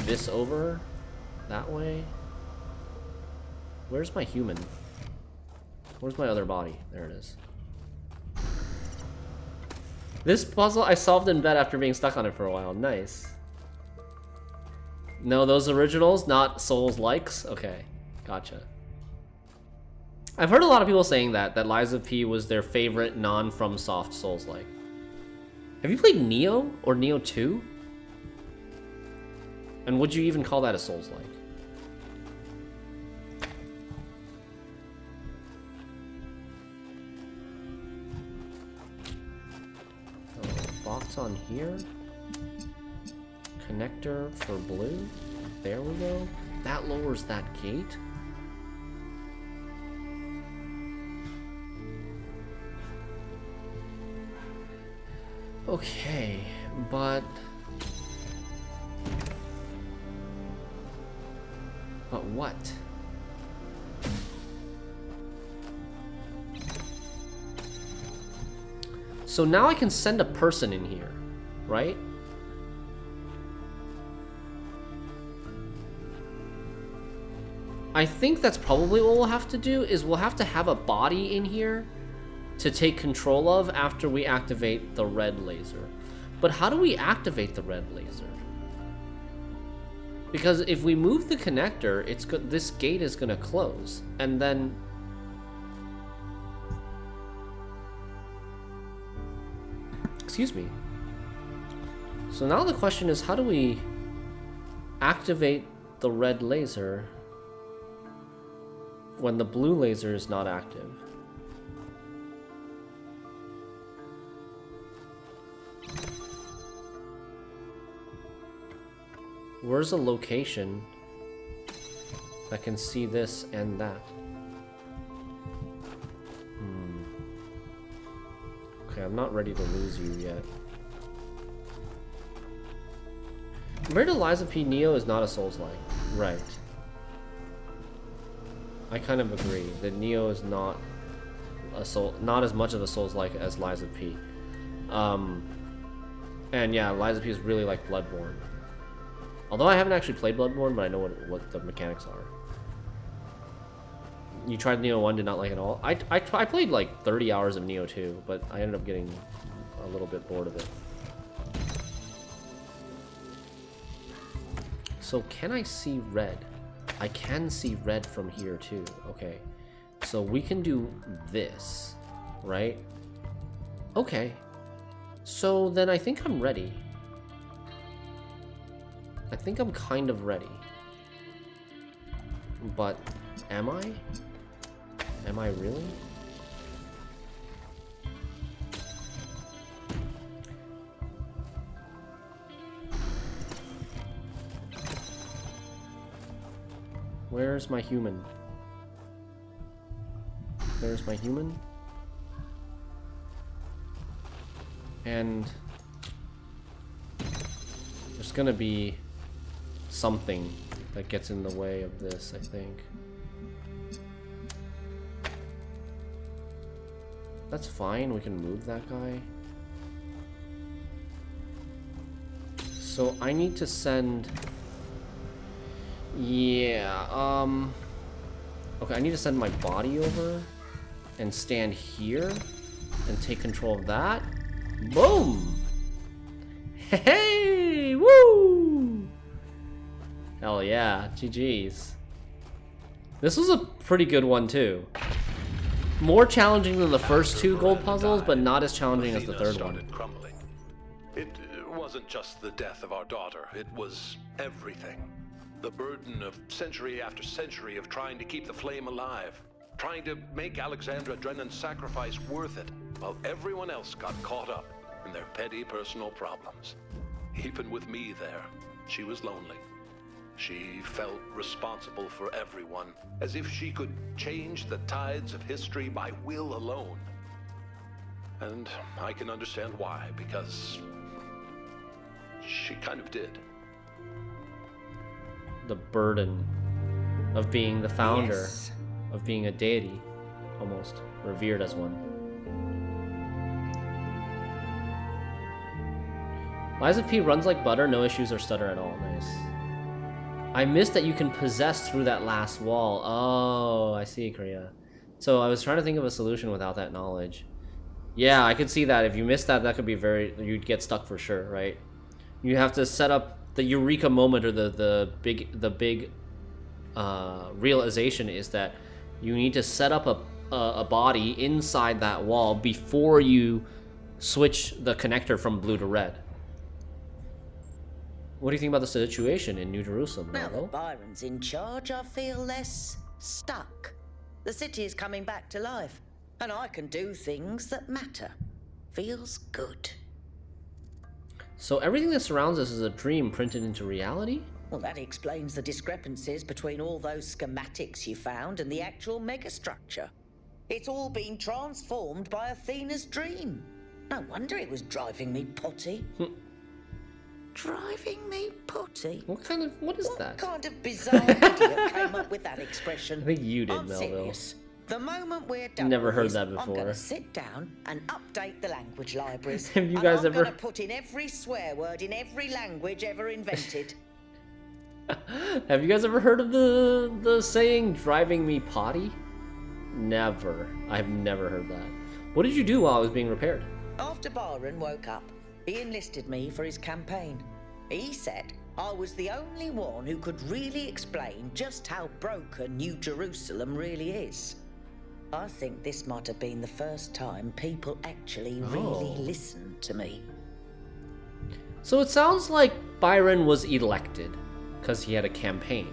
this over that way. Where's my human? Where's my other body? There it is. This puzzle I solved in bed after being stuck on it for a while. Nice. No, those originals, not Souls likes? Okay, gotcha. I've heard a lot of people saying that Lies of P was their favorite non-FromSoft Souls-like. Have you played Neo or Neo 2? And would you even call that a Souls-like? Box on here. Connector for blue. There we go. That lowers that gate. Okay, but what? So now I can send a person in here, right? I think that's probably what we'll have to do, is we'll have to have a body in here to take control of after we activate the red laser. But how do we activate the red laser? Because if we move the connector, this gate is gonna close, and then... Excuse me. So now the question is, how do we activate the red laser when the blue laser is not active? Where's a location that can see this and that? Okay, I'm not ready to lose you yet. Compared to Lies of P, Neo is not a Souls-like. Right. I kind of agree that Neo is not as much of a Souls-like as Lies of P. And yeah, Lies of P is really like Bloodborne. Although I haven't actually played Bloodborne, but I know what the mechanics are. You tried Neo 1, did not like it at all? I played like 30 hours of Neo 2, but I ended up getting a little bit bored of it. So can I see red? I can see red from here too. Okay. So we can do this, right? Okay. So then I think I'm ready. I think I'm kind of ready. But am I? Am I really? Where's my human? There's my human. And there's gonna be something that gets in the way of this, I think. That's fine, we can move that guy. So I need to send... Yeah, okay, I need to send my body over and stand here and take control of that. Boom! Hey! Woo! Hell yeah, GG's. This was a pretty good one too. More challenging than the first two gold puzzles, but not as challenging as the third one. Crumbling. It wasn't just the death of our daughter, it was everything. The burden of century after century of trying to keep the flame alive, trying to make Alexandra Drennan's sacrifice worth it, while everyone else got caught up in their petty personal problems. Even with me there, she was lonely. She felt responsible for everyone, as if she could change the tides of history by will alone. And I can understand why, because she kind of did. The burden of being the founder, of being a deity, almost revered as one. Liza P runs like butter, no issues or stutter at all. Nice. I missed that you can possess through that last wall. Oh, I see, Korea. So I was trying to think of a solution without that knowledge. Yeah, I could see that. If you missed that, that could be you'd get stuck for sure, right? You have to set up the eureka moment, or the big realization is that you need to set up a body inside that wall before you switch the connector from blue to red. What do you think about the situation in New Jerusalem, Now Marvel? that Byron's in charge, I feel less stuck. The city is coming back to life, and I can do things that matter. Feels good. So everything that surrounds us is a dream printed into reality? Well, that explains the discrepancies between all those schematics you found and the actual megastructure. It's all been transformed by Athena's dream. No wonder it was driving me potty. Driving me potty? What is that? What kind of bizarre idiot came up with that expression? I think you did, I'm Melville. serious. The moment we're done Never with heard this, that I'm before. gonna sit down and update the language libraries. Have you and guys I'm ever- gonna put in every swear word in every language ever invented. Have you guys ever heard of the saying driving me potty? Never. I've never heard that. What did you do while I was being repaired? After Byron woke up, he enlisted me for his campaign. He said I was the only one who could really explain just how broken New Jerusalem really is. I think this might have been the first time people actually really listened to me. So it sounds like Byron was elected because he had a campaign,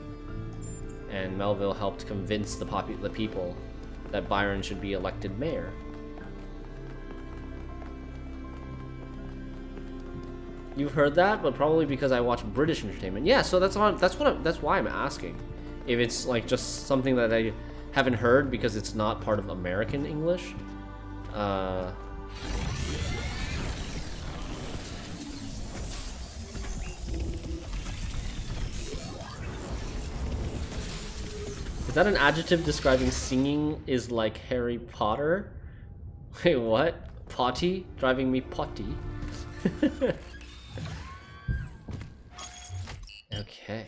and Melville helped convince the people that Byron should be elected mayor. You've heard that, but probably because I watch British entertainment. Yeah, so that's why I'm asking if it's like just something that I haven't heard because it's not part of American English. Is that an adjective describing singing is like Harry Potter? Wait, what? Potty? Driving me potty? Okay.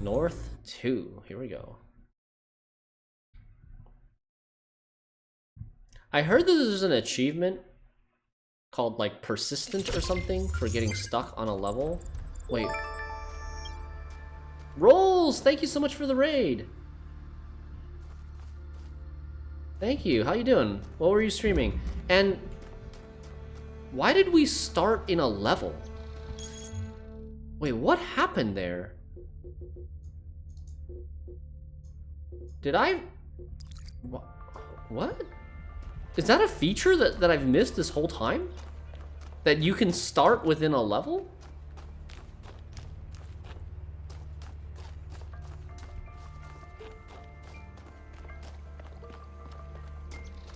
North 2. Here we go. I heard that there's an achievement called like persistent or something for getting stuck on a level. Wait. Rolls! Thank you so much for the raid. Thank you. How you doing? What were you streaming? And why did we start in a level? Wait, what happened there? Did I... What? Is that a feature that I've missed this whole time? That you can start within a level?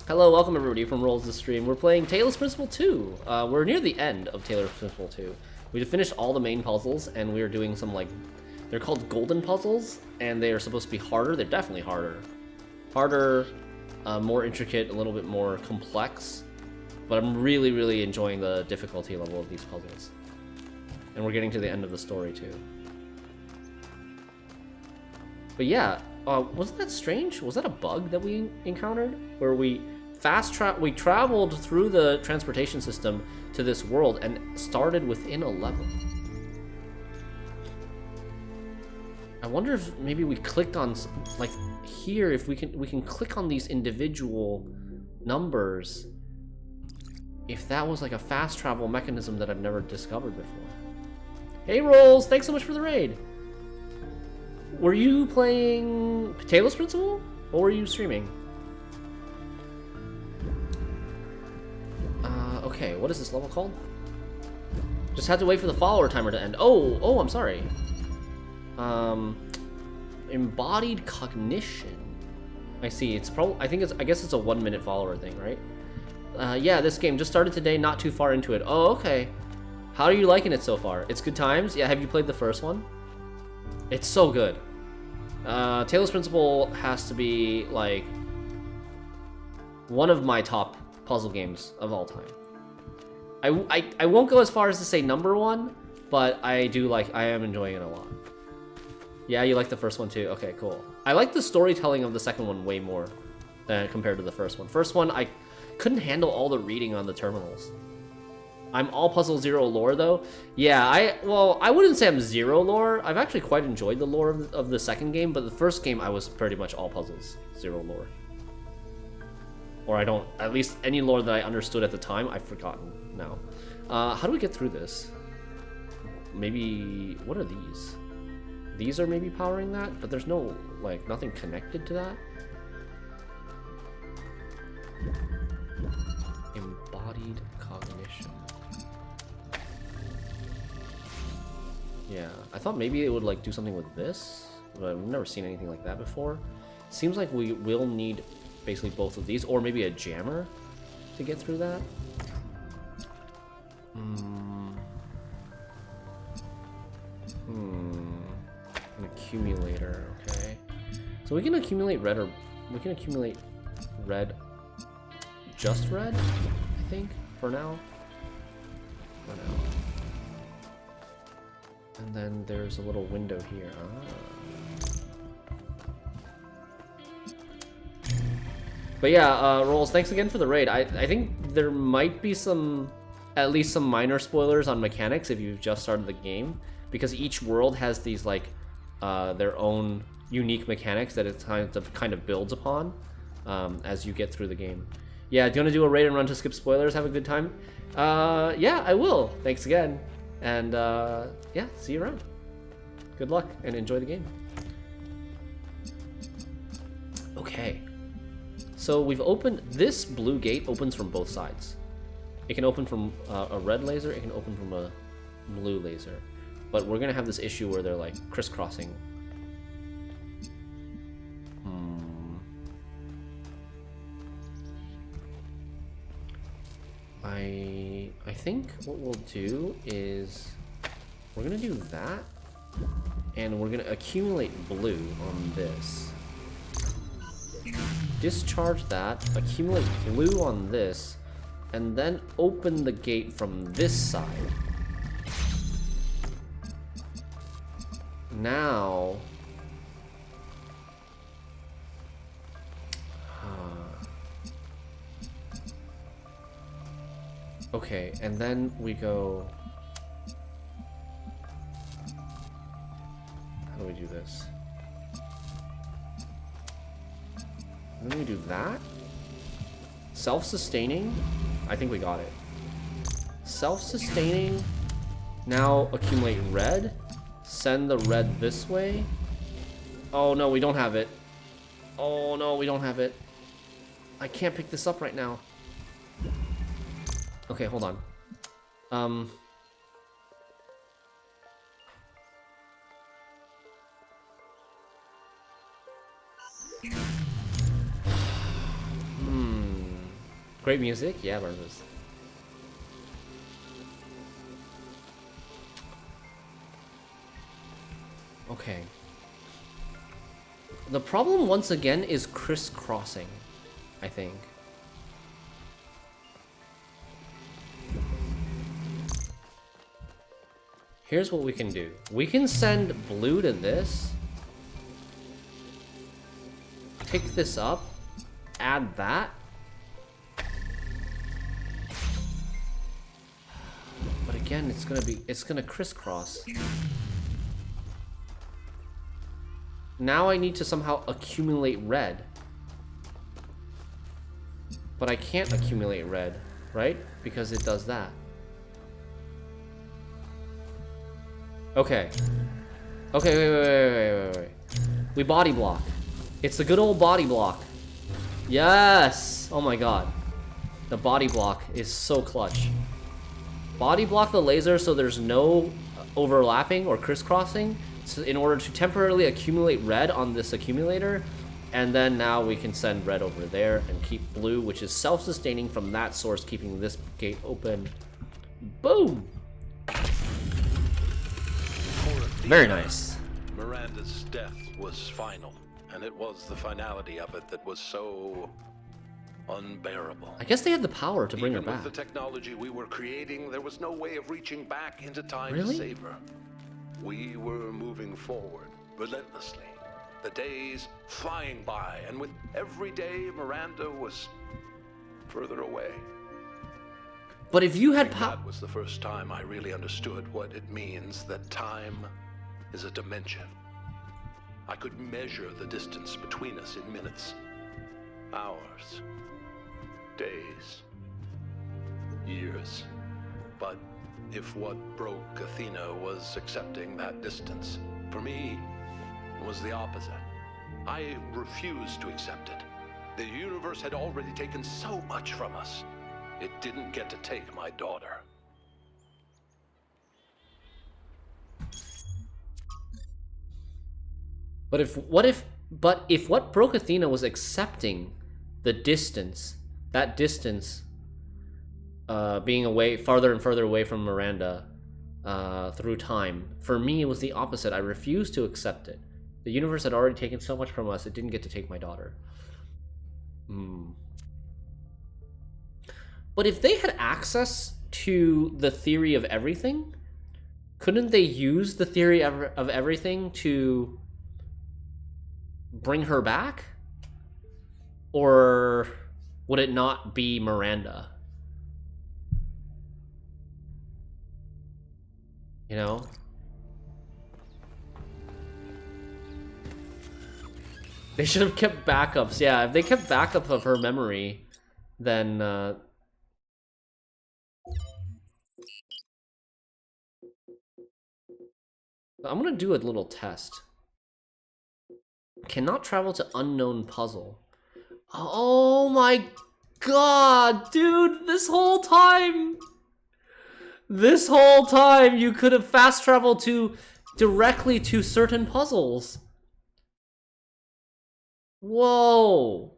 Hello, welcome everybody from Rolls the Stream. We're playing Talos Principle 2. We're near the end of Talos Principle 2. We just finished all the main puzzles, and we are doing some, like, they're called golden puzzles, and they are supposed to be harder. They're definitely harder. Harder, more intricate, a little bit more complex. But I'm really, really enjoying the difficulty level of these puzzles. And we're getting to the end of the story, too. But yeah, wasn't that strange? Was that a bug that we encountered? Where we we traveled through the transportation system to this world and started within a level. I wonder if maybe we clicked on, like, here, if we can click on these individual numbers. If that was like a fast travel mechanism that I've never discovered before. Hey Rolls, thanks so much for the raid. Were you playing Talos Principle or were you streaming? Okay, what is this level called? Just had to wait for the follower timer to end. Oh, I'm sorry. Embodied cognition. I see. It's probably. I guess it's a 1 minute follower thing, right? Yeah, this game just started today. Not too far into it. Oh, okay. How are you liking it so far? It's good times. Yeah. Have you played the first one? It's so good. Talos Principle has to be like one of my top puzzle games of all time. I won't go as far as to say #1, but I am enjoying it a lot. Yeah, you like the first one too? Okay, cool. I like the storytelling of the second one way more than compared to the first one. First one, I couldn't handle all the reading on the terminals. I'm all puzzle zero lore though. Yeah, I wouldn't say I'm zero lore. I've actually quite enjoyed the lore of the second game, but the first game I was pretty much all puzzles zero lore. Or I don't, at least any lore that I understood at the time, I've forgotten now. How do we get through this? Maybe, what are these? These are maybe powering that, but there's no, like, nothing connected to that. Embodied cognition. Yeah, I thought maybe it would, like, do something with this, but I've never seen anything like that before. Seems like we will need basically both of these, or maybe a jammer to get through that. An accumulator, okay. So we can accumulate red, or we can accumulate red, just red, I think, for now. For now. And then there's a little window here. But yeah, Rolls, thanks again for the raid. I think there might be at least some minor spoilers on mechanics if you've just started the game, because each world has these like their own unique mechanics that it kind of builds upon as you get through the game. Yeah, do you want to do a raid and run to skip spoilers? Have a good time? Yeah, I will. Thanks again. And yeah, see you around. Good luck and enjoy the game. Okay. So we've opened, this blue gate opens from both sides. It can open from a red laser, it can open from a blue laser. But we're gonna have this issue where they're like crisscrossing. I think what we'll do is we're gonna do that, and we're gonna accumulate blue on this. Discharge that, accumulate blue on this, and then open the gate from this side. Now, okay, and then we go, how do we do this? And then we do that. Self-sustaining. I think we got it. Self-sustaining. Now accumulate red. Send the red this way. Oh no, we don't have it. Oh no, we don't have it. I can't pick this up right now. Okay, hold on. Great music, yeah, Barbas. Okay. The problem once again is crisscrossing, I think. Here's what we can do. We can send blue to this. Pick this up. Add that. But again, it's gonna crisscross. now I need to somehow accumulate red. But I can't accumulate red, right? Because it does that. Okay. Okay, wait. We body block. It's the good old body block. Yes! Oh my god. The body block is so clutch. Body block the laser so there's no overlapping or crisscrossing in order to temporarily accumulate red on this accumulator. And then now we can send red over there and keep blue, which is self-sustaining from that source, keeping this gate open. Boom! Very nice. Miranda's death was final, and it was the finality of it that was so unbearable. I guess they had the power to bring her back. Even with the technology we were creating, there was no way of reaching back into time Really? to save her. We were moving forward relentlessly. The days flying by, and with every day, Miranda was further away. But if you had that was the first time I really understood what it means that time is a dimension. I could measure the distance between us in minutes, hours, days, years. But if what broke Athena was accepting that distance, for me, it was the opposite. I refused to accept it. The universe had already taken so much from us. It didn't get to take my daughter. But if what broke Athena was accepting the distance, that distance being away, farther and further away from Miranda through time, for me it was the opposite. I refused to accept it. The universe had already taken so much from us, it didn't get to take my daughter. But if they had access to the theory of everything, couldn't they use the theory of everything to bring her back? Or would it not be Miranda? You know? They should have kept backups. Yeah, if they kept backup of her memory, then I'm gonna do a little test. Cannot travel to unknown puzzle. Oh my god, dude, this whole time you could have fast traveled directly to certain puzzles. Whoa.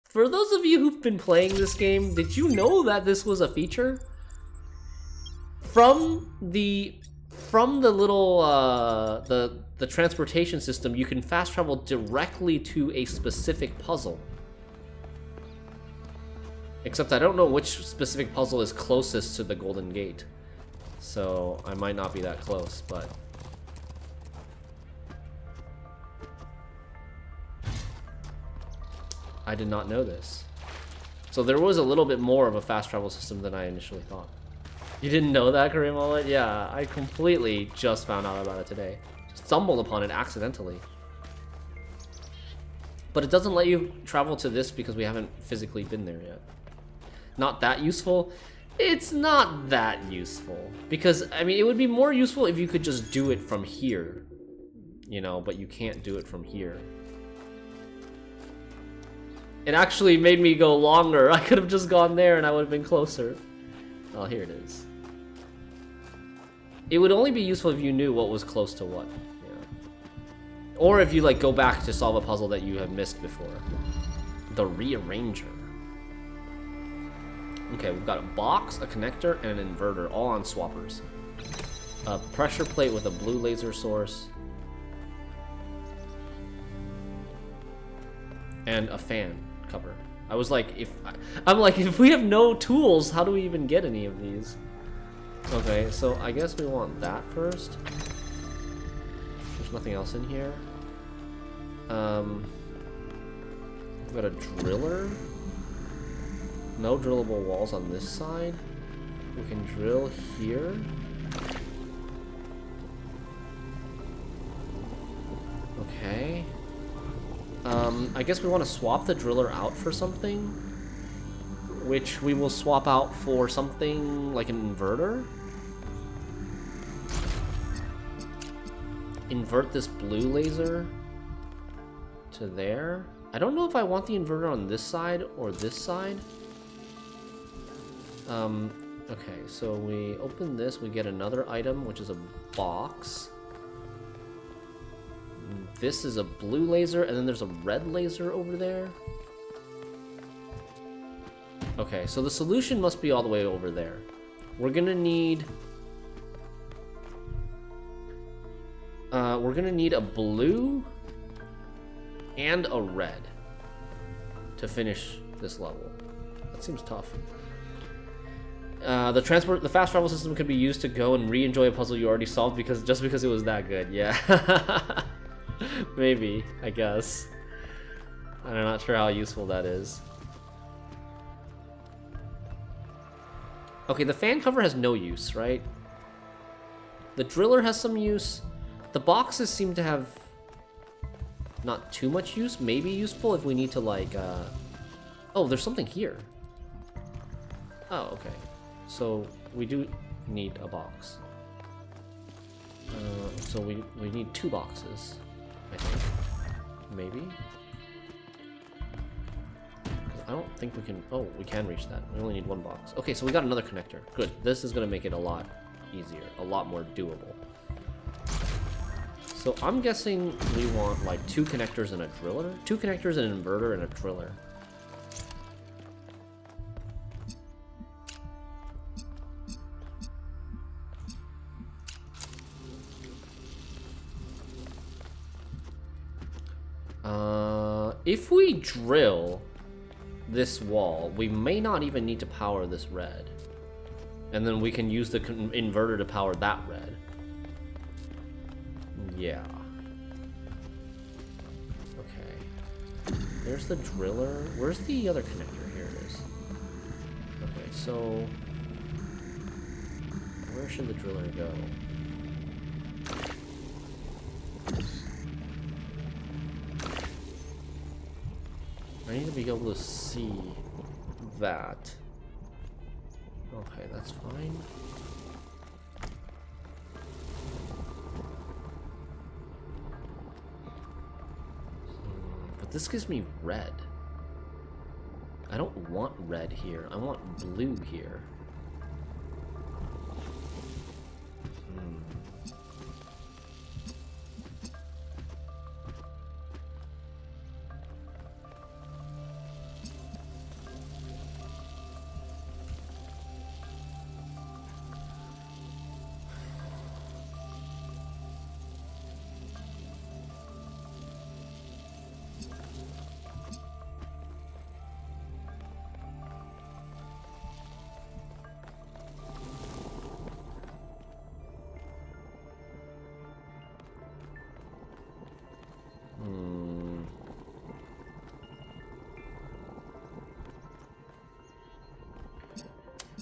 For those of you who've been playing this game, did you know that this was a feature? From the little the transportation system, you can fast travel directly to a specific puzzle. Except I don't know which specific puzzle is closest to the Golden Gate. So I might not be that close, but I did not know this. So there was a little bit more of a fast travel system than I initially thought. You didn't know that, Kareem Mullet? Yeah, I completely just found out about it today. Stumbled upon it accidentally. But it doesn't let you travel to this because we haven't physically been there yet. Not that useful? It's not that useful. Because, I mean, it would be more useful if you could just do it from here. You know, but you can't do it from here. It actually made me go longer. I could have just gone there and I would have been closer. Oh, here it is. It would only be useful if you knew what was close to what. Yeah. Or if you like go back to solve a puzzle that you have missed before. The Rearranger. Okay, we've got a box, a connector, and an inverter, all on swappers. A pressure plate with a blue laser source. And a fan cover. I was like, if we have no tools, how do we even get any of these? Okay, so I guess we want that first. There's nothing else in here. We've got a driller. No drillable walls on this side. We can drill here. Okay. I guess we want to swap the driller out for something, which we will swap out for something like an inverter. Invert this blue laser to there. I don't know if I want the inverter on this side or this side. Okay, so we open this, we get another item, which is a box. This is a blue laser, and then there's a red laser over there. Okay, so the solution must be all the way over there. We're gonna need... we're gonna need a blue and a red to finish this level. That seems tough. The fast travel system could be used to go and re-enjoy a puzzle you already solved because it was that good. Yeah. Maybe, I guess. I'm not sure how useful that is. Okay, the fan cover has no use, right? The driller has some use. The boxes seem to have not too much use. Maybe useful if we need to, like, Oh, there's something here. Oh, okay. So we do need a box. So we need 2 boxes, I think. Maybe? I don't think we can... Oh, we can reach that. We only need 1 box. Okay, so we got another connector. Good. This is going to make it a lot easier. A lot more doable. So I'm guessing we want like 2 connectors and a driller? 2 connectors and an inverter and a driller. If we drill this wall, we may not even need to power this red. And then we can use the inverter to power that red. Yeah. Okay. There's the driller. Where's the other connector? Here it is. Okay, so... where should the driller go? I need to be able to see that. Okay, that's fine. But this gives me red. I don't want red here. I want blue here.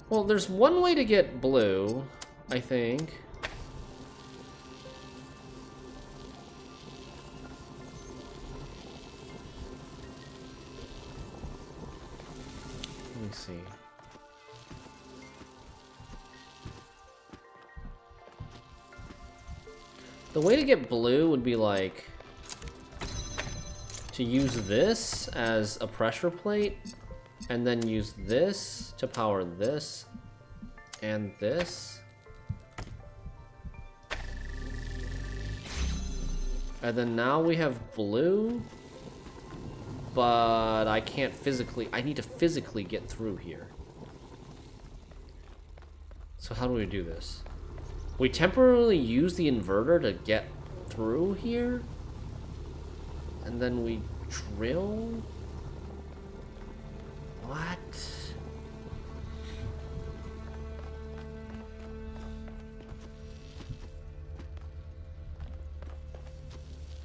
Well, there's one way to get blue, I think. Let me see. The way to get blue would be like to use this as a pressure plate and then use this to power this and this. And then now we have blue, but I can't physically, I need to physically get through here. So how do we do this? We temporarily use the inverter to get through here, and then we drill? What?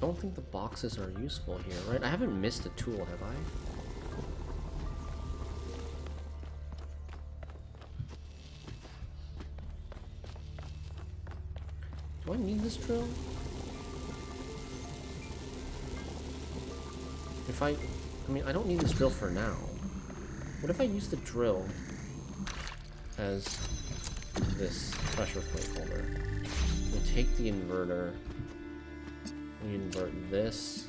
I don't think the boxes are useful here, right? I haven't missed a tool, have I? Do I need this drill? If I mean, I don't need this drill for now. What if I use the drill as this pressure plate holder? We take the inverter, we invert this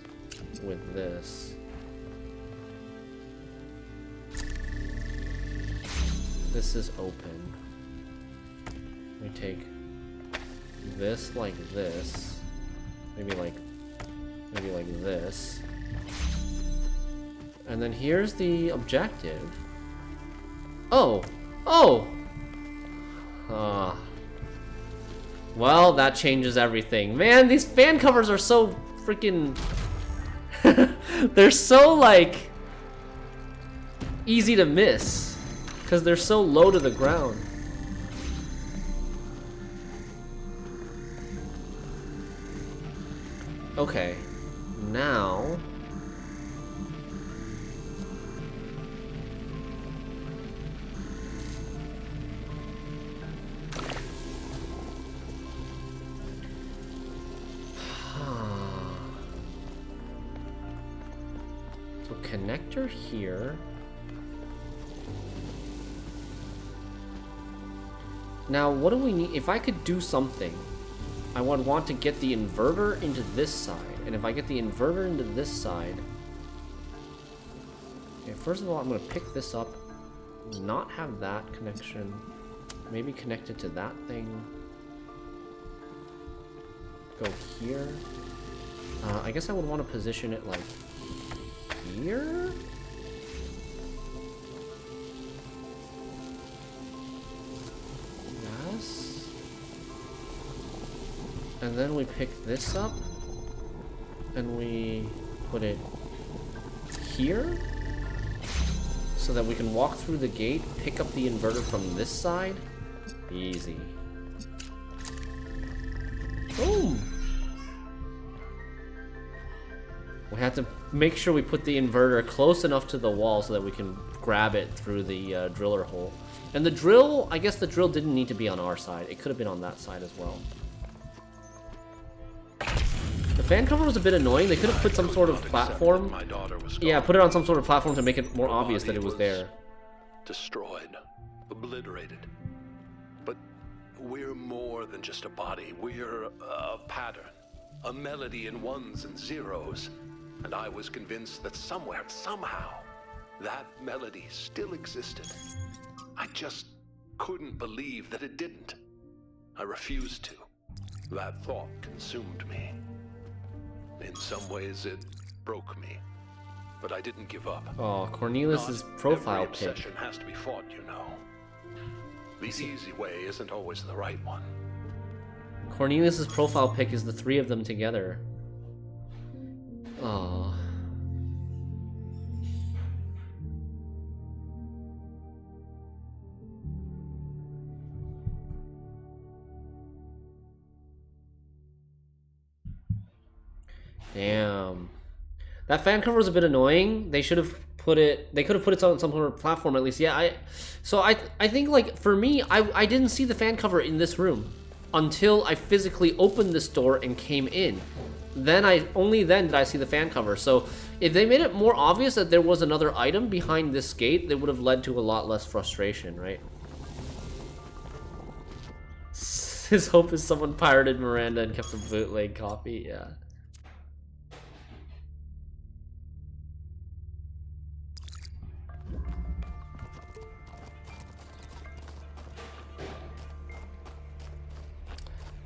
with this. This is open. We take this like this, maybe like this. And then here's the objective. Oh! Oh! Well, that changes everything. Man, these fan covers are so freaking... They're so, like... easy to miss. Because they're so low to the ground. Okay. Now... So connector here. Now, what do we need? If I could do something, I would want to get the inverter into this side. And if I get the inverter into this side... Okay, first of all, I'm going to pick this up. Not have that connection. Maybe connect it to that thing. Go here. I guess I would want to position it like here? Yes. And then we pick this up and we put it here so that we can walk through the gate, pick up the inverter from this side. Easy. Boom! We have to make sure we put the inverter close enough to the wall so that we can grab it through the driller hole. And the drill, I guess the drill didn't need to be on our side. It could have been on that side as well. The fan cover was a bit annoying. They could have put some sort of platform. Yeah, put it on some sort of platform to make it more obvious that it was there. Destroyed, obliterated. But we're more than just a body. We're a pattern, a melody in ones and zeros. And I was convinced that somewhere, somehow, that melody still existed. I just couldn't believe that it didn't. I refused to. That thought consumed me. In some ways, it broke me. But I didn't give up. Oh, Cornelius's profile pic. Every obsession pic. has to be fought, you know. The easy way isn't always the right one. Cornelius's profile pic is the three of them together. Oh. Damn. That fan cover was a bit annoying. They should have put it, they could have put it on some sort of platform at least. Yeah, I think, like, for me, I didn't see the fan cover in this room until I physically opened this door and came in. Only then did I see the fan cover. So if they made it more obvious that there was another item behind this gate, that would have led to a lot less frustration, right? His hope is someone pirated Miranda and kept a bootleg copy, yeah.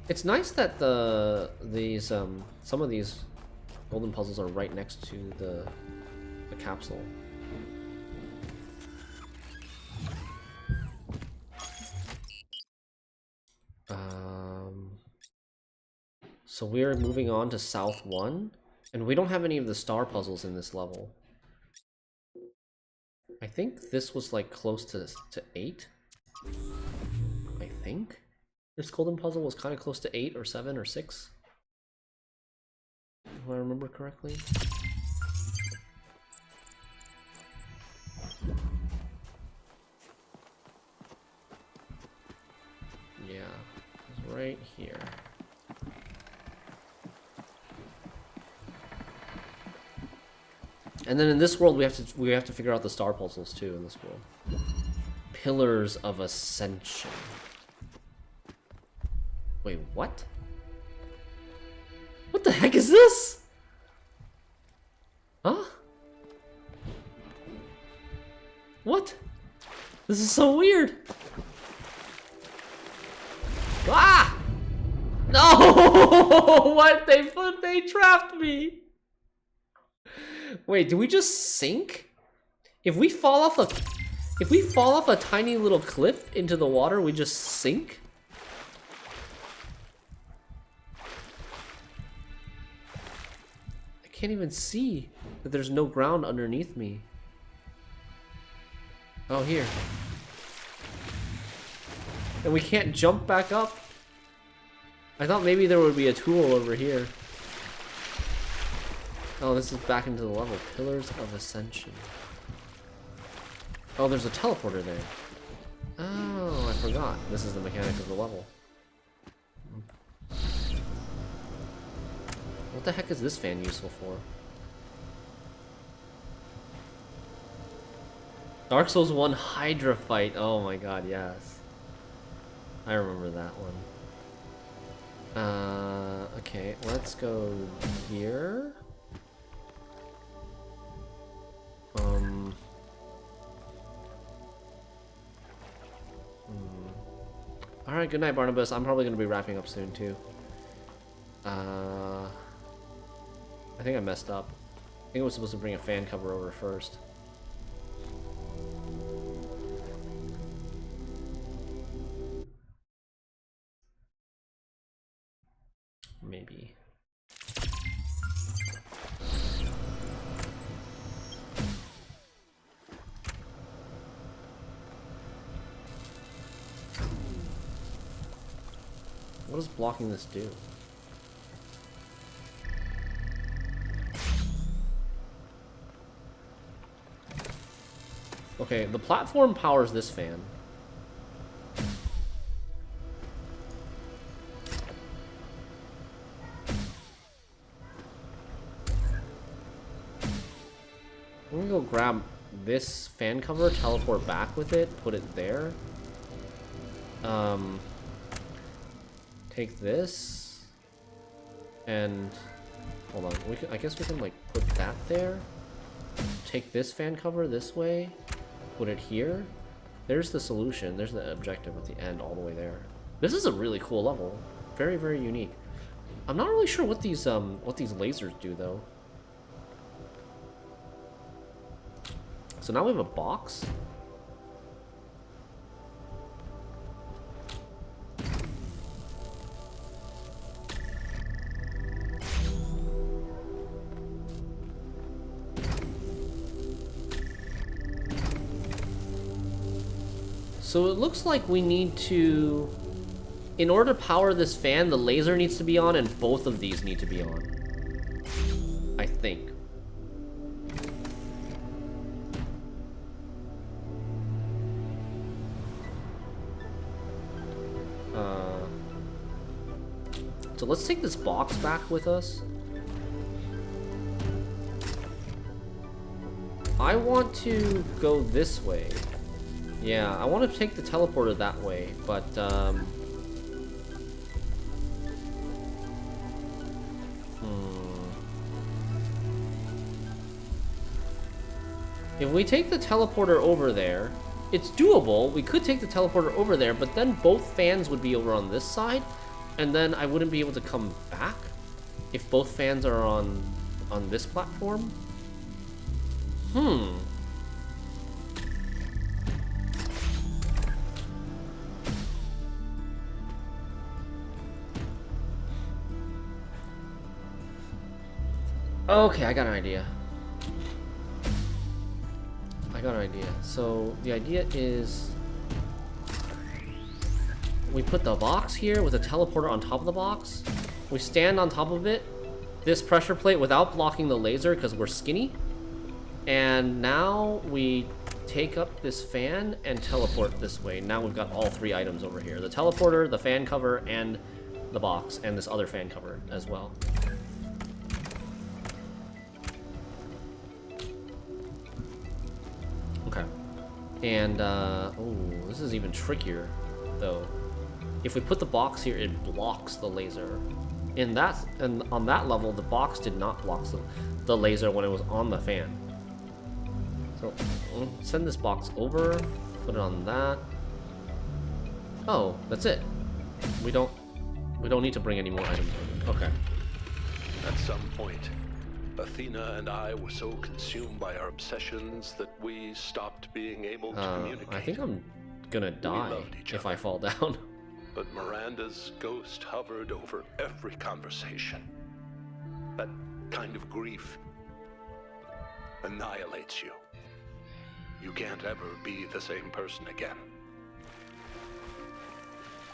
It's nice that some of these golden puzzles are right next to the capsule. So we're moving on to South 1, and we don't have any of the star puzzles in this level. I think this was like close to 8. I think. This golden puzzle was kind of close to 8 or 7 or 6. If I remember correctly. Yeah, it's right here. And then in this world, we have to figure out the star puzzles too. In this world, Pillars of Ascension. Wait, what? What the heck is this? Huh? What? This is so weird. Ah! No! What? They trapped me. Wait, do we just sink? If we fall off a tiny little cliff into the water, we just sink? I can't even see that there's no ground underneath me. Oh, here. And we can't jump back up? I thought maybe there would be a tool over here. Oh, this is back into the level. Pillars of Ascension. Oh, there's a teleporter there. Oh, I forgot. This is the mechanic of the level. What the heck is this fan useful for? Dark Souls 1 Hydra fight. Oh my god, yes. I remember that one. Okay, let's go here. Alright, good night, Barnabas. I'm probably going to be wrapping up soon, too. I think I messed up. I think I was supposed to bring a fan cover over first. Maybe. What does blocking this do? Okay, the platform powers this fan. I'm gonna go grab this fan cover, teleport back with it, put it there. Take this and hold on. I guess we can like put that there. Take this fan cover this way, put it here. There's the solution. There's the objective at the end, all the way there. This is a really cool level. Very, very unique. I'm not really sure what these lasers do though. So now we have a box. So it looks like we need to, in order to power this fan, the laser needs to be on and both of these need to be on. I think. So let's take this box back with us. I want to go this way. Yeah, I want to take the teleporter that way, but if we take the teleporter over there, it's doable. We could take the teleporter over there, but then both fans would be over on this side, and then I wouldn't be able to come back if both fans are on this platform. Okay, I got an idea. So the idea is we put the box here with a teleporter on top of the box. We stand on top of it, this pressure plate without blocking the laser because we're skinny. And now we take up this fan and teleport this way. Now we've got all three items over here. The teleporter, the fan cover, and the box, and this other fan cover as well. And, oh, this is even trickier, though. If we put the box here, it blocks the laser. And on that level, the box did not block the laser when it was on the fan. So, we'll send this box over, put it on that. Oh, that's it. We don't need to bring any more items over. Okay. At some point, Athena and I were so consumed by our obsessions that we stopped being able to communicate. I think I'm gonna die if I fall down. But Miranda's ghost hovered over every conversation. That kind of grief annihilates you. You can't ever be the same person again.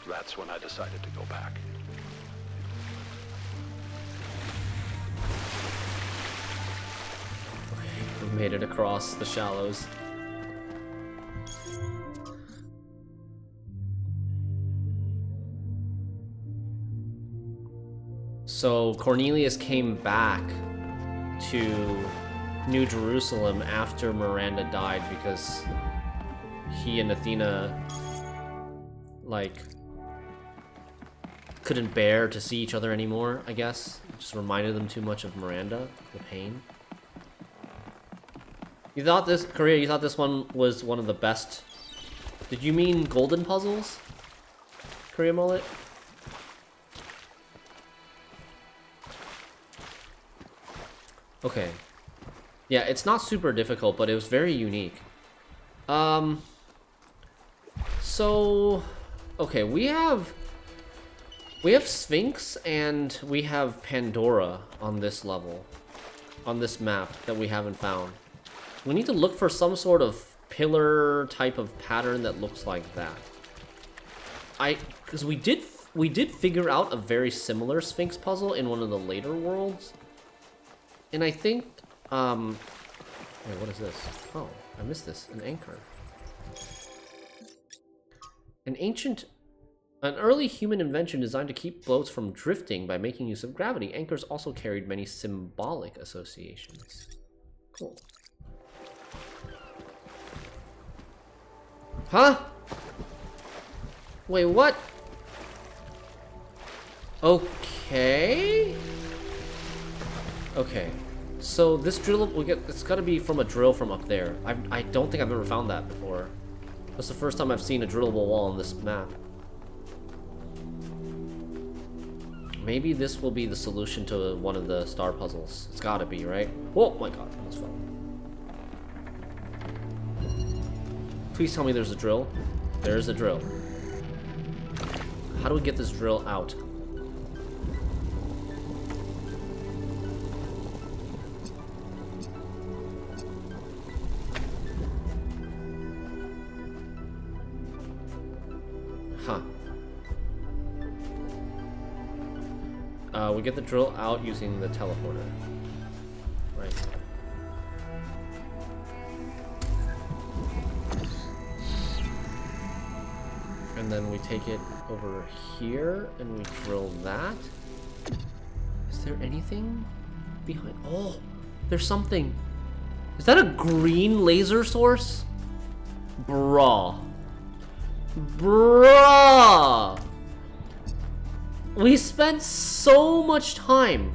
That's when I decided to go back. We made it across the shallows. So Cornelius came back to New Jerusalem after Miranda died because he and Athena, like, couldn't bear to see each other anymore, I guess. It just reminded them too much of Miranda, the pain. You thought this, Korea, you thought this one was one of the best. Did you mean golden puzzles? Korea Mullet? Okay. Yeah, it's not super difficult, but it was very unique. So, okay, we have Sphinx and we have Pandora on this level, on this map that we haven't found. We need to look for some sort of pillar type of pattern that looks like that. Because we did figure out a very similar Sphinx puzzle in one of the later worlds. And I think, wait, what is this? Oh, I missed this. An anchor. An early human invention designed to keep boats from drifting by making use of gravity. Anchors also carried many symbolic associations. Cool. Huh? Wait, what? Okay. Okay. So this drill it's gotta be from a drill from up there. I don't think I've ever found that before. That's the first time I've seen a drillable wall on this map. Maybe this will be the solution to one of the star puzzles. It's gotta be, right? Oh my god, I almost fell. Please tell me there's a drill. There is a drill. How do we get this drill out? Huh. We get the drill out using the teleporter. Right. And then we take it over here and we drill that. Is there anything behind? Oh, there's something. Is that a green laser source? Bruh. Bruh! We spent so much time.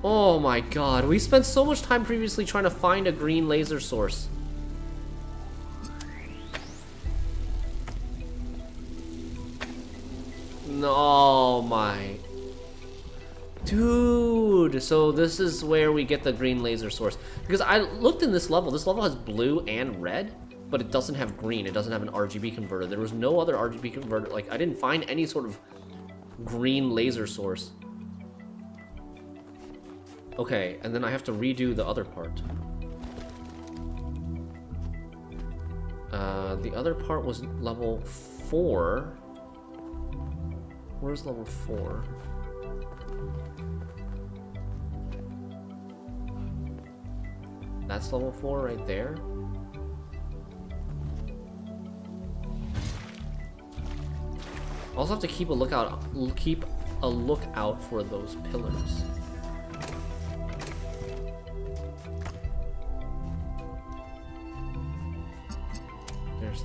Oh my god, we spent so much time previously trying to find a green laser source. No, my... Dude, so this is where we get the green laser source. Because I looked in this level has blue and red, but it doesn't have green. It doesn't have an RGB converter. There was no other RGB converter. Like, I didn't find any sort of green laser source. Okay, and then I have to redo the other part. The other part was level 4. Where's level 4? That's level 4 right there. Also have to keep a lookout for those pillars.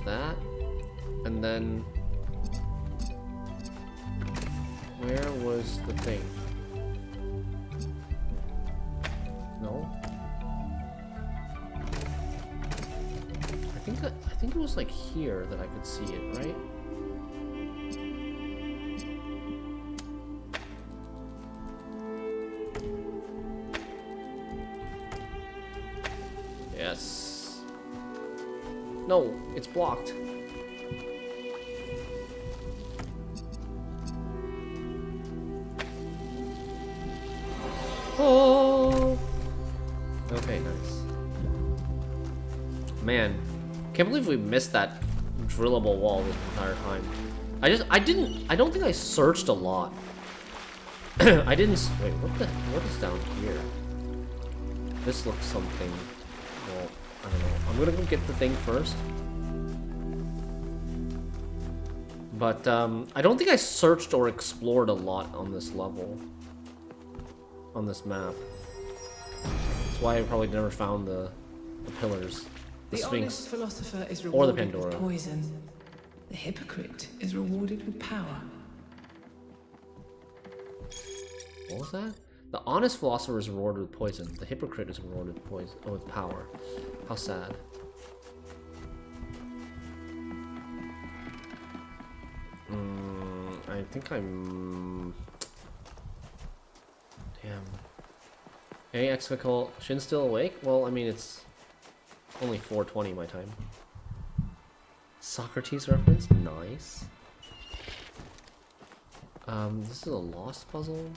that. And then... where was the thing? No? I think it was like here that I could see it, right? Yes. No, it's blocked. Oh. Okay, nice. Man, can't believe we missed that drillable wall this entire time. I don't think I searched a lot. I didn't, wait, what is down here? This looks something, well, I don't know. I'm gonna go get the thing first. But, I don't think I searched or explored a lot on this level. On this map. That's why I probably never found the pillars. The Sphinx. Honest philosopher is Or the rewarded Pandora. with poison. The hypocrite is rewarded with power. What was that? The honest philosopher is rewarded with poison. The hypocrite is rewarded with poison. Oh, with power. How sad. I think I'm... Damn. Hey, Exvical. Shin's still awake? Well, I mean, it's only 4:20 my time. Socrates reference? Nice. This is a lost puzzle.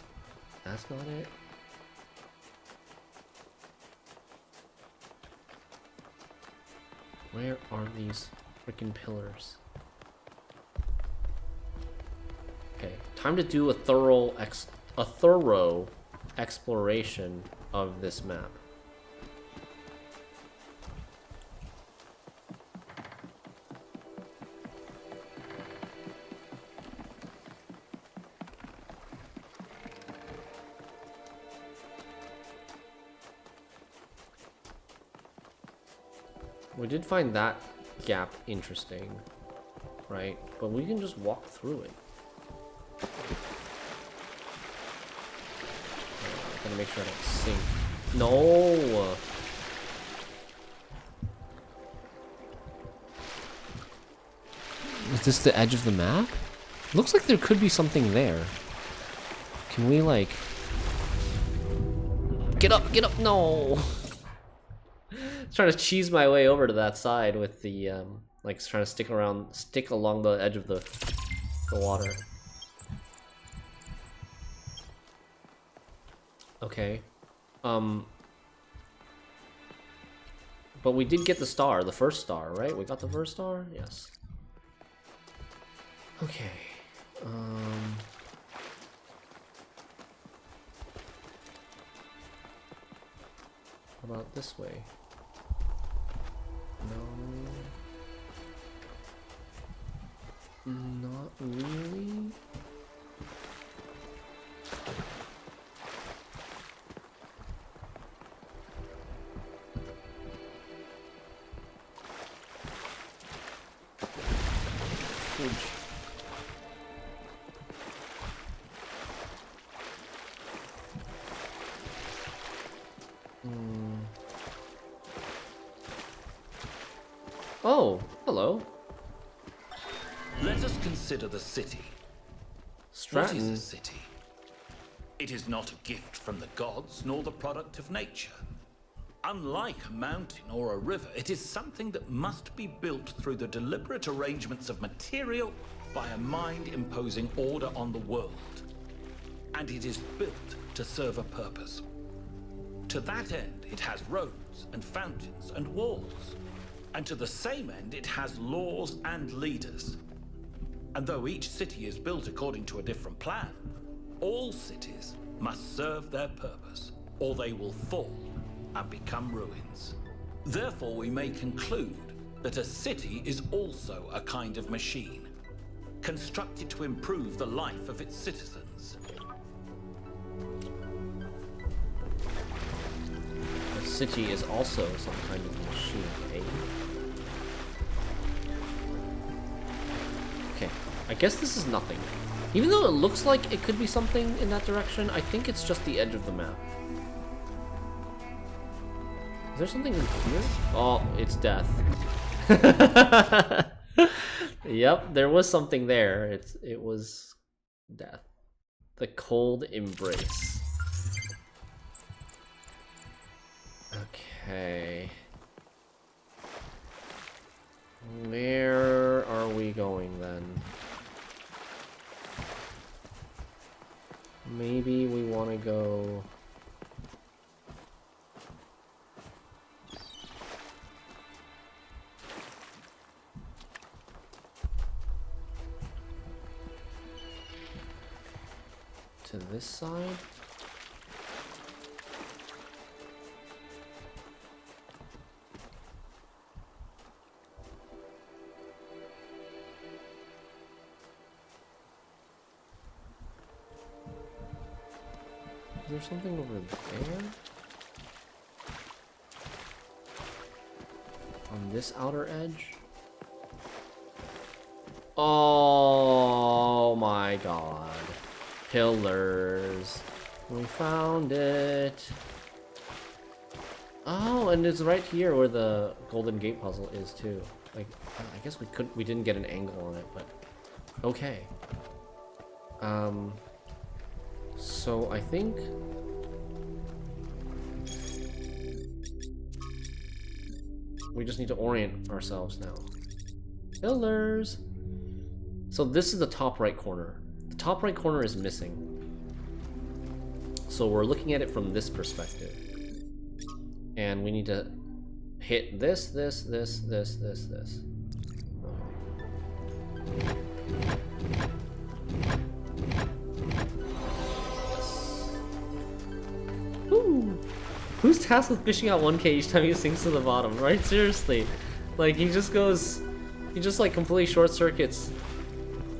That's not it. Where are these freaking pillars? Okay, time to do a thorough exploration of this map. We did find that gap interesting, right? But we can just walk through it. Gotta make sure I don't sink. No! Is this the edge of the map? Looks like there could be something there. Can we, like... Get up! Get up! No! Trying to cheese my way over to that side with the, like, trying to stick along the edge of the water. Okay. But we did get the star, the first star, right? We got the first star? Yes. Okay. How about this way? No. Not really. Oh, hello. Let us consider the city. Stratton. What is a city? It is not a gift from the gods, nor the product of nature. Unlike a mountain or a river, it is something that must be built through the deliberate arrangements of material by a mind imposing order on the world. And it is built to serve a purpose. To that end, it has roads and fountains and walls. And to the same end, it has laws and leaders. And though each city is built according to a different plan, all cities must serve their purpose, or they will fall and become ruins. Therefore, we may conclude that a city is also a kind of machine, constructed to improve the life of its citizens. A city is also some kind of machine, eh? I guess this is nothing. Even though it looks like it could be something in that direction, I think it's just the edge of the map. Is there something in here? Oh, it's death. Yep, there was something there. It was death. The cold embrace. Okay. Where are we going then? Maybe we want to go... to this side? Is there something over there? On this outer edge? Oh my god. Pillars. We found it. Oh, and it's right here where the Golden Gate puzzle is too. Like, I guess we didn't get an angle on it, but okay. So I think we just need to orient ourselves now. Pillars. So this is the top right corner. The top right corner is missing. So we're looking at it from this perspective. And we need to hit this. Woo. Who's tasked with fishing out 1K each time he sinks to the bottom, right? Seriously. Like, he just like completely short circuits.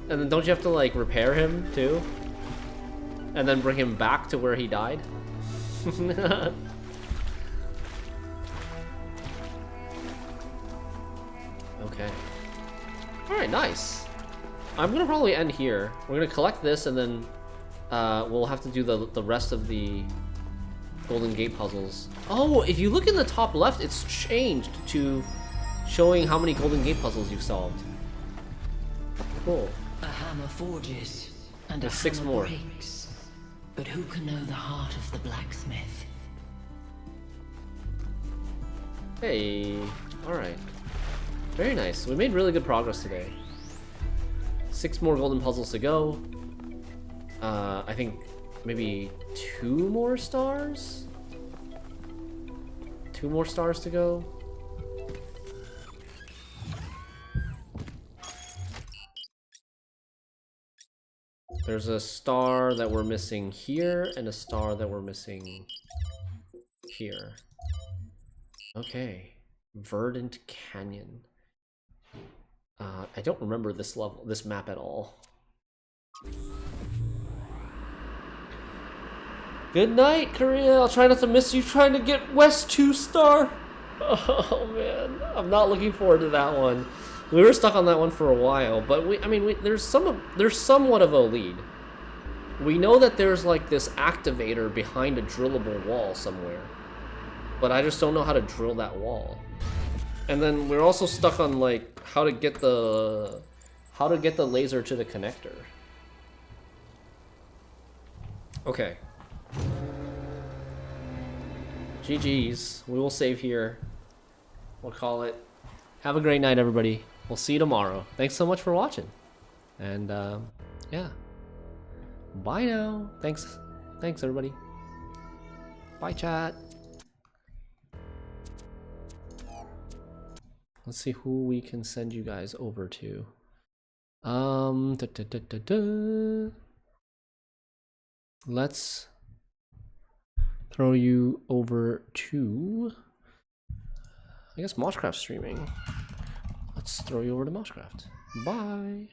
And then don't you have to like repair him too? And then bring him back to where he died? Okay. Alright, nice. I'm gonna probably end here. We're gonna collect this and then we'll have to do the rest of the Golden Gate puzzles. Oh, if you look in the top left, it's changed to showing how many Golden Gate puzzles you've solved. Cool. A hammer forges, and there's a 6 hammer more. breaks. But who can know the heart of the blacksmith? Hey, alright. Very nice. We made really good progress today. 6 more golden puzzles to go. I think maybe 2 more stars? 2 more stars to go. There's a star that we're missing here and a star that we're missing here. Okay. Verdant Canyon. I don't remember this map at all. Good night, Korea. I'll try not to miss you trying to get West 2 star. Oh man, I'm not looking forward to that one. We were stuck on that one for a while, but there's somewhat of a lead. We know that there's like this activator behind a drillable wall somewhere, but I just don't know how to drill that wall. And then we're also stuck on like how to get the laser to the connector. Okay. GG's. We will save here. We'll call it. Have a great night, everybody. We'll see you tomorrow. Thanks so much for watching. And yeah. Bye now. Thanks, everybody. Bye, chat. Let's see who we can send you guys over to. Let's throw you over to, I guess, Moshcraft streaming. Let's throw you over to Moshcraft. Bye.